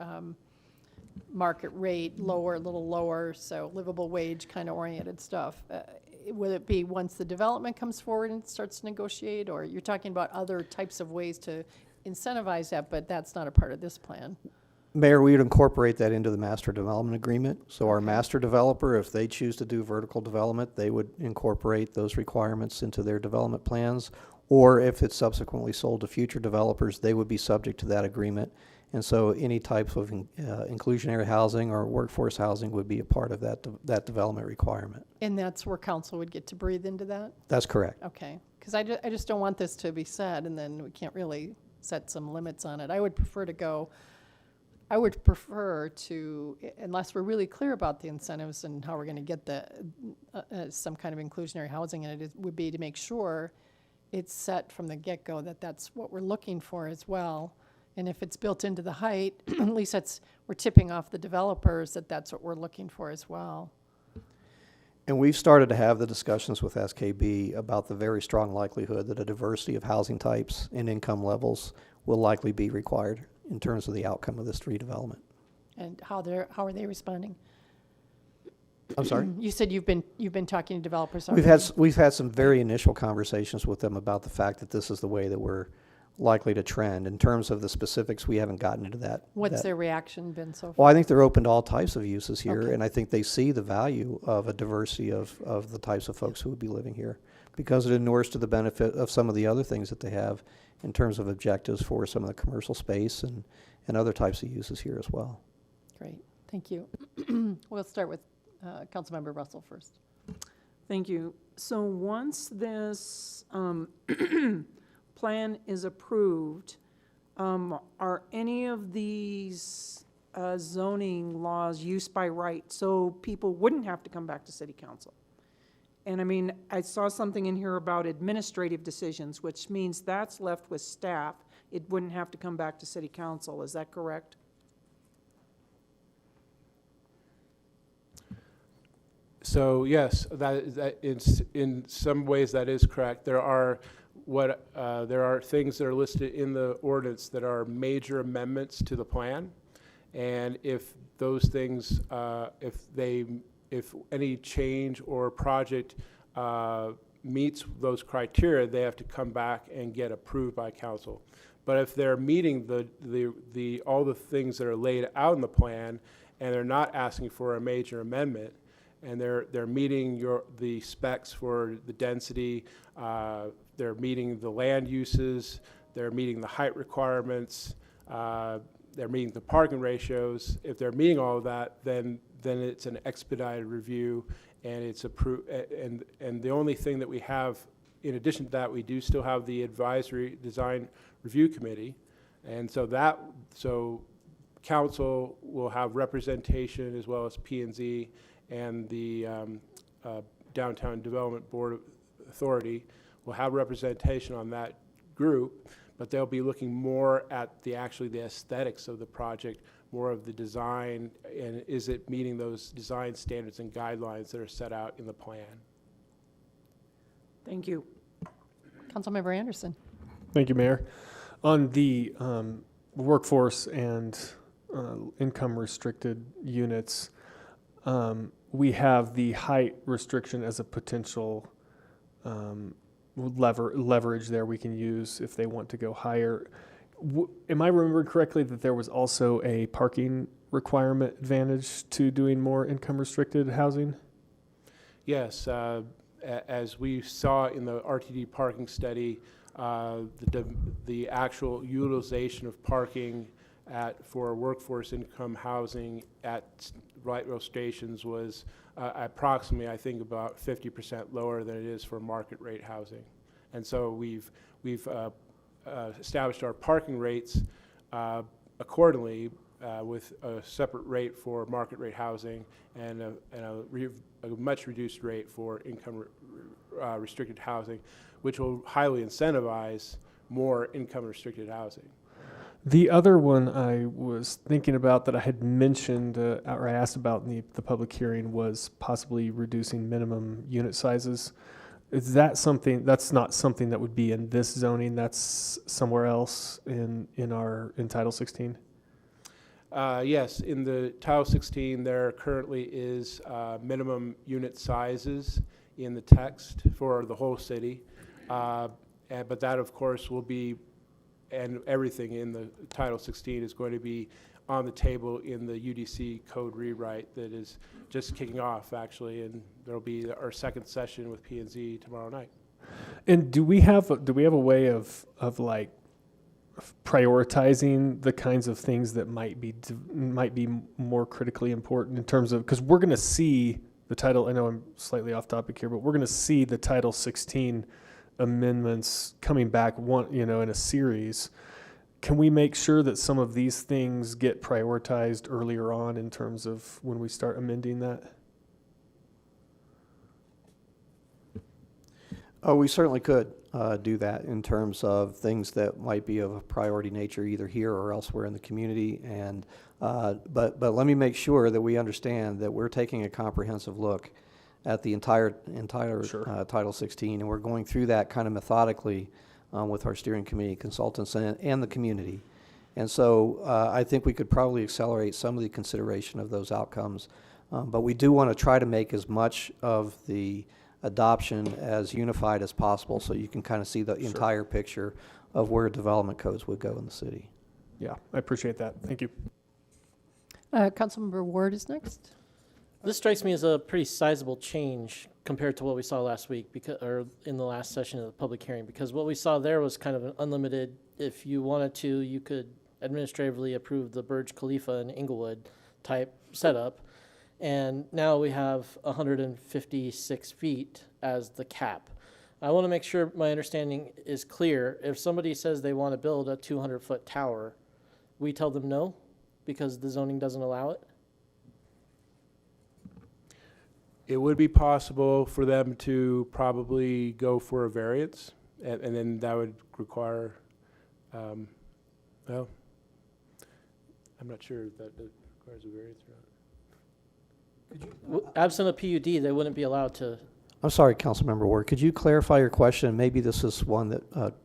market rate lower, a little lower, so livable wage kind of oriented stuff. Will it be once the development comes forward and starts to negotiate, or you're talking about other types of ways to incentivize that, but that's not a part of this plan? Mayor, we would incorporate that into the master development agreement. So our master developer, if they choose to do vertical development, they would incorporate those requirements into their development plans. Or if it's subsequently sold to future developers, they would be subject to that agreement. And so any type of inclusionary housing or workforce housing would be a part of that development requirement. And that's where council would get to breathe into that? That's correct. Okay, because I just don't want this to be said and then we can't really set some limits on it. I would prefer to, unless we're really clear about the incentives and how we're going to get the some kind of inclusionary housing, and it would be to make sure it's set from the get-go that that's what we're looking for as well. And if it's built into the height, at least we're tipping off the developers that that's what we're looking for as well. And we've started to have the discussions with SKB about the very strong likelihood that a diversity of housing types and income levels will likely be required in terms of the outcome of this redevelopment. And how are they responding? I'm sorry? You said you've been talking to developers already. We've had some very initial conversations with them about the fact that this is the way that we're likely to trend. In terms of the specifics, we haven't gotten into that. What's their reaction been so far? Well, I think they're open to all types of uses here, Okay. and I think they see the value of a diversity of the types of folks who would be living here, because it inures to the benefit of some of the other things that they have in terms of objectives for some of the commercial space and other types of uses here as well. Great, thank you. We'll start with Councilmember Russell first. Thank you. So once this plan is approved, are any of these zoning laws use by right, so people wouldn't have to come back to city council? And I mean, I saw something in here about administrative decisions, which means that's left with staff. It wouldn't have to come back to city council. Is that correct? So yes, that is, in some ways that is correct. There are things that are listed in the ordinance that are major amendments to the plan, and if those things, if any change or project meets those criteria, they have to come back and get approved by council. But if they're meeting all the things that are laid out in the plan, and they're not asking for a major amendment, and they're meeting the specs for the density, they're meeting the land uses, they're meeting the height requirements, they're meeting the parking ratios. If they're meeting all of that, then it's an expedited review, and it's approved. And the only thing that we have, in addition to that, we do still have the advisory design review committee, and so council will have representation, as well as P&Z and the Downtown Development Board Authority will have representation on that group, but they'll be looking more at the aesthetics of the project, more of the design, and is it meeting those design standards and guidelines that are set out in the plan. Thank you. Councilmember Anderson. Thank you, Mayor. On the workforce and income restricted units, we have the height restriction as a potential leverage there we can use if they want to go higher. Am I remembering correctly that there was also a parking requirement advantage to doing more income restricted housing? Yes, as we saw in the RTD parking study, the actual utilization of parking for workforce income housing at light rail stations was approximately, I think, about 50% lower than it is for market rate housing. And so we've established our parking rates accordingly with a separate rate for market rate housing and a a much reduced rate for income restricted housing, which will highly incentivize more income restricted housing. The other one I was thinking about that I had mentioned or I asked about in the public hearing was possibly reducing minimum unit sizes. Is that something, that's not something that would be in this zoning, that's somewhere else in Title 16? Yes, in the Title 16, there currently is minimum unit sizes in the text for the whole city. But that, of course, will be, and everything in the Title 16 is going to be on the table in the UDC code rewrite that is just kicking off, actually, and there'll be our second session with P&Z tomorrow night. And do we have a way of like prioritizing the kinds of things that might be more critically important in terms of, because we're going to see the title, I know I'm slightly off topic here, but we're going to see the Title 16 amendments coming back in a series. Can we make sure that some of these things get prioritized earlier on in terms of when we start amending that? Oh, we certainly could do that in terms of things that might be of a priority nature either here or elsewhere in the community. And but let me make sure that we understand that we're taking a comprehensive look at the entire Sure. Title 16, and we're going through that kind of methodically with our steering committee consultants and the community. And so I think we could probably accelerate some of the consideration of those outcomes. But we do want to try to make as much of the adoption as unified as possible so you can kind of see the Sure. entire picture of where development codes would go in the city. Yeah, I appreciate that. Thank you. Councilmember Ward is next. This strikes me as a pretty sizable change compared to what we saw last week, or in the last session of the public hearing, because what we saw there was kind of an unlimited, if you wanted to, you could administratively approve the Burj Khalifa in Englewood type setup. And now we have 156 feet as the cap. I want to make sure my understanding is clear. If somebody says they want to build a 200-foot tower, we tell them no because the zoning doesn't allow it? It would be possible for them to probably go for a variance, and then that would require, well, I'm not sure if that requires a variance or not. Absent a PUD, they wouldn't be allowed to. I'm sorry, Councilmember Ward. Could you clarify your question? Maybe this is one that Planning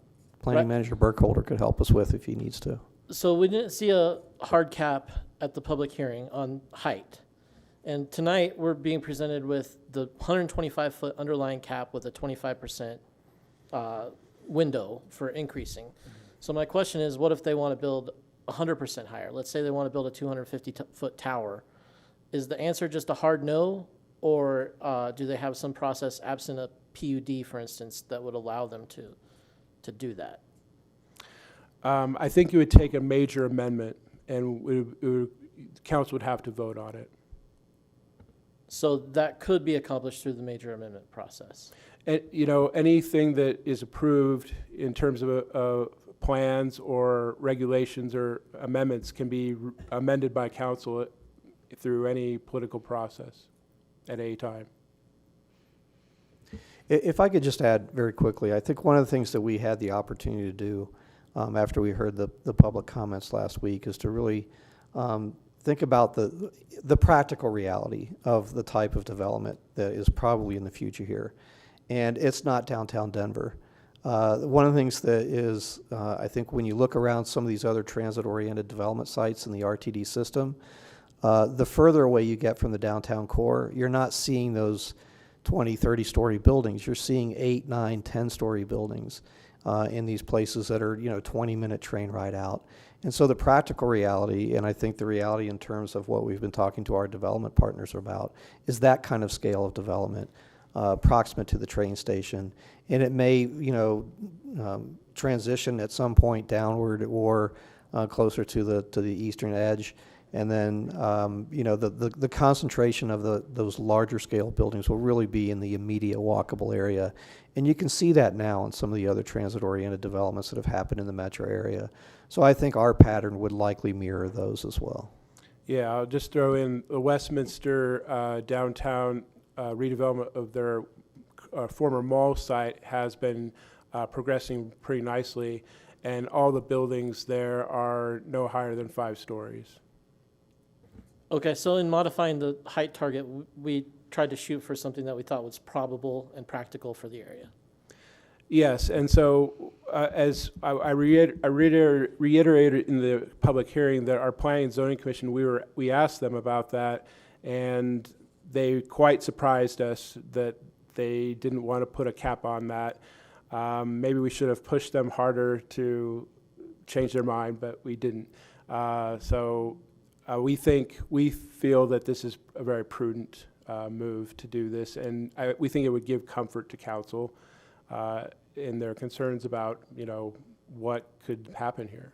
Right. Manager Burkholder could help us with if he needs to. So we didn't see a hard cap at the public hearing on height. And tonight, we're being presented with the 125-foot underlying cap with a 25% window for increasing. So my question is, what if they want to build 100% higher? Let's say they want to build a 250-foot tower. Is the answer just a hard no, or do they have some process absent a PUD, for instance, that would allow them to do that? I think it would take a major amendment, and council would have to vote on it. So that could be accomplished through the major amendment process. And, anything that is approved in terms of plans or regulations or amendments can be amended by council through any political process at any time. If I could just add very quickly, I think one of the things that we had the opportunity to do after we heard the public comments last week is to really think about the practical reality of the type of development that is probably in the future here. And it's not downtown Denver. One of the things that is, I think when you look around some of these other transit-oriented development sites in the RTD system, the further away you get from the downtown core, you're not seeing those 20, 30-story buildings. You're seeing 8, 9, 10-story buildings in these places that are, 20-minute train ride out. And so the practical reality, and I think the reality in terms of what we've been talking to our development partners about, is that kind of scale of development proximate to the train station. And it may, transition at some point downward or closer to the eastern edge. And then, the concentration of those larger scale buildings will really be in the immediate walkable area. And you can see that now in some of the other transit-oriented developments that have happened in the metro area. So I think our pattern would likely mirror those as well. Yeah, I'll just throw in the Westminster downtown redevelopment of their former mall site has been progressing pretty nicely, and all the buildings there are no higher than 5 stories. Okay, so in modifying the height target, we tried to shoot for something that we thought was probable and practical for the area. Yes, and so as I reiterated in the public hearing that our Planning and Zoning Commission, we asked them about that, and they quite surprised us that they didn't want to put a cap on that. Maybe we should have pushed them harder to change their mind, but we didn't. We feel that this is a very prudent move to do this, and we think it would give comfort to council in their concerns about, what could happen here.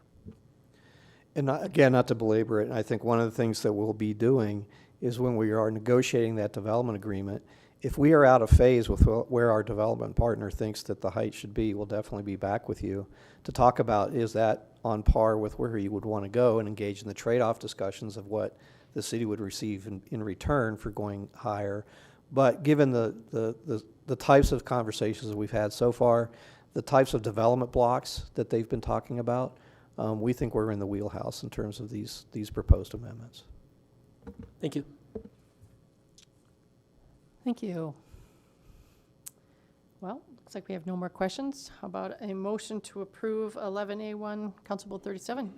And again, not to belabor it, I think one of the things that we'll be doing is when we are negotiating that development agreement, if we are out of phase with where our development partner thinks that the height should be, we'll definitely be back with you to talk about, is that on par with where you would want to go, and engage in the trade-off discussions of what the city would receive in return for going higher. But given the types of conversations that we've had so far, the types of development blocks that they've been talking about, we think we're in the wheelhouse in terms of these proposed amendments. Thank you. Thank you. Well, looks like we have no more questions. How about a motion to approve 11A1, Council Bill 37?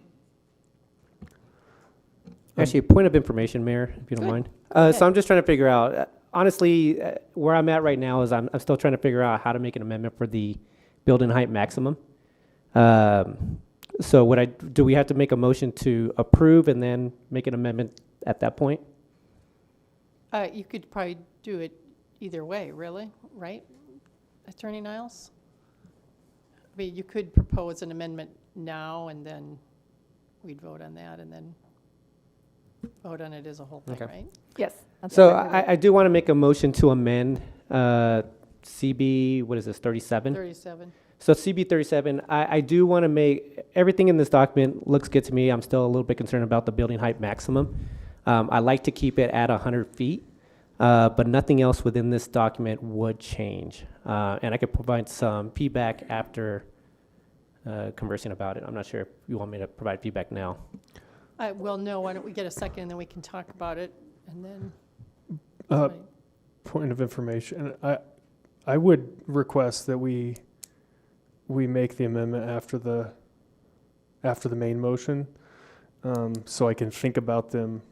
Actually, a point of information, Mayor, if you don't mind. So I'm just trying to figure out, honestly, where I'm at right now is I'm still trying to figure out how to make an amendment for the building height maximum. So do we have to make a motion to approve and then make an amendment at that point? You could probably do it either way, really, right, Attorney Niles? I mean, you could propose an amendment now, and then we'd vote on that, and then vote on it as a whole thing, Okay. right? Yes. So I do want to make a motion to amend CB, what is this, 37? 37. So CB 37, I do want to make, everything in this document looks good to me. I'm still a little bit concerned about the building height maximum. I like to keep it at 100 feet, but nothing else within this document would change. And I could provide some feedback after conversing about it. I'm not sure if you want me to provide feedback now. Well, no, why don't we get a second, and then we can talk about it, and then. Point of information, I would request that we make the amendment after the main motion, so I can think about them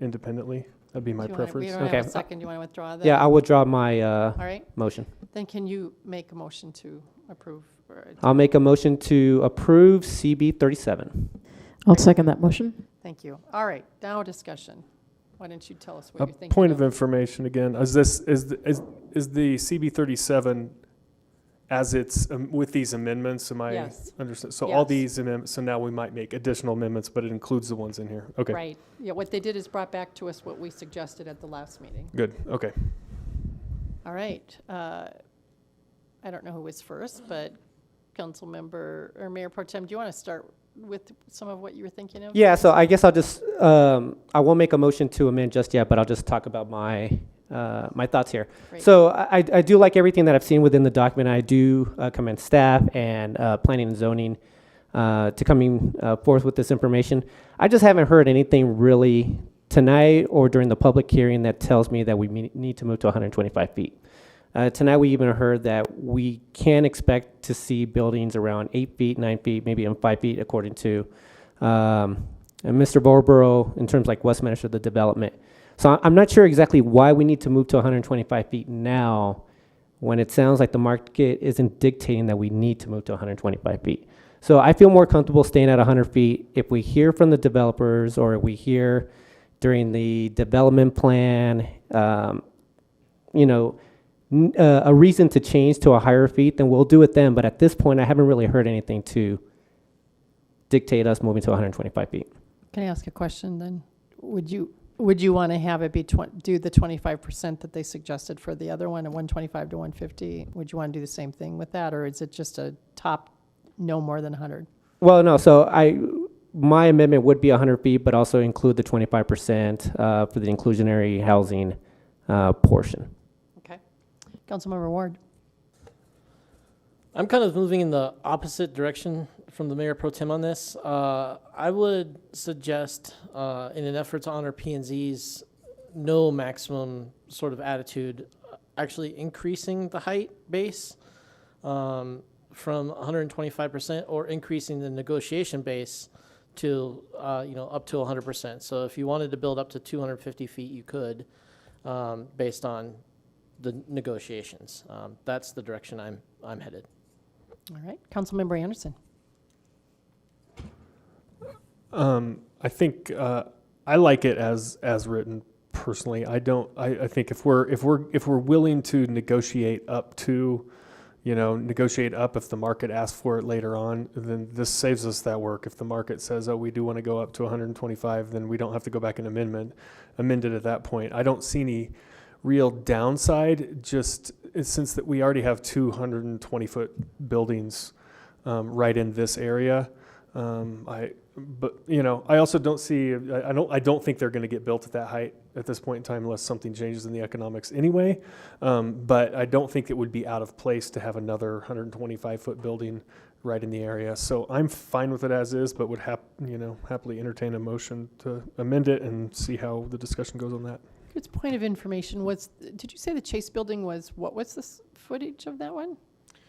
independently. That'd be my preference. We don't have a second. Do you want to withdraw that? Yeah, I will withdraw my All right. motion. Then can you make a motion to approve? I'll make a motion to approve CB 37. I'll second that motion. Thank you. All right, now discussion. Why don't you tell us what you're thinking? Point of information again, is the CB 37 as it's with these amendments? Am I Yes. understand? So Yes. all these amendments. So now we might make additional amendments, but it includes the ones in here. Okay. Right. Yeah, what they did is brought back to us what we suggested at the last meeting. Good. Okay. All right. I don't know who was first, but Council Member or Mayor Pro Tem, do you want to start with some of what you were thinking of? Yeah, so I guess I'll just, I won't make a motion to amend just yet, but I'll just talk about my thoughts here. Great. So I do like everything that I've seen within the document. I do commend staff and planning and zoning to coming forth with this information. I just haven't heard anything really tonight or during the public hearing that tells me that we need to move to 125 feet. Tonight we even heard that we can expect to see buildings around 8 feet, 9 feet, maybe even 5 feet, according to Mr. Barbaro, in terms like Westminster, the development. So I'm not sure exactly why we need to move to 125 feet now, when it sounds like the market isn't dictating that we need to move to 125 feet. So I feel more comfortable staying at 100 feet. If we hear from the developers, or we hear during the development plan, a reason to change to a higher feet, then we'll do it then. But at this point, I haven't really heard anything to dictate us moving to 125 feet. Can I ask a question then? Would you want to have it be do the 25% that they suggested for the other one, at 125 to 150? Would you want to do the same thing with that, or is it just a top no more than 100? Well, no. So my amendment would be 100 feet, but also include the 25% for the inclusionary housing portion. Okay. Councilmember Ward. I'm kind of moving in the opposite direction from the Mayor Pro Tem on this. I would suggest, in an effort to honor P&Z's no maximum sort of attitude, actually increasing the height base from 125% or increasing the negotiation base to, up to 100%. So if you wanted to build up to 250 feet, you could, based on the negotiations. That's the direction I'm headed. All right. Councilmember Anderson. I think I like it as written personally. I think if we're willing to negotiate up to, negotiate up if the market asks for it later on, then this saves us that work. If the market says, oh, we do want to go up to 125, then we don't have to go back and amend it at that point. I don't see any real downside, just since that we already have 220-foot buildings right in this area. I also don't see. I don't think they're going to get built at that height at this point in time, unless something changes in the economics anyway. But I don't think it would be out of place to have another 125-foot building right in the area. So I'm fine with it as is, but would happily entertain a motion to amend it and see how the discussion goes on that. Good point of information. Did you say the Chase building was, what was the footage of that one?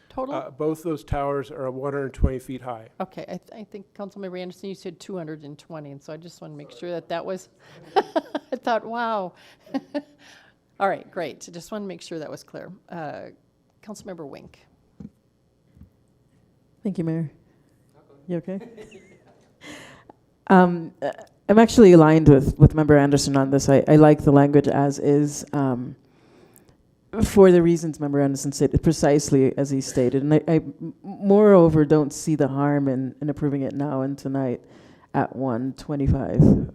Total? Both those towers are 120 feet high. Okay, I think Councilmember Anderson, you said 220, and so I just want to make sure that was, I thought, wow. All right, great. Just want to make sure that was clear. Councilmember Wink. Thank you, Mayor. You okay? I'm actually aligned with Member Anderson on this. I like the language as is. For the reasons Member Anderson stated, precisely as he stated. And I moreover, don't see the harm in approving it now and tonight at 125.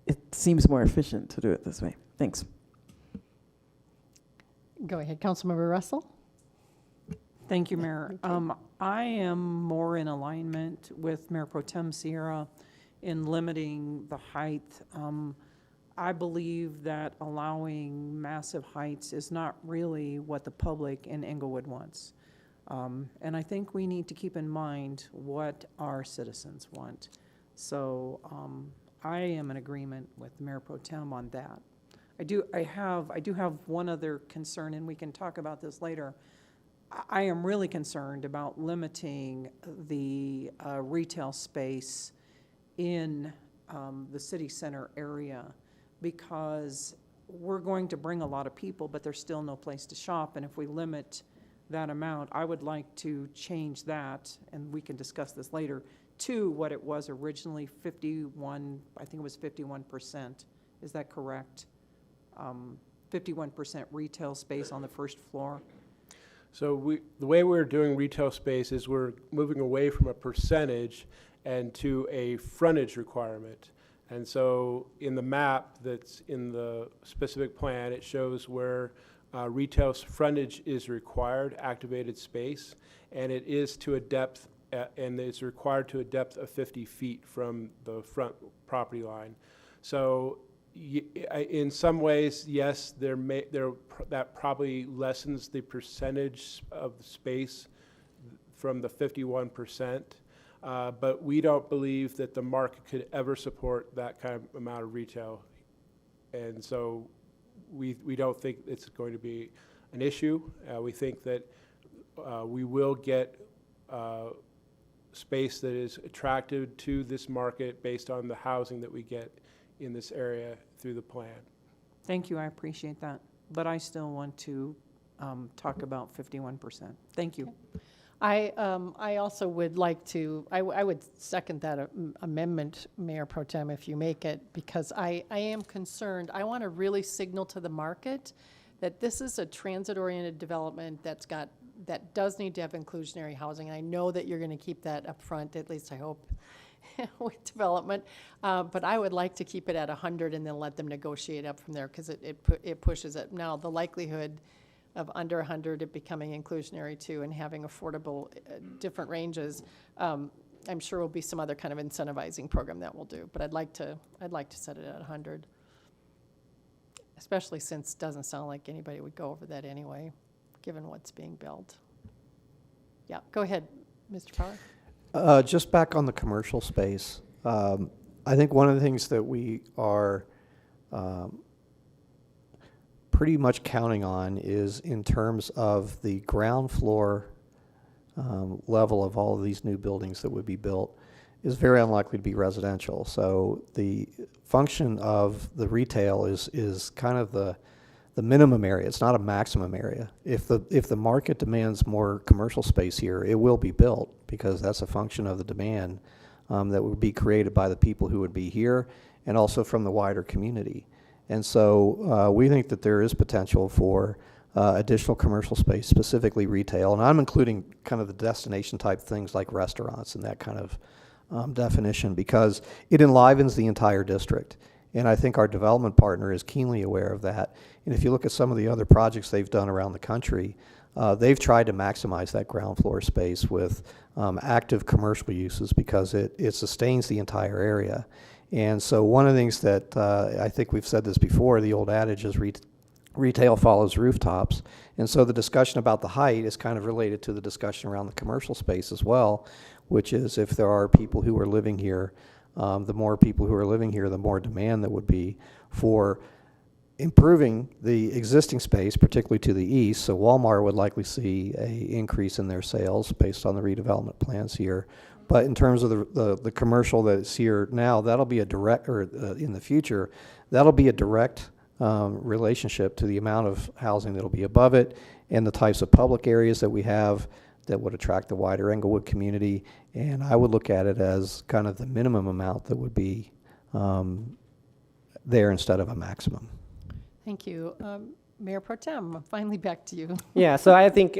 It seems more efficient to do it this way. Thanks. Go ahead, Councilmember Russell. Thank you, Mayor. I am more in alignment with Mayor Pro Tem Sierra in limiting the height. I believe that allowing massive heights is not really what the public in Englewood wants. And I think we need to keep in mind what our citizens want. So I am in agreement with Mayor Pro Tem on that. I do have one other concern, and we can talk about this later. I am really concerned about limiting the retail space in the city center area, because we're going to bring a lot of people, but there's still no place to shop. And if we limit that amount, I would like to change that, and we can discuss this later, to what it was originally, 51, I think it was 51%. Is that correct? 51% retail space on the first floor. So the way we're doing retail space is we're moving away from a percentage and to a frontage requirement. And so in the map that's in the specific plan, it shows where retail frontage is required, activated space, and it is to a depth, and it's required to a depth of 50 feet from the front property line. So in some ways, yes, that probably lessens the percentage of the space from the 51%. But we don't believe that the market could ever support that kind of amount of retail. And so we don't think it's going to be an issue. We think that we will get space that is attractive to this market based on the housing that we get in this area through the plan. Thank you, I appreciate that. But I still want to talk about 51%. Thank you. I also would like to, I would second that amendment, Mayor Pro Tem, if you make it, because I am concerned. I want to really signal to the market that this is a transit-oriented development that does need to have inclusionary housing. And I know that you're going to keep that up front, at least I hope, with development. But I would like to keep it at 100 and then let them negotiate up from there, because it pushes it. Now, the likelihood of under 100 it becoming inclusionary too and having affordable different ranges, I'm sure will be some other kind of incentivizing program that we'll do. But I'd like to set it at 100. especially since it doesn't sound like anybody would go over that anyway, given what's being built. Yeah, go ahead, Mr. Power. Just back on the commercial space, I think one of the things that we are pretty much counting on is in terms of the ground floor level of all of these new buildings that would be built is very unlikely to be residential. So the function of the retail is kind of the minimum area. It's not a maximum area. If the market demands more commercial space here, it will be built because that's a function of the demand that would be created by the people who would be here and also from the wider community. And so we think that there is potential for additional commercial space, specifically retail. And I'm including kind of the destination type things like restaurants and that kind of definition because it enlivens the entire district. And I think our development partner is keenly aware of that. And if you look at some of the other projects they've done around the country, they've tried to maximize that ground floor space with active commercial uses because it sustains the entire area. And so one of the things that I think we've said this before, the old adage is retail follows rooftops. And so the discussion about the height is kind of related to the discussion around the commercial space as well, which is if there are people who are living here, the more people who are living here, the more demand that would be for improving the existing space, particularly to the east. So Walmart would likely see an increase in their sales based on the redevelopment plans here. But in terms of the commercial that's here now, that'll be a direct, or in the future, that'll be a direct relationship to the amount of housing that'll be above it and the types of public areas that we have that would attract the wider Englewood community. And I would look at it as kind of the minimum amount that would be there instead of a maximum. Thank you. Mayor Pro Tem, finally back to you. Yeah, so I think,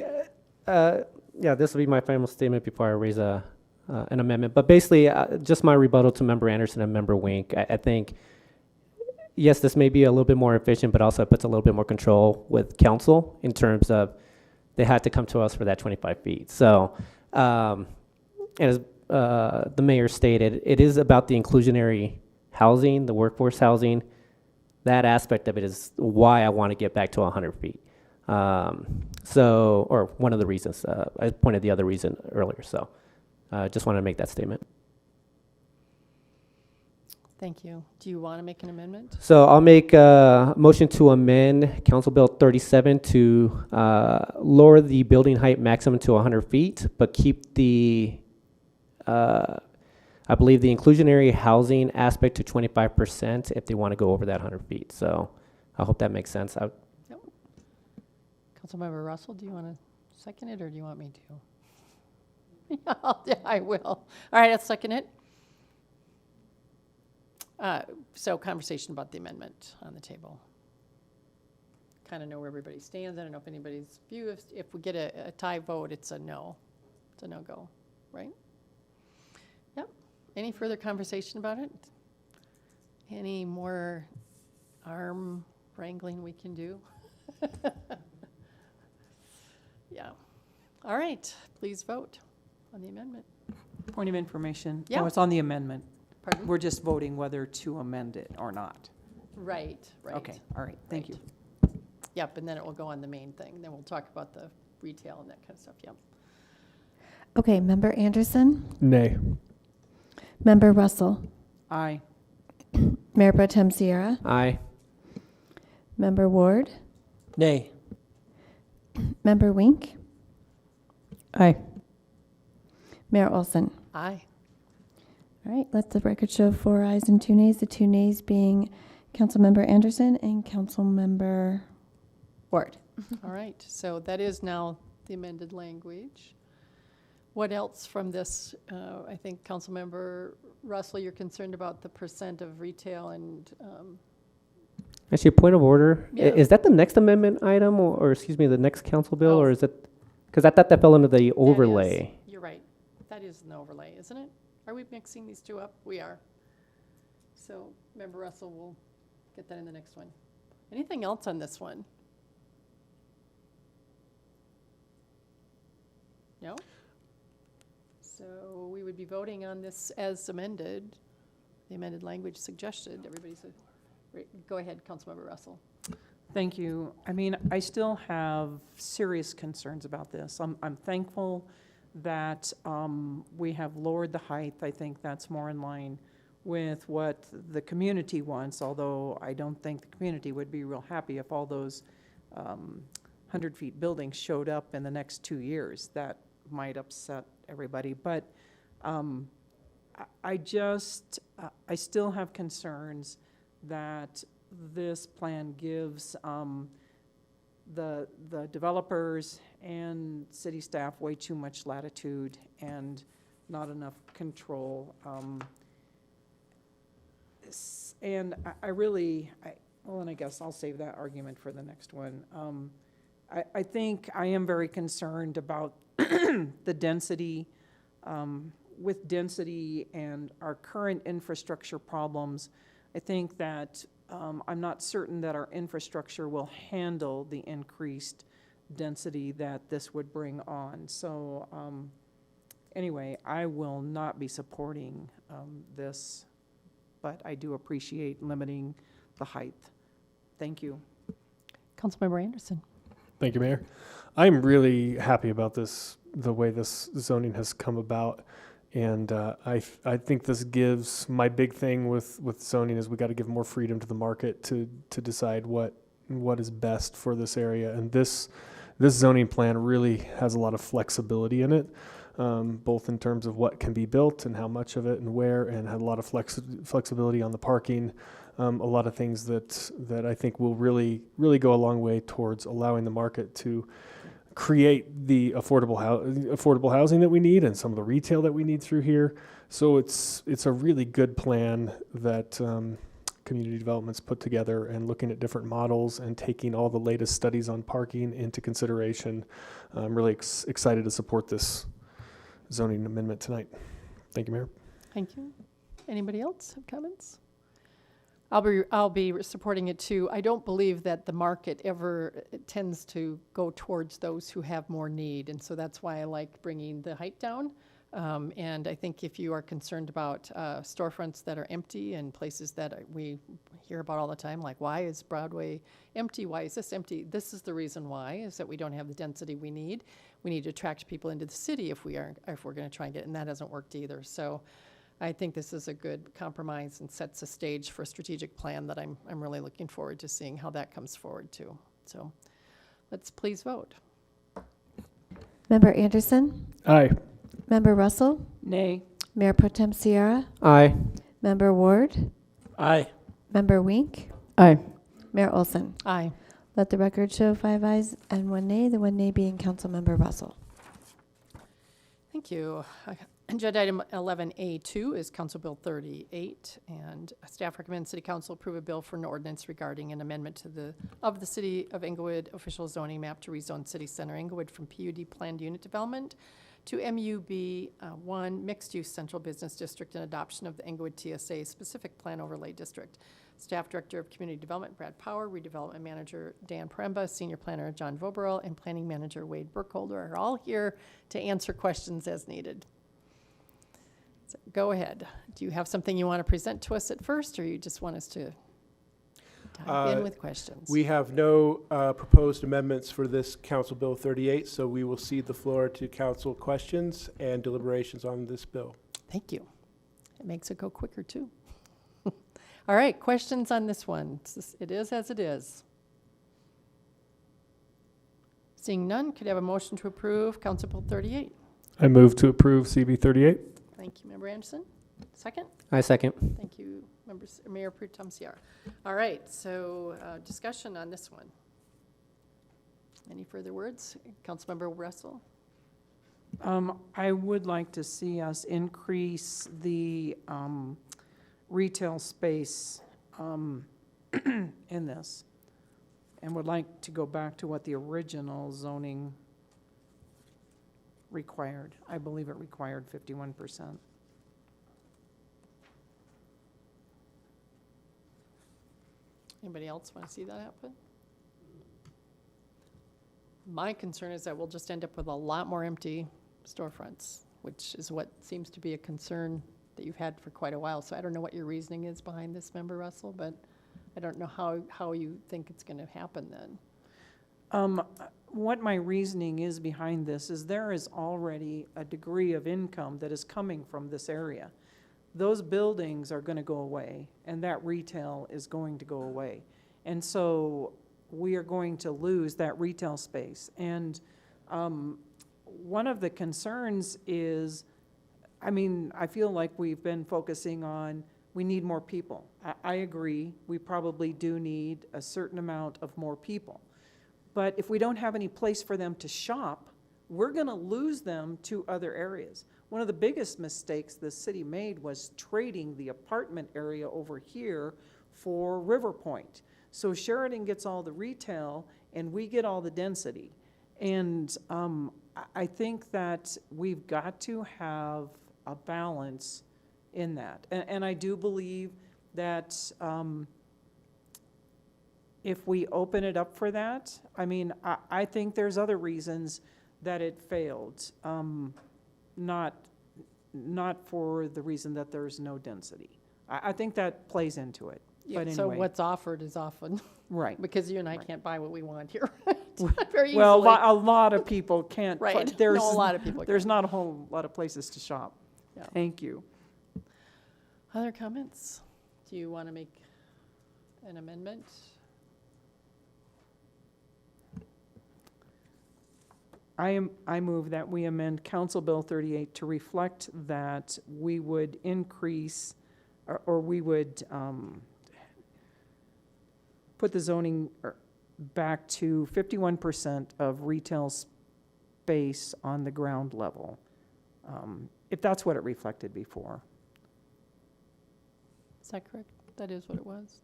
this will be my final statement before I raise an amendment. But basically, just my rebuttal to Member Anderson and Member Wink. I think, yes, this may be a little bit more efficient, but also it puts a little bit more control with council in terms of they had to come to us for that 25 feet. So, and as the mayor stated, it is about the inclusionary housing, the workforce housing. That aspect of it is why I want to get back to 100 feet. Or one of the reasons. I pointed the other reason earlier, so just want to make that statement. Thank you. Do you want to make an amendment? So I'll make a motion to amend Council Bill 37 to lower the building height maximum to 100 feet, but keep the, I believe the inclusionary housing aspect to 25% if they want to go over that 100 feet. So I hope that makes sense. Yep. Councilmember Russell, do you want to second it or do you want me to? Yeah, I will. All right, I'll second it. So conversation about the amendment on the table. Kind of know where everybody stands. I don't know if anybody's view, if we get a tie vote, it's a no. It's a no-go, right? Yep. Any further conversation about it? Any more arm wrangling we can do? Yeah. All right, please vote on the amendment. Point of information. Yeah. Oh, it's on the amendment. Pardon? We're just voting whether to amend it or not. Right, right. Okay, all right, thank you. Yep, and then it will go on the main thing. Then we'll talk about the retail and that kind of stuff, yep. Okay, Member Anderson, Nay. Member Russell, Aye. Mayor Pro Tem Sierra, Aye. Member Ward, Nay. Member Wink, Aye. Mayor Olson. Aye. All right, let the record show 4 ayes and 2 nays. The 2 nays being Councilmember Anderson and Councilmember Ward. All right, so that is now the amended language. What else from this? I think Councilmember Russell, you're concerned about the percent of retail and Actually, point of order. Yeah. Is that the next amendment item or excuse me, the next council bill, Oh. or is it? Because I thought that fell under the overlay. You're right. That is an overlay, isn't it? Are we mixing these two up? We are. So Member Russell will get that in the next one. Anything else on this one? No? So we would be voting on this as amended, the amended language suggested. Everybody's, go ahead, Councilmember Russell. Thank you. I mean, I still have serious concerns about this. I'm thankful that we have lowered the height. I think that's more in line with what the community wants, although I don't think the community would be real happy if all those 100-feet buildings showed up in the next 2 years. That might upset everybody. But I still have concerns that this plan gives the developers and city staff way too much latitude and not enough control. And well, and I guess I'll save that argument for the next one. I think I am very concerned about the density. With density and our current infrastructure problems, I think that I'm not certain that our infrastructure will handle the increased density that this would bring on. So anyway, I will not be supporting this, but I do appreciate limiting the height. Thank you. Councilmember Anderson. Thank you, Mayor. I'm really happy about this, the way this zoning has come about. And I think this gives, my big thing with zoning is we got to give more freedom to the market to decide what is best for this area. And this zoning plan really has a lot of flexibility in it, both in terms of what can be built and how much of it and where, and had a lot of flexibility on the parking. A lot of things that I think will really go a long way towards allowing the market to create the affordable housing that we need and some of the retail that we need through here. So it's a really good plan that community development's put together, and looking at different models and taking all the latest studies on parking into consideration. I'm really excited to support this zoning amendment tonight. Thank you, Mayor. Thank you. Anybody else have comments? I'll be supporting it too. I don't believe that the market ever tends to go towards those who have more need, and so that's why I like bringing the height down. And I think if you are concerned about storefronts that are empty and places that we hear about all the time, like why is Broadway empty? Why is this empty? This is the reason why, is that we don't have the density we need. We need to attract people into the city if we're going to try and get, and that hasn't worked either. So I think this is a good compromise and sets a stage for a strategic plan that I'm really looking forward to seeing how that comes forward too. So let's please vote. Member Anderson? Aye. Member Russell? Nay. Mayor Pro Tem Sierra? Aye. Member Ward? Aye. Member Wink? Aye. Mayor Olson? Aye. Let the record show 5 ayes and 1 nay, the 1 nay being Councilmember Russell. Thank you. Agenda item 11A2 is Council Bill 38, and staff recommends City Council approve a bill for an ordinance regarding an amendment to the City of Englewood official zoning map to rezone City Center Englewood from PUD planned unit development to MUB 1 mixed-use central business district, and adoption of the Englewood TSA specific plan overlay district. Staff Director of Community Development Brad Power, Redevelopment Manager Dan Paremba, Senior Planner John Voberl, and Planning Manager Wade Burkholder are all here to answer questions as needed. So go ahead. Do you have something you want to present to us at first, or you just want us to dive in with questions? We have no proposed amendments for this Council Bill 38, so we will cede the floor to council questions and deliberations on this bill. Thank you. It makes it go quicker too. All right, questions on this one. It is as it is. Seeing none, could I have a motion to approve Council Bill 38? I move to approve CB 38. Thank you, Member Anderson. Second? I second. Thank you, Mayor Pro Tem Sierra. All right, so discussion on this one. Any further words? Councilmember Russell? I would like to see us increase the retail space in this, and would like to go back to what the original zoning required. I believe it required 51%. Anybody else want to see that happen? My concern is that we'll just end up with a lot more empty storefronts, which is what seems to be a concern that you've had for quite a while. So I don't know what your reasoning is behind this, Member Russell, but I don't know how you think it's going to happen then. What my reasoning is behind this is there is already a degree of income that is coming from this area. Those buildings are going to go away, and that retail is going to go away. And so we are going to lose that retail space. And one of the concerns is, I feel like we've been focusing on we need more people. I agree, we probably do need a certain amount of more people. But if we don't have any place for them to shop, we're going to lose them to other areas. One of the biggest mistakes the city made was trading the apartment area over here for River Point. So Sheridan gets all the retail and we get all the density. And I think that we've got to have a balance in that. And I do believe that if we open it up for that, I think there's other reasons that it failed, not for the reason that there's no density. I think that plays into it. Yeah, But anyway. so what's offered is often, Right. because you and I Right. can't buy what we want here, right? Very Well, easily. a lot of people can't. Right. There's, No, a lot of people There's can't. not a whole lot of places to shop. Yeah. Thank you. Other comments? Do you want to make an amendment? I move that we amend Council Bill 38 to reflect that we would increase, or we would put the zoning back to 51% of retail space on the ground level, if that's what it reflected before. Is that correct? That is what it was?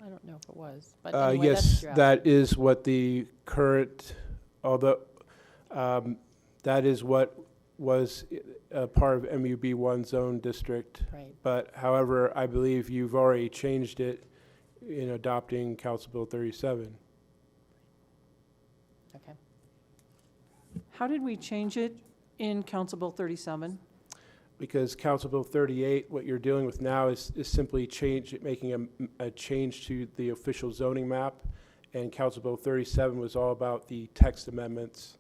I don't know if it was, but anyway, that's Yes, what you're that asking. is what the current, although, that is what was a part of MUB1 zone district. Right. But however, I believe you've already changed it in adopting Council Bill 37. Okay. How did we change it in Council Bill 37? Because Council Bill 38, what you're dealing with now is simply making a change to the official zoning map. And Council Bill 37 was all about the text amendments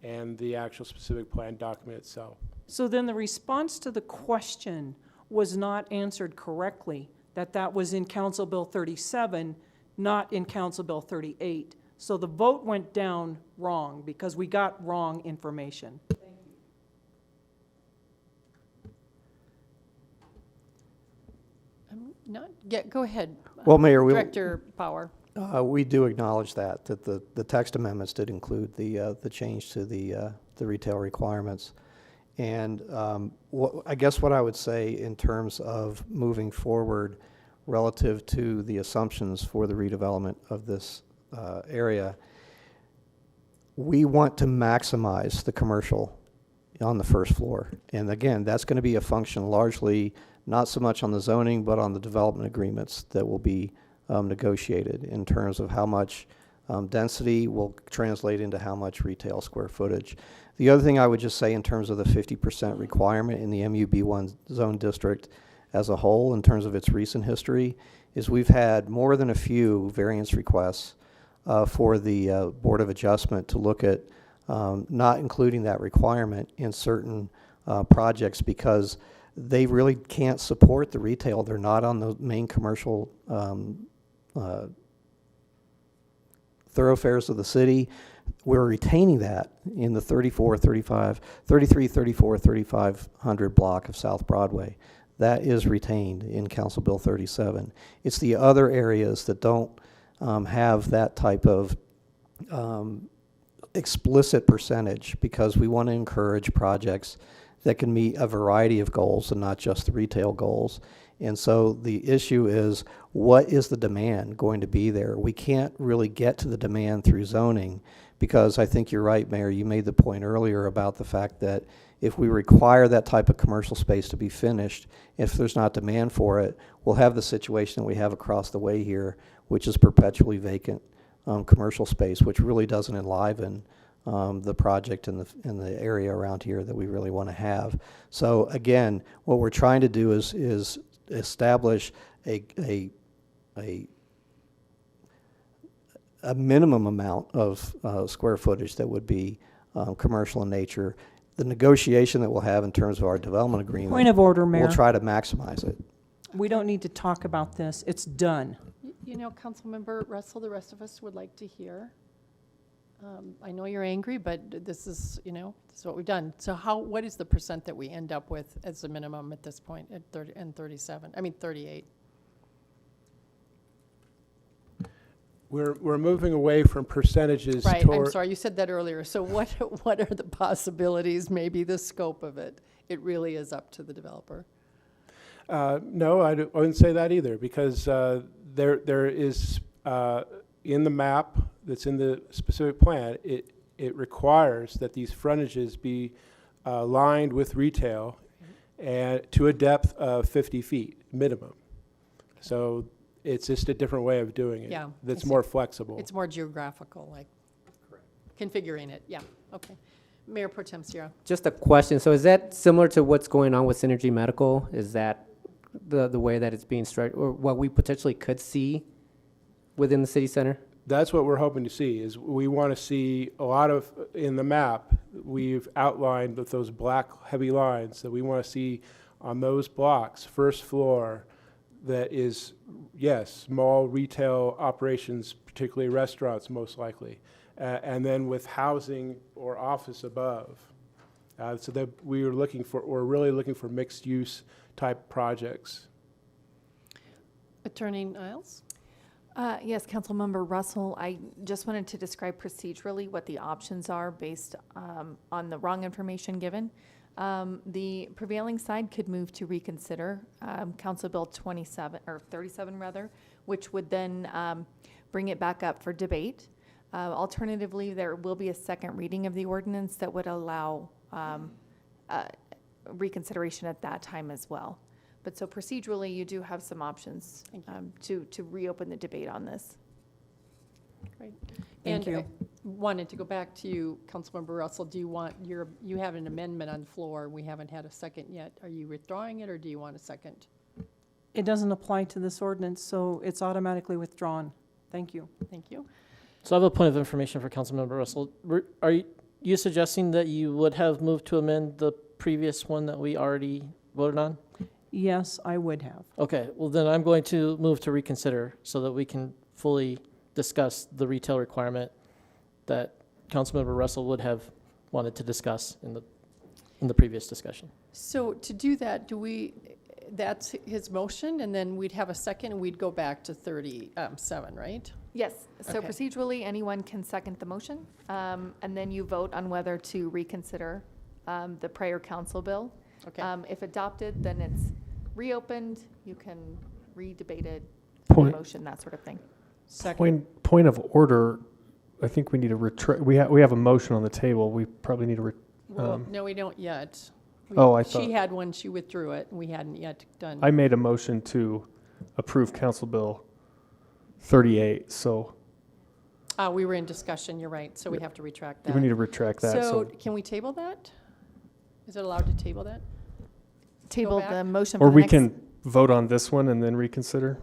and the actual specific plan document itself. So then the response to the question was not answered correctly, that was in Council Bill 37, not in Council Bill 38. So the vote went down wrong because we got wrong information. Go ahead. Well, Mayor, Director Power. We do acknowledge that the text amendments did include the change to the retail requirements. And I guess what I would say in terms of moving forward relative to the assumptions for the redevelopment of this area, we want to maximize the commercial on the first floor. And again, that's going to be a function largely not so much on the zoning, but on the development agreements that will be negotiated in terms of how much density will translate into how much retail square footage. The other thing I would just say in terms of the 50% requirement in the MUB1 zone district as a whole, in terms of its recent history, is we've had more than a few variance requests for the Board of Adjustment to look at not including that requirement in certain projects because they really can't support the retail. They're not on the main commercial thoroughfares of the city. We're retaining that in the 3500 block of South Broadway. That is retained in Council Bill 37. It's the other areas that don't have that type of explicit percentage because we want to encourage projects that can meet a variety of goals and not just the retail goals. And so the issue is, what is the demand going to be there? We can't really get to the demand through zoning because I think you're right, Mayor. You made the point earlier about the fact that if we require that type of commercial space to be finished, if there's not demand for it, we'll have the situation that we have across the way here, which is perpetually vacant commercial space, which really doesn't enliven the project in the area around here that we really want to have. So again, what we're trying to do is establish a minimum amount of square footage that would be commercial in nature. The negotiation that we'll have in terms of our development agreement. Point of order, Mayor. We'll try to maximize it. We don't need to talk about this. It's done. You know, Councilmember Russell, the rest of us would like to hear. I know you're angry, but this is, you know, this is what we've done. So what is the percent that we end up with as a minimum at this point at 38? We're moving away from percentages Right, toward. I'm sorry, you said that earlier. So what are the possibilities, maybe the scope of it? It really is up to the developer. No, I wouldn't say that either, because there is, in the map that's in the specific plan, it requires that these frontages be lined with retail and to a depth of 50 feet minimum. So it's just a different way of doing it. Yeah. That's more flexible. It's more geographical, like configuring it, yeah, okay. Mayor Pro Tem Sierra. Just a question. So is that similar to what's going on with Synergy Medical? Is that the way that it's being structured, or what we potentially could see within the city center? That's what we're hoping to see, is we want to see a lot of, in the map, we've outlined with those black heavy lines that we want to see on those blocks, first floor, that is, yes, small retail operations, particularly restaurants most likely, and then with housing or office above. So that we're really looking for mixed use type projects. Attorney Niles? Yes, Councilmember Russell, I just wanted to describe procedurally what the options are based on the wrong information given. The prevailing side could move to reconsider Council Bill 27, or 37 rather, which would then bring it back up for debate. Alternatively, there will be a second reading of the ordinance that would allow reconsideration at that time as well. But so procedurally, you do have some options to reopen the debate on this. Great. Thank you. I wanted to go back to you, Councilmember Russell. Do you want you have an amendment on the floor. We haven't had a second yet. Are you withdrawing it, or do you want a second? It doesn't apply to this ordinance, so it's automatically withdrawn. Thank you. Thank you. So I have a point of information for Councilmember Russell. Are you suggesting that you would have moved to amend the previous one that we already voted on? Yes, I would have. Okay, well then I'm going to move to reconsider so that we can fully discuss the retail requirement that Councilmember Russell would have wanted to discuss in the previous discussion. So to do that, that's his motion, and then we'd have a second, and we'd go back to 37, right? Yes, so Okay. procedurally, anyone can second the motion, and then you vote on whether to reconsider the prior council bill. Okay. If adopted, then it's reopened, you can re-debate it, Point- motion, that sort of thing. Second. Point of order, I think we need to retract, we have a motion on the table. We probably need to, Well, no, we don't yet. I She thought, had one, she withdrew it, and we hadn't yet done. I made a motion to approve Council Bill 38, so We were in discussion, you're right, so we have to retract that. we need to retract that. So can we table that? Is it allowed to table that? Table back? the motion for Or the we next. can vote on this one and then reconsider?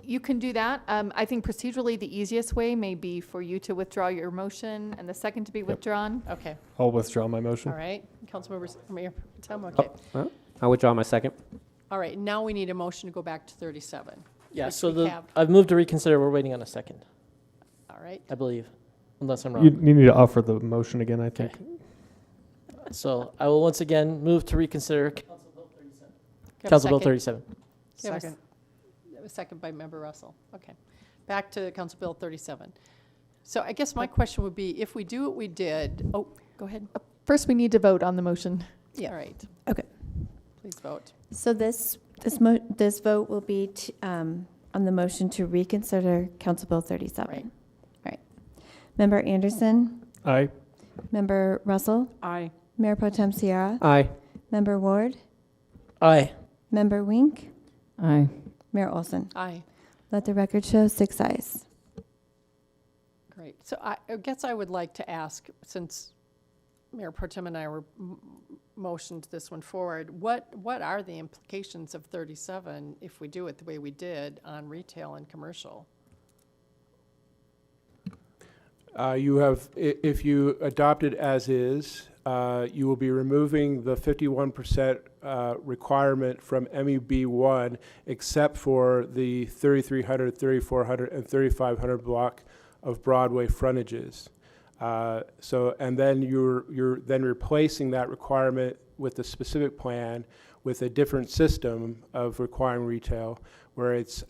You can do that. I think procedurally, the easiest way may be for you to withdraw your motion and the second to be withdrawn. Okay, I'll withdraw my motion. all right. Councilmember, Mayor Pro Tem, okay. I withdraw my second. All right, now we need a motion to go back to 37. Yeah, which so we have. I've moved to reconsider. We're waiting on a second, All right, I believe, unless I'm wrong. You need to offer the motion again, I think. So I will once again move to reconsider Can I have a Council Bill second? 37. Can I have a Second. A second by Member Russell. Okay. Back to Council Bill 37. So I guess my question would be, if we do what we did, oh, go ahead. First, we need to vote on the motion. Yeah. All right, Okay. please vote. So this vote will be on the motion to reconsider Council Bill 37. Right. Member Anderson, Aye. Member Russell, Aye. Mayor Pro Tem Sierra, Aye. Member Ward, Aye. Member Wink, Aye. Mayor Olson. Aye. Let the record show 6 ayes. Great. So I guess I would like to ask, since Mayor Pro Tem and I were motioned this one forward. What are the implications of 37 if we do it the way we did on retail and commercial? You have, if you adopt it as is, you will be removing the 51% requirement from MUB1, except for the 3,300, 3,400, and 3,500 block of Broadway frontages. And then you're then replacing that requirement with a specific plan with a different system of requiring retail, where it's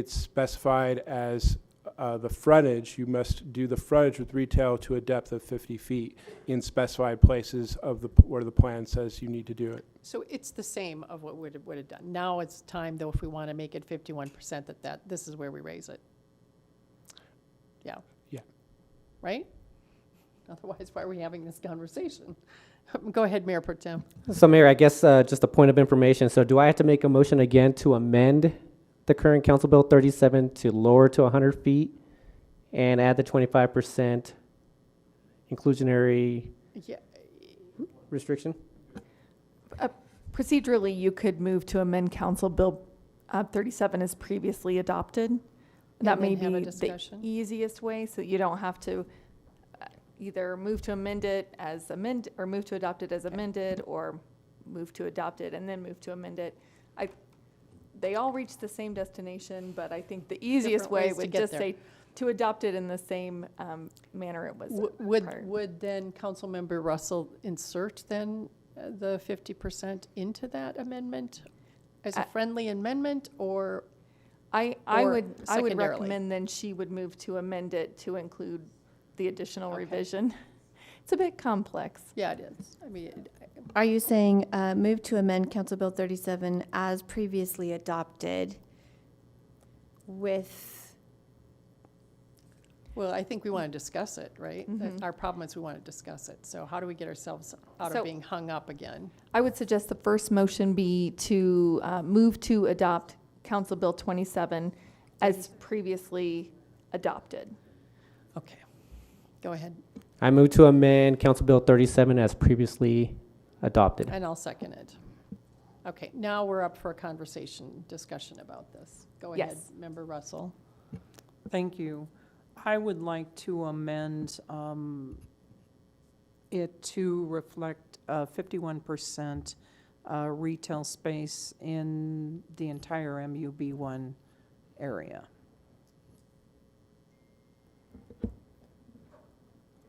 specified as the frontage. You must do the frontage with retail to a depth of 50 feet in specified places of where the plan says you need to do it. So it's the same of what would have done. Now it's time, though, if we want to make it 51%, that this is where we raise it. Yeah. Yeah. Right? Otherwise, why are we having this conversation? Go ahead, Mayor Pro Tem. So Mayor, I guess just a point of information. So do I have to make a motion again to amend the current Council Bill 37 to lower to 100 feet and add the 25% inclusionary restriction? Procedurally, you could move to amend Council Bill 37 as previously adopted. That may be the easiest way, so you don't have to either move to amend it as amended, or move to adopt it as amended, or move to adopt it and then move to amend it. They all reach the same destination, but I think the easiest way would just say to adopt it in the same manner it was prior. Would then Councilmember Russell insert then the 50% into that amendment as a friendly amendment, or I would recommend then she would move to amend it to include the additional revision. It's a bit complex. Yeah, it is. I mean, Are you saying move to amend Council Bill 37 as previously adopted with? Well, I think we want to discuss it, right? Mm-hmm. Our problem is we want to discuss it. So how do we get ourselves out of being hung up again? I would suggest the first motion be to move to adopt Council Bill 27 as previously adopted. Okay. Go ahead. I move to amend Council Bill 37 as previously adopted. And I'll second it. Okay, now we're up for a discussion about this. Go ahead, Member Russell. Thank you. I would like to amend it to reflect 51% retail space in the entire MUB1 area.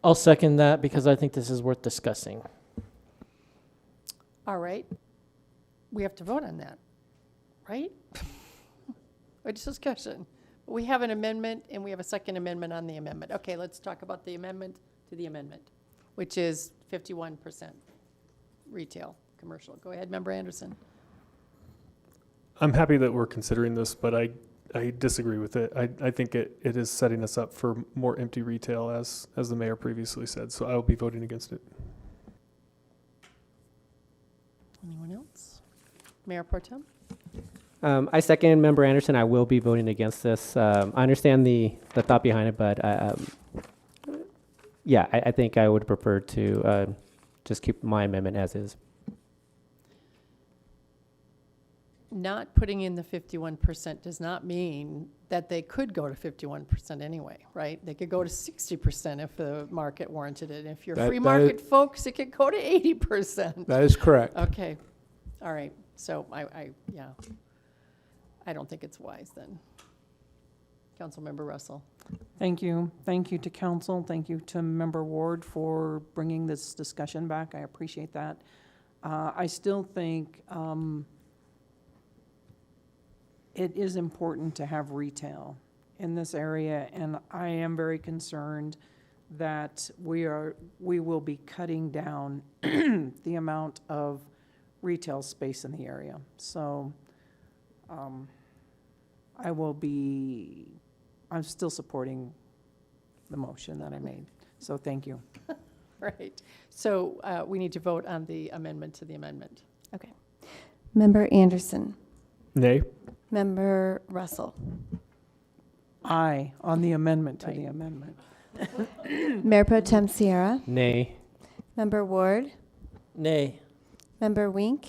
I'll second that because I think this is worth discussing. All right. We have to vote on that, right? It's discussion. We have an amendment, and we have a second amendment on the amendment. Okay, let's talk about the amendment to the amendment, which is 51% retail, commercial. Go ahead, Member Anderson. I'm happy that we're considering this, but I disagree with it. I think it is setting us up for more empty retail, as the mayor previously said, so I will be voting against it. Anyone else? Mayor Pro Tem? I second Member Anderson. I will be voting against this. I understand the thought behind it, but yeah, I think I would prefer to just keep my amendment as is. Not putting in the 51% does not mean that they could go to 51% anyway, right? They could go to 60% if the market warranted it. If you're free market folks, it could go to 80%. That is correct. Okay. All right. So I don't think it's wise then. Councilmember Russell. Thank you. Thank you to council. Thank you to Member Ward for bringing this discussion back. I appreciate that. I still think it is important to have retail in this area, and I am very concerned that we will be cutting down the amount of retail space in the area. So I'm still supporting the motion that I made. So thank you. Right. So we need to vote on the amendment to the amendment. Okay. Member Anderson. Nay. Member Russell. Aye on the amendment to the amendment. Mayor Pro Tem Sierra. Nay. Member Ward, Nay. Member Wink,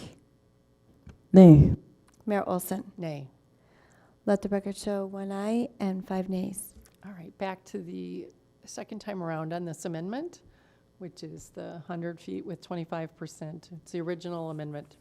Nay. Mayor Olson. Nay. Let the record show 1 aye and 5 nays. All right, back to the second time around on this amendment, which is the 100 feet with 25%. It's the original amendment.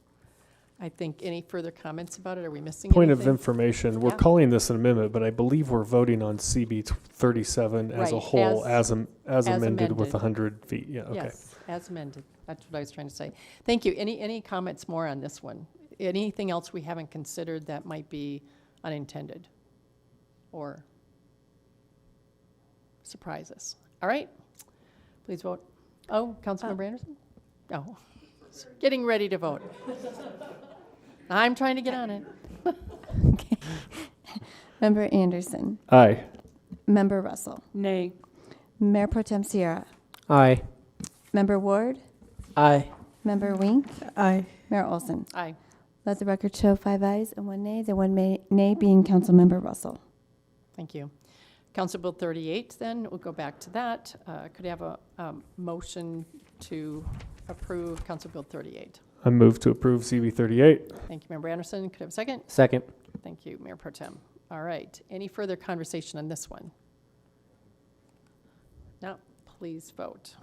I think any further comments about it? Are we missing Point of anything? information, we're Yeah. calling this an amendment, but I believe we're voting on CB 37 as a Right, whole, as as amended with amended. 100 feet. Yeah, okay. Yes, as amended. That's what I was trying to say. Thank you. Any comments more on this one? Anything else we haven't considered that might be unintended or surprise us? All right, please vote. Oh, Councilmember Anderson? Oh, getting ready to vote. I'm trying to get on it. Okay. Member Anderson, Aye. Member Russell, Nay. Mayor Pro Tem Sierra, Aye. Member Ward, Aye. Member Wink, Aye. Mayor Olson. Aye. Let the record show 5 ayes and 1 nay, the 1 nay being Councilmember Russell. Thank you. Council Bill 38, then, we'll go back to that. Could I have a motion to approve Council Bill 38? I move to approve CB 38. Thank you, Member Anderson. Could I have a second? Second. Thank you, Mayor Pro Tem. All right, any further conversation on this one? No, please vote.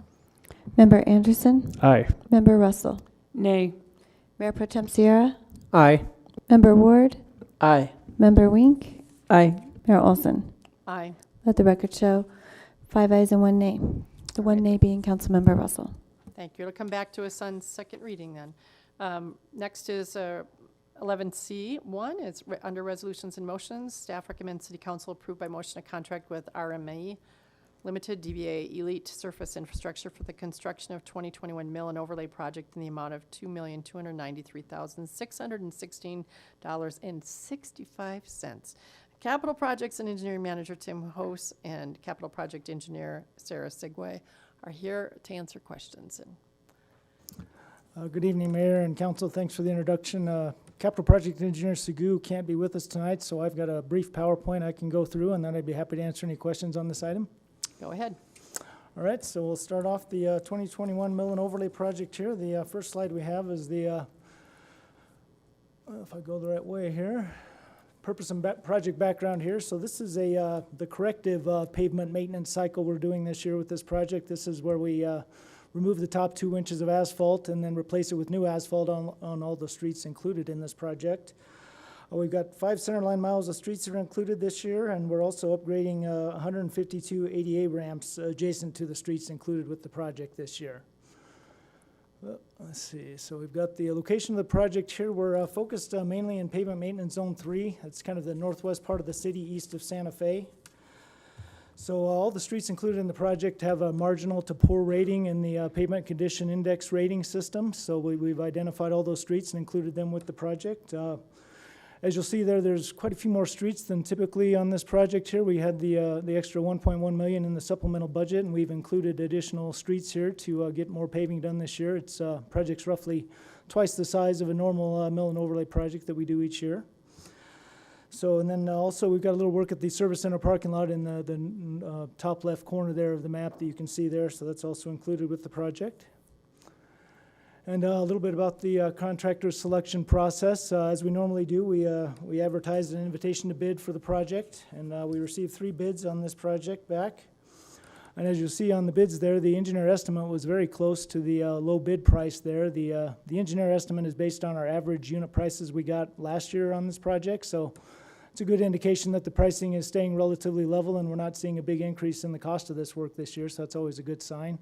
Member Anderson, Aye. Member Russell, Nay. Mayor Pro Tem Sierra, Aye. Member Ward, Aye. Member Wink, Aye. Mayor Olson. Aye. Let the record show 5 ayes and 1 nay, the 1 nay being Councilmember Russell. Thank you. It'll come back to us on second reading then. Next is 11C1. It's under resolutions and motions. Staff recommends City Council approve by motion a contract with RMA Limited DBA Elite Surface Infrastructure for the construction of 2021 mill and overlay project in the amount of $2,293,616.65. Capital Projects and Engineering Manager Tim Hose and Capital Project Engineer Sarah Sigway are here to answer questions. Good evening, Mayor and Council. Thanks for the introduction. Capital Project Engineer Segu can't be with us tonight, so I've got a brief PowerPoint I can go through, and then I'd be happy to answer any questions on this item. Go ahead. All right, so we'll start off the 2021 Mill and Overlay project here. The first slide we have is the, if I go the right way here, purpose and project background here. So this is the corrective pavement maintenance cycle we're doing this year with this project. This is where we remove the top 2 inches of asphalt and then replace it with new asphalt on all the streets included in this project. We've got 5 centerline miles of streets that are included this year, and we're also upgrading 152 ADA ramps adjacent to the streets included with the project this year. Let's see, so we've got the location of the project here. We're focused mainly in pavement maintenance zone 3. It's kind of the northwest part of the city east of Santa Fe. So all the streets included in the project have a marginal to poor rating in the pavement condition index rating system. So we've identified all those streets and included them with the project. As you'll see there, there's quite a few more streets than typically on this project here. We had the extra $1.1 million in the supplemental budget, and we've included additional streets here to get more paving done this year. It's project's roughly twice the size of a normal mill and overlay project that we do each year. So, and then also we've got a little work at the service center parking lot in the top left corner there of the map that you can see there. So that's also included with the project. And a little bit about the contractor selection process. As we normally do, we advertised an invitation to bid for the project, and we received 3 bids on this project back. And as you'll see on the bids there, the engineer estimate was very close to the low bid price there. The engineer estimate is based on our average unit prices we got last year on this project, so it's a good indication that the pricing is staying relatively level and we're not seeing a big increase in the cost of this work this year, so that's always a good sign.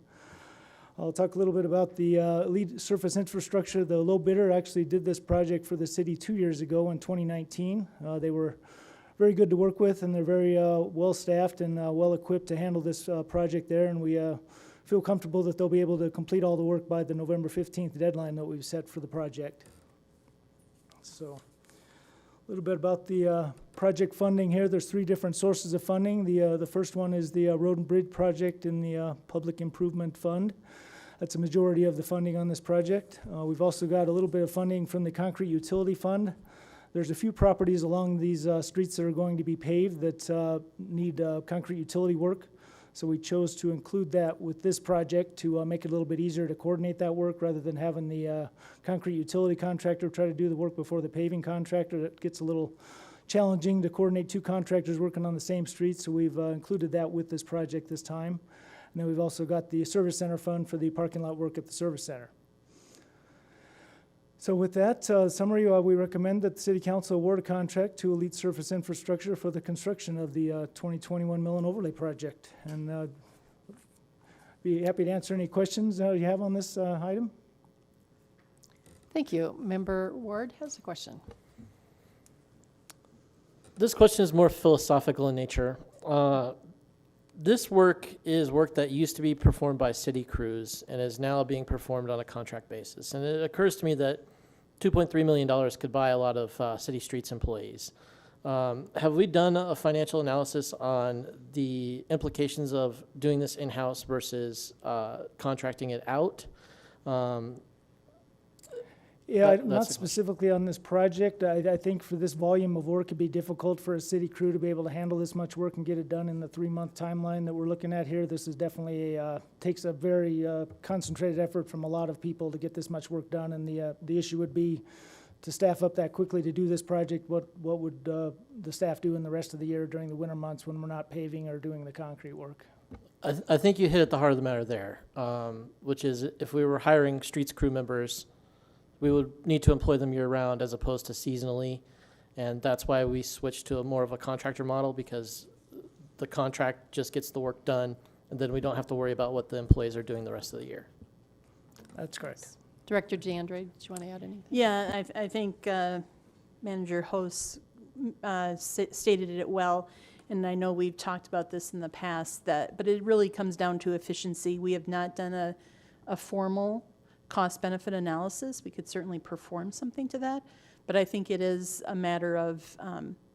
I'll talk a little bit about the Elite Surface Infrastructure. The low bidder actually did this project for the city 2 years ago in 2019. They were very good to work with, and they're very well-staffed and well-equipped to handle this project there, and we feel comfortable that they'll be able to complete all the work by the November 15th deadline that we've set for the project. So a little bit about the project funding here. There's 3 different sources of funding. The first one is the Road and Bridge project in the Public Improvement Fund. That's a majority of the funding on this project. We've also got a little bit of funding from the Concrete Utility Fund. There's a few properties along these streets that are going to be paved that need concrete utility work. So we chose to include that with this project to make it a little bit easier to coordinate that work rather than having the concrete utility contractor try to do the work before the paving contractor. It gets a little challenging to coordinate two contractors working on the same street, so we've included that with this project this time. And then we've also got the service center fund for the parking lot work at the service center. So with that summary, we recommend that the City Council award a contract to Elite Surface Infrastructure for the construction of the 2021 Mill and Overlay Project. And be happy to answer any questions you have on this item. Thank you. Member Ward has a question. This question is more philosophical in nature. This work is work that used to be performed by city crews and is now being performed on a contract basis. And it occurs to me that $2.3 million could buy a lot of city streets employees. Have we done a financial analysis on the implications of doing this in-house versus contracting it out? Yeah, not specifically on this project. I think for this volume of work, it'd be difficult for a city crew to be able to handle this much work and get it done in the 3-month timeline that we're looking at here. This is definitely takes a very concentrated effort from a lot of people to get this much work done. And the issue would be to staff up that quickly to do this project. What would the staff do in the rest of the year during the winter months when we're not paving or doing the concrete work? I think you hit at the heart of the matter there, which is if we were hiring streets crew members, we would need to employ them year-round as opposed to seasonally, and that's why we switched to more of a contractor model, because the contract just gets the work done, and then we don't have to worry about what the employees are doing the rest of the year. That's correct. Director Jandre, did you want to add anything? Yeah, I think Manager Host stated it well, and I know we've talked about this in the past, but it really comes down to efficiency. We have not done a formal cost-benefit analysis. We could certainly perform something to that, but I think it is a matter of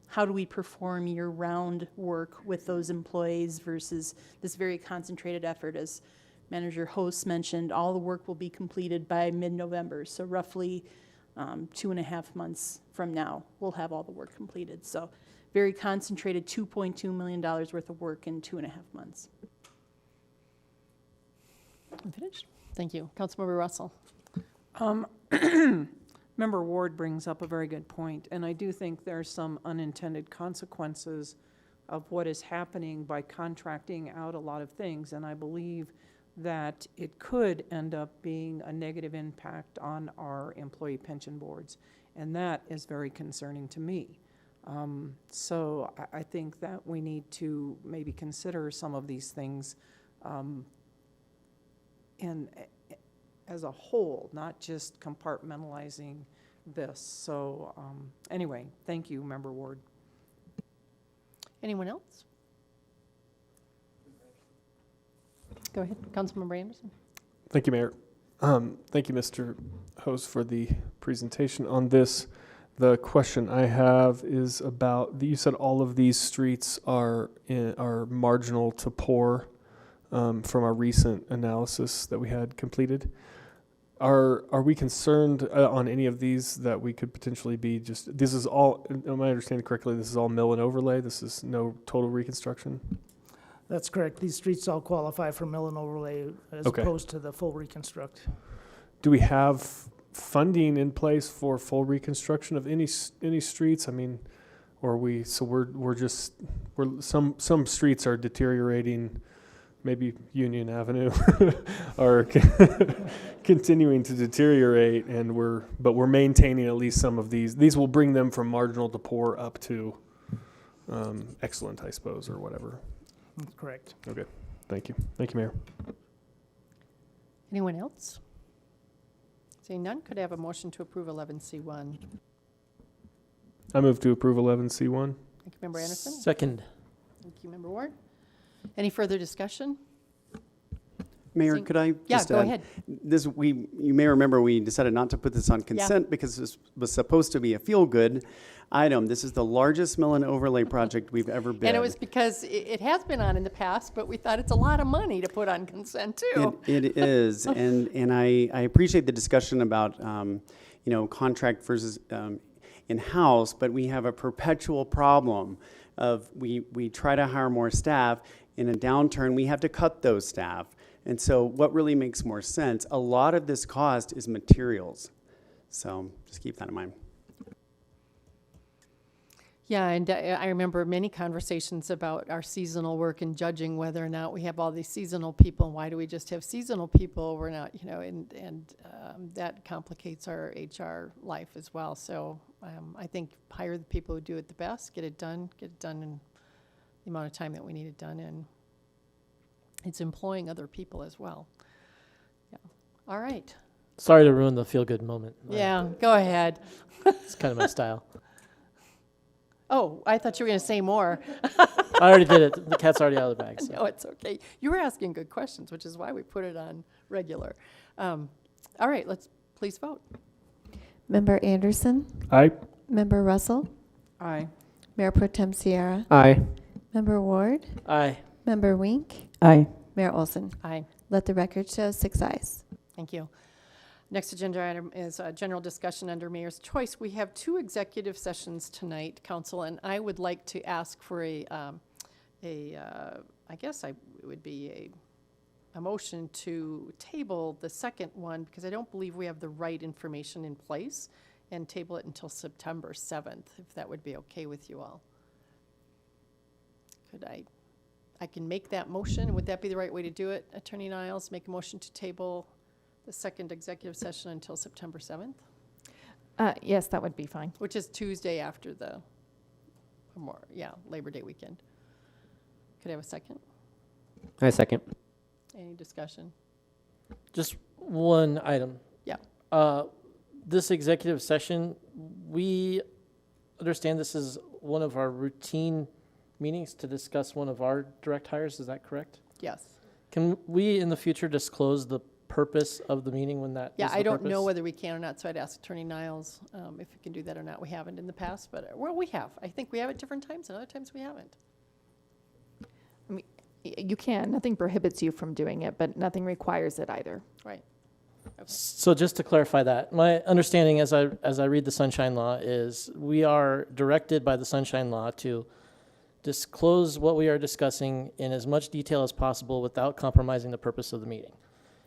how do we perform year-round work with those employees versus this very concentrated effort. As Manager Host mentioned, all the work will be completed by mid-November, so roughly 2.5 months from now, we'll have all the work completed. So very concentrated, $2.2 million worth of work in 2.5 months. I'm finished. Thank you. Councilmember Russell. Member Ward brings up a very good point, and I do think there's some unintended consequences of what is happening by contracting out a lot of things, and I believe that it could end up being a negative impact on our employee pension boards, and that is very concerning to me. So I think that we need to maybe consider some of these things and as a whole, not just compartmentalizing this. So anyway, thank you, Member Ward. Anyone else? Go ahead, Councilmember Anderson. Thank you, Mayor. Thank you, Mr. Host, for the presentation on this. The question I have is about, you said all of these streets are marginal to poor from our recent analysis that we had completed. Are we concerned on any of these that we could potentially be just, this is all, am I understanding correctly, this is all mill and overlay? This is no total reconstruction? That's correct. These streets all qualify for mill and overlay as opposed to the full reconstruct. Do we have funding in place for full reconstruction of any streets? I mean, or some streets are deteriorating, maybe Union Avenue are continuing to deteriorate, and we're maintaining at least some of these. These will bring them from marginal to poor up to excellent, I suppose, or whatever. That's correct. Okay, thank you. Thank you, Mayor. Anyone else? Seeing none, could I have a motion to approve 11C1? I move to approve 11C1. Thank you, Member Anderson. Second. Thank you, Member Ward. Any further discussion? Mayor, could I just go add, ahead. You may remember we decided not to put this on consent because this was supposed to be a feel-good item. This is the largest mill and overlay project we've ever bid. And it was because it has been on in the past, but we thought it's a lot of money to put on consent too. It is, and I appreciate the discussion about contract versus in-house, but we have a perpetual problem of we try to hire more staff, In a downturn, we have to cut those staff. And so what really makes more sense, a lot of this cost is materials. So just keep that in mind. Yeah, and I remember many conversations about our seasonal work and judging whether or not we have all these seasonal people, and why do we just have seasonal people? We're not, and that complicates our HR life as well. So I think hire the people who do it the best, get it done in the amount of time that we need it done, and it's employing other people as well. Yeah. All right. Sorry to ruin the feel-good moment. Yeah, go ahead. It's kind of my style. Oh, I thought you were going to say more. I already did it. The cat's already out of the bag. So. No, it's okay. You were asking good questions, which is why we put it on regular. All right, let's please vote. Member Anderson? Aye. Member Russell? Aye. Mayor Pro Tem Sierra? Aye. Member Ward? Aye. Member Wink? Aye. Mayor Olson? Aye. Let the record show 6 ayes. Thank you. Next agenda item is general discussion under Mayor's choice. We have 2 executive sessions tonight, Council, and I would like to ask for I guess it would be a motion to table the second one, because I don't believe we have the right information in place, and table it until September 7th, if that would be okay with you all. Could I can make that motion. Would that be the right way to do it, Attorney Niles? Make a motion to table the second executive session until September 7th, Yes, that would be fine. which is Tuesday after the Labor Day weekend. Could I have a second? I second. Any discussion? Just one item. Yeah. This executive session, we understand this is one of our routine meetings to discuss one of our direct hires. Is that correct? Yes. Can we in the future disclose the purpose of the meeting when that Yeah, is the I don't purpose? know whether we can or not, so I'd ask Attorney Niles if we can do that or not. We haven't in the past, but, we have. I think we have at different times, and other times we haven't. I mean, you can. Nothing prohibits you from doing it, but nothing requires it either. Right. So just to clarify that, my understanding as I read the Sunshine Law is we are directed by the Sunshine Law to disclose what we are discussing in as much detail as possible without compromising the purpose of the meeting.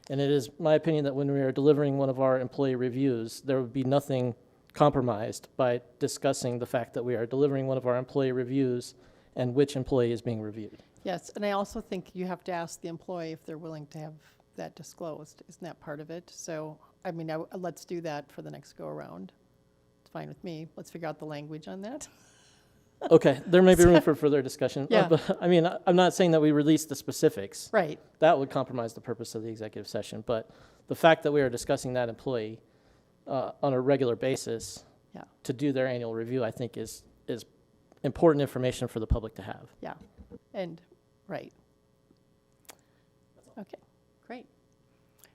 And it is my opinion that when we are delivering one of our employee reviews, there would be nothing compromised by discussing the fact that we are delivering one of our employee reviews and which employee is being reviewed. Yes, and I also think you have to ask the employee if they're willing to have that disclosed. Isn't that part of it? So, I mean, let's do that for the next go-around. It's fine with me. Let's figure out the language on that. Okay, there may be room for further discussion. Yeah. But, I mean, I'm not saying that we release the specifics. Right. That would compromise the purpose of the executive session. But the fact that we are discussing that employee on a regular basis to do their annual review, I think is important information for the public to have. Yeah, and, right. Okay, great.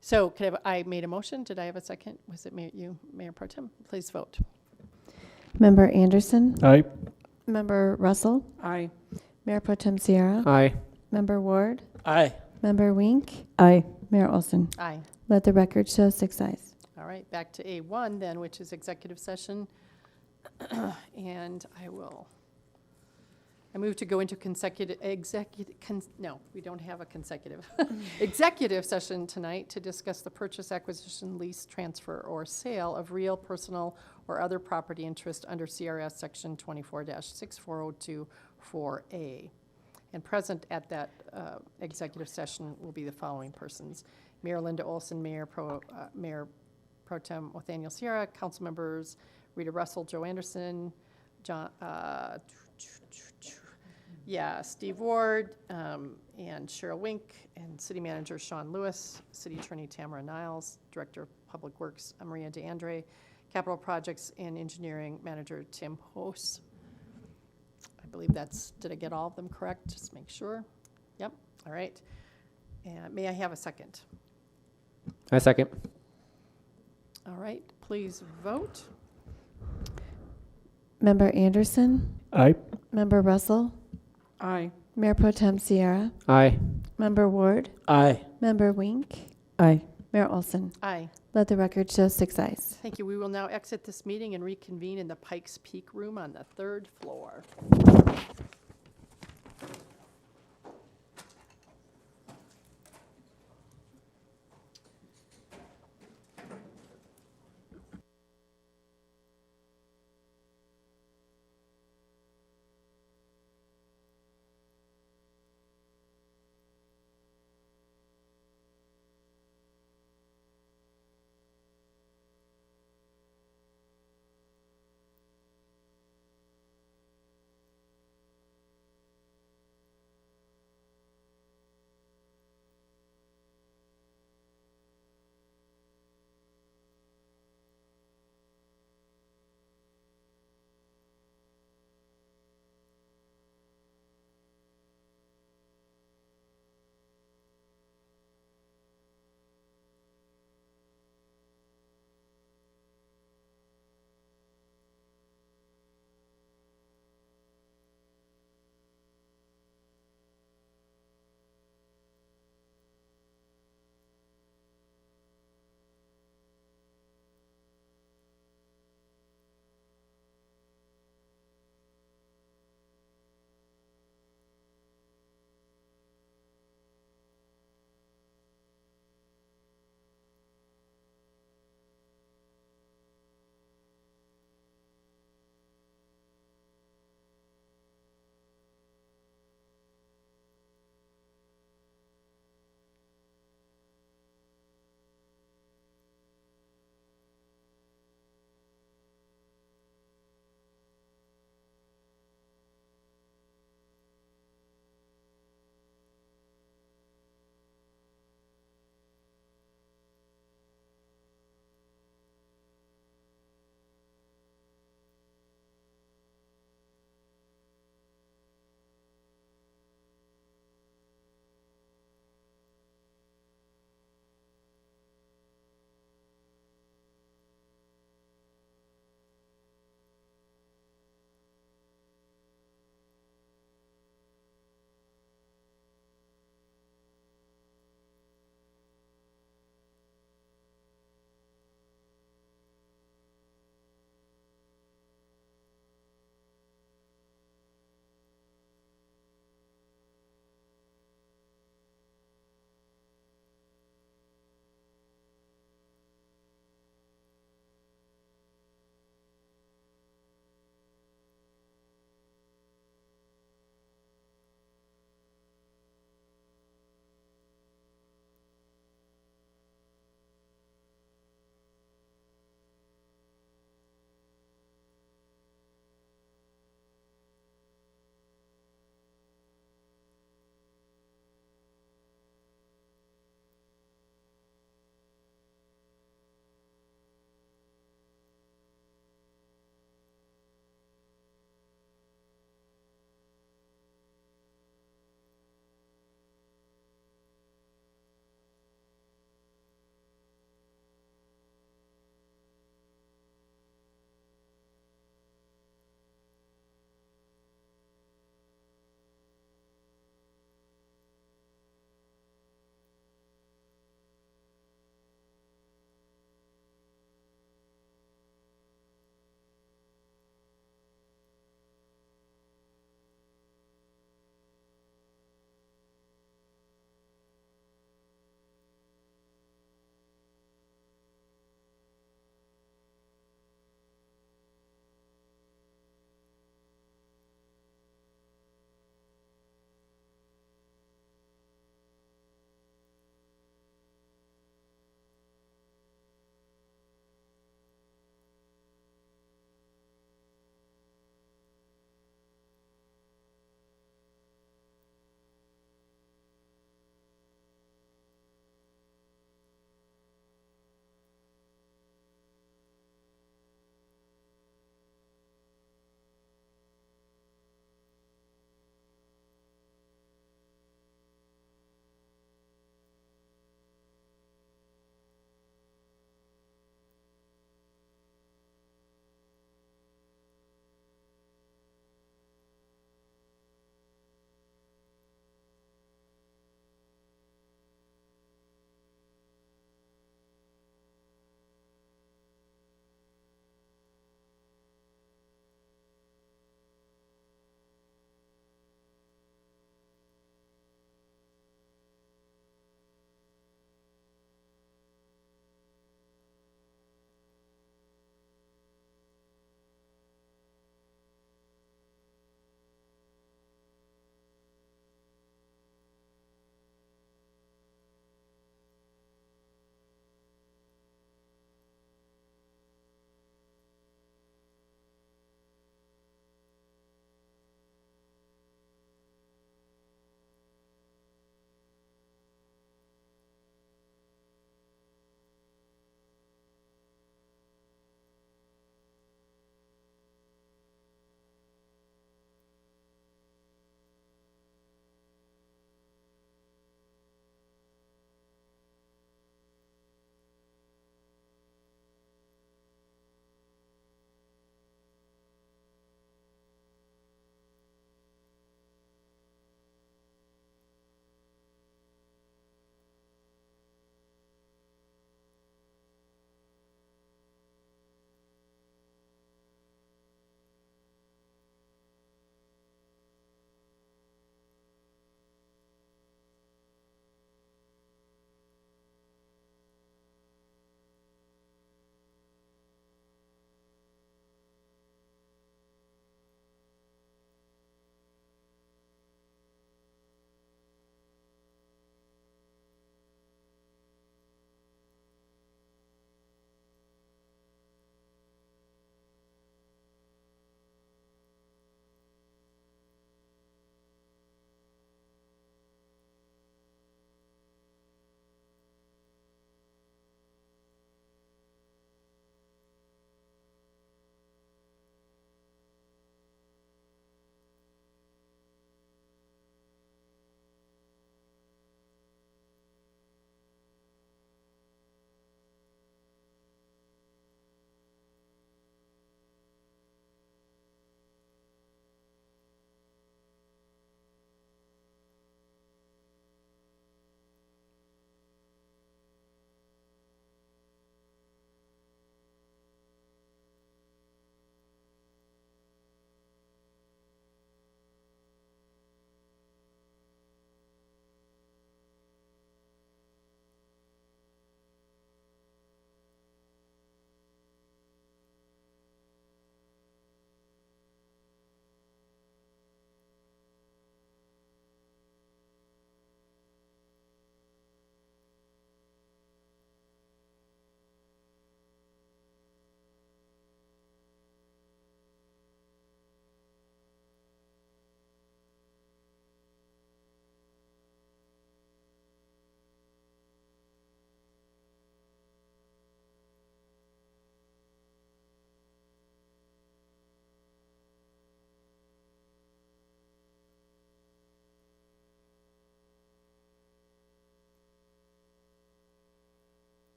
So I made a motion. Did I have a second? Was it Mayor Pro Tem? Please vote. Member Anderson? Aye. Member Russell? Aye. Mayor Pro Tem Sierra? Aye. Member Ward? Aye. Member Wink? Aye. Mayor Olson? Aye. Let the record show 6 ayes. All right, back to A1 then, which is executive session. And I move to go into we don't have a consecutive. Executive session tonight to discuss the purchase, acquisition, lease, transfer, or sale of real, personal, or other property interest under CRS Section 24-64024A. And present at that executive session will be the following persons: Mayor Linda Olson, Mayor Pro Tem Nathaniel Sierra, council members Rita Russell, Joe Anderson, Steve Ward, and Cheryl Wink, and City Manager Sean Lewis, City Attorney Tamara Niles, Director of Public Works Maria DeAndre, Capital Projects and Engineering Manager Tim Hoos. I believe did I get all of them correct? Just make sure. Yep, all right. And may I have a second? I second. All right, please vote. Member Anderson? Aye. Member Russell? Aye. Mayor Pro Tem Sierra? Aye. Member Ward? Aye. Member Wink? Aye. Mayor Olson? Aye. Let the record show 6 ayes. Thank you. We will now exit this meeting and reconvene in the Pikes Peak Room on the 3rd floor.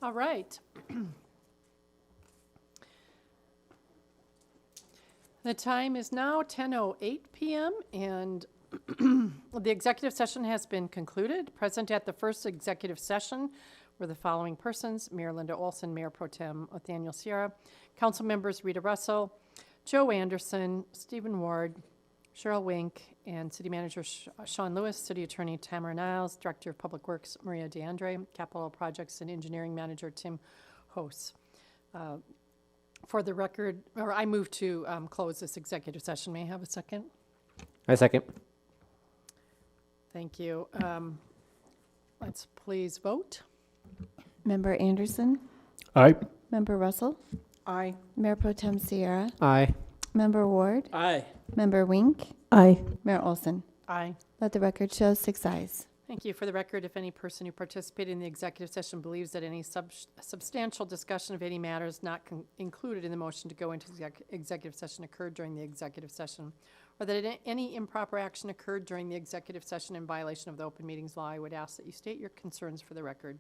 All right. The time is now 10:08 p.m. and the executive session has been concluded. Present at the first executive session were the following persons: Mayor Linda Olson, Mayor Pro Tem Nathaniel Sierra, Council members Rita Russell, Joe Anderson, Stephen Ward, Cheryl Wink, and City Manager Sean Lewis, City Attorney Tamara Niles, Director of Public Works Maria DeAndre, Capital Projects and Engineering Manager Tim Hose. For the record, or I move to close this executive session. May I have a second? I second. Thank you. Let's please vote. Member Anderson? Aye. Member Russell? Aye. Mayor Pro Tem Sierra? Aye. Member Ward? Aye. Member Wink? Aye. Mayor Olson? Aye. Let the record show 6 ayes. Thank you. For the record, if any person who participated in the executive session believes that any substantial discussion of any matters not included in the motion to go into executive session occurred during the executive session, or that any improper action occurred during the executive session in violation of the open meetings law, I would ask that you state your concerns for the record.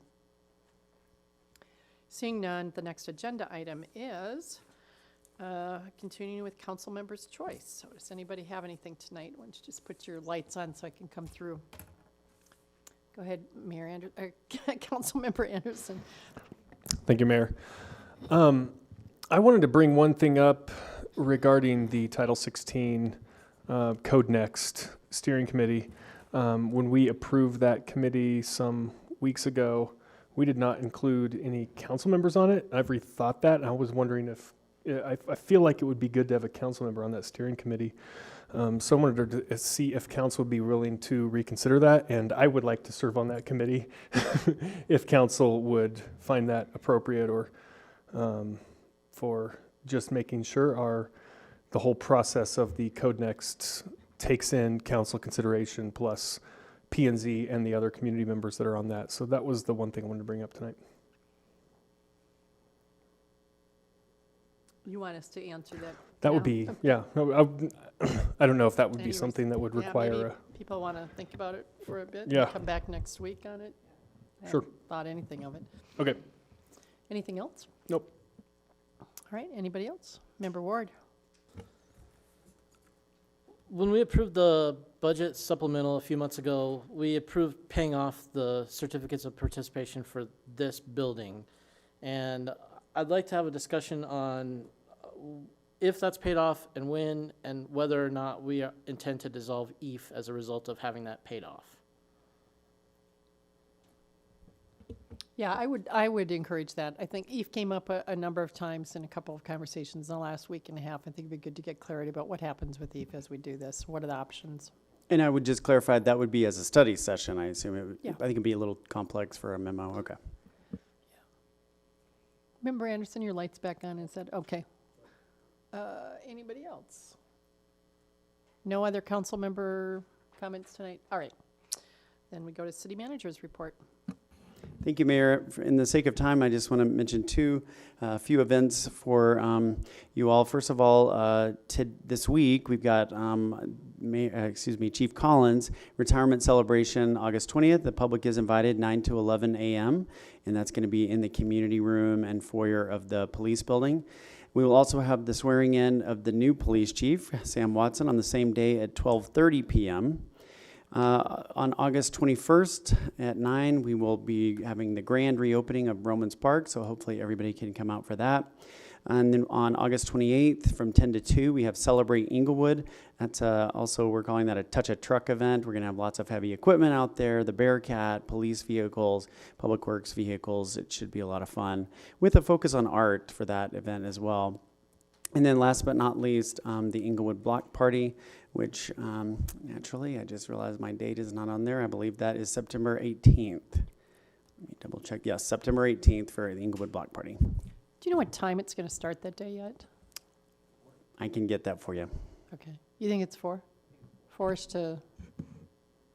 Seeing none, the next agenda item is continuing with council members' choice. So does anybody have anything tonight? Why don't you just put your lights on so I can come through? Go ahead, Councilmember Anderson. Thank you, Mayor. I wanted to bring one thing up regarding the Title 16 Code Next Steering Committee. When we approved that committee some weeks ago, we did not include any council members on it. I've rethought that. I was wondering if, I feel like it would be good to have a council member on that steering committee. So I wanted to see if council would be willing to reconsider that, and I would like to serve on that committee if council would find that appropriate, or for just making sure the whole process of the Code Next takes in council consideration plus P&Z and the other community members that are on that. So that was the one thing I wanted to bring up tonight. You want us to answer that? That would now? be, yeah. No, I don't know if that would be Anyways, something that would yeah, require maybe a, people want to think about it for a bit. Yeah. And come back next week on it. I Sure. haven't thought anything of it. okay. Anything else? Nope. All right, anybody else? Member Ward? When we approved the budget supplemental a few months ago, we approved paying off the certificates of participation for this building. And I'd like to have a discussion on if that's paid off and when, and whether or not we intend to dissolve EAF as a result of having that paid off. Yeah, I would encourage that. I think EAF came up a number of times in a couple of conversations in the last week and a half. I think it'd be good to get clarity about what happens with EAF as we do this. What are the options? And I would just clarify, that would be as a study session, I assume. Yeah. I think it'd be a little complex for a memo. Okay. Member Anderson, your light's back on and said, okay. Anybody else? No other council member comments tonight? All right. Then we go to city manager's report. Thank you, Mayor. In the sake of time, I just want to mention few events for you all. First of all, this week we've got Chief Collins retirement celebration August 20th. The public is invited 9 to 11 a.m. and that's going to be in the community room and foyer of the police building. We will also have the swearing in of the new police chief, Sam Watson, on the same day at 12:30 p.m. On August 21st at 9, we will be having the grand reopening of Romans Park, so hopefully everybody can come out for that. And then on August 28th from 10 to 2, we have Celebrate Englewood. That's also, we're calling that a Touch a Truck event. We're going to have lots of heavy equipment out there, the Bearcat, police vehicles, Public Works vehicles. It should be a lot of fun, with a focus on art for that event as well. And then last but not least, the Englewood Block Party, which naturally, I just realized my date is not on there. I believe that is September 18th. Let me double check. Yes, September 18th for the Englewood Block Party. Do you know what time it's going to start that day yet? I can get that for you. Okay. You think it's 4? 4ish to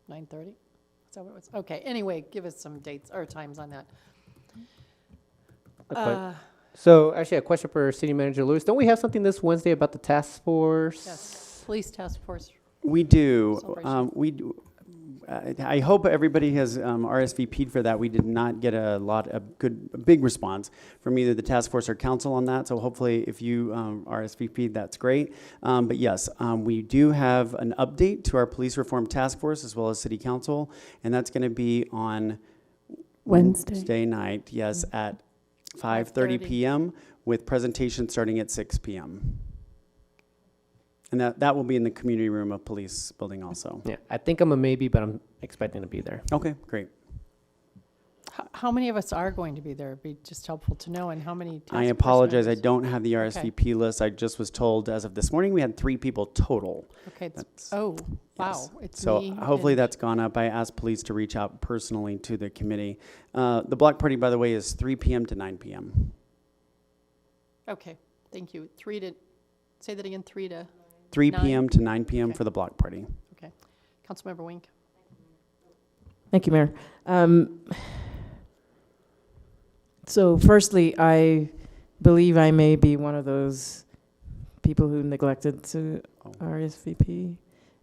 9:30? Is that what it was? Okay. Anyway, give us some dates or times on that. So actually, a question for City Manager Lewis. Don't we have something this Wednesday about the task force? Yes. Police task force. We do. Celebration. I hope everybody has RSVP'd for that. We did not get a big response from either the task force or council on that. So hopefully if you RSVP'd, that's great. But yes, we do have an update to our police reform task force as well as city council. And that's going to be on Wednesday night, yes, at 5:30 p.m. with presentation starting at 6 p.m. And that will be in the community room of police building also. Yeah, I think I'm a maybe, but I'm expecting to be there. Okay, great. How many of us are going to be there? It'd be just helpful to know, and how many task I force apologize, I members? don't have the RSVP list. I just was told as of this morning, we had 3 people total. Okay, That's- oh, wow, yes. it's So me hopefully and- that's gone up. I asked police to reach out personally to the committee. The block party, by the way, is 3 p.m. to 9 p.m. Okay, thank you. Say that again, 3 to? 3 9? p.m. to 9 p.m. Okay. for the block party. Okay. Councilmember Wink. Thank you, Mayor. So firstly, I believe I may be one of those people who neglected to RSVP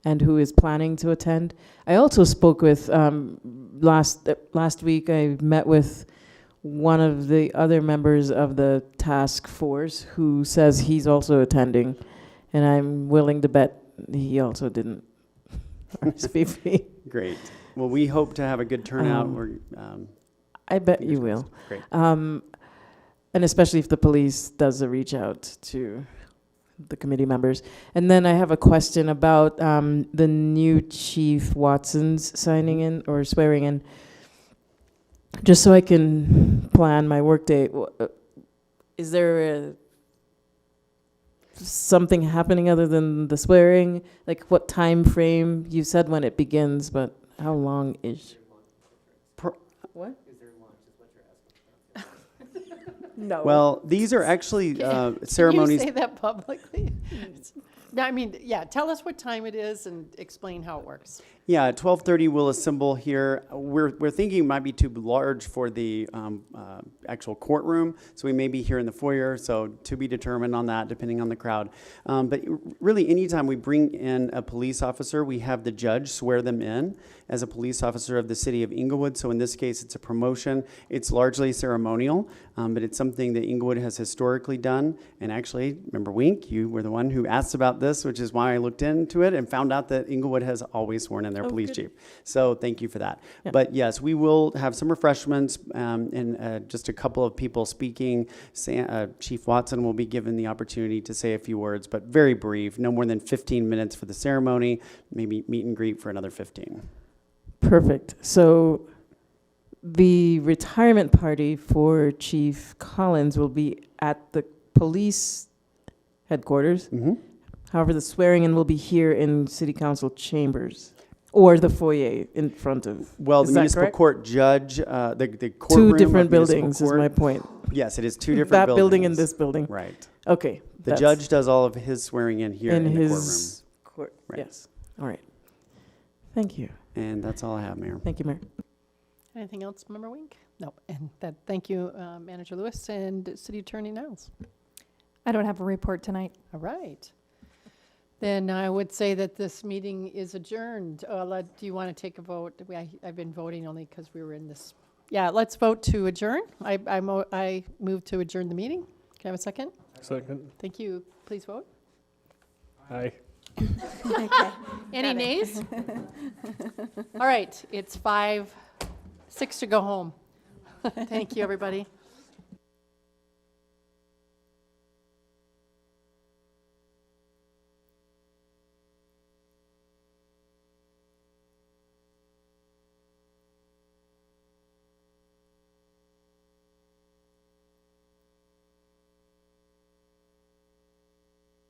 and who is planning to attend. I also spoke with, last week, I met with one of the other members of the task force who says he's also attending, and I'm willing to bet he also didn't RSVP. Great. Well, we hope to have a good turnout. I bet fingers you will. crossed. Great. And especially if the police does a reach out to the committee members. And then I have a question about the new Chief Watson's signing in or swearing in. Just so I can plan my workday, is there something happening other than the swearing? Like what time frame? You said when it begins, but how long is? What? No. Well, these are actually ceremonies. Can you say that publicly? No, I mean, yeah, tell us what time it is and explain how it works. Yeah, at 12:30 we'll assemble here. We're thinking it might be too large for the actual courtroom, so we may be here in the foyer, so to be determined on that, depending on the crowd. But really, anytime we bring in a police officer, we have the judge swear them in as a police officer of the city of Englewood. So in this case, it's a promotion. It's largely ceremonial, but it's something that Englewood has historically done. And actually, remember Wink, you were the one who asked about this, which is why I looked into it and found out that Englewood has always sworn in their police chief. So thank you for that. Yeah. But yes, we will have some refreshments and just a couple of people speaking. Chief Watson will be given the opportunity to say a few words, but very brief, no more than 15 minutes for the ceremony, maybe meet and greet for another 15. Perfect. So the retirement party for Chief Collins will be at the police headquarters. Mm-hmm. However, the swearing in will be here in City Council chambers or the foyer in front of. Well, Is the that municipal correct? court judge, the courtroom Two different of municipal buildings is court- my point. Yes, it is two different That buildings. building and this building. Right. Okay. The that's judge does all of his swearing in here in the his court. Right. Yes. All right. Thank you. courtroom. And that's all I have, Mayor. Thank you, Mayor. Anything else, Member Wink? No, and thank you, Manager Lewis and City Attorney Niles. I don't have a report tonight. All right. Then I would say that this meeting is adjourned. Do you want to take a vote? I've been voting only because we were in this. Yeah, let's vote to adjourn. I move to adjourn the meeting. Can I have a second? Second. Thank you. Please vote. Aye. Okay. Any nays? All right, it's 5:06 to go home. Thank you, everybody.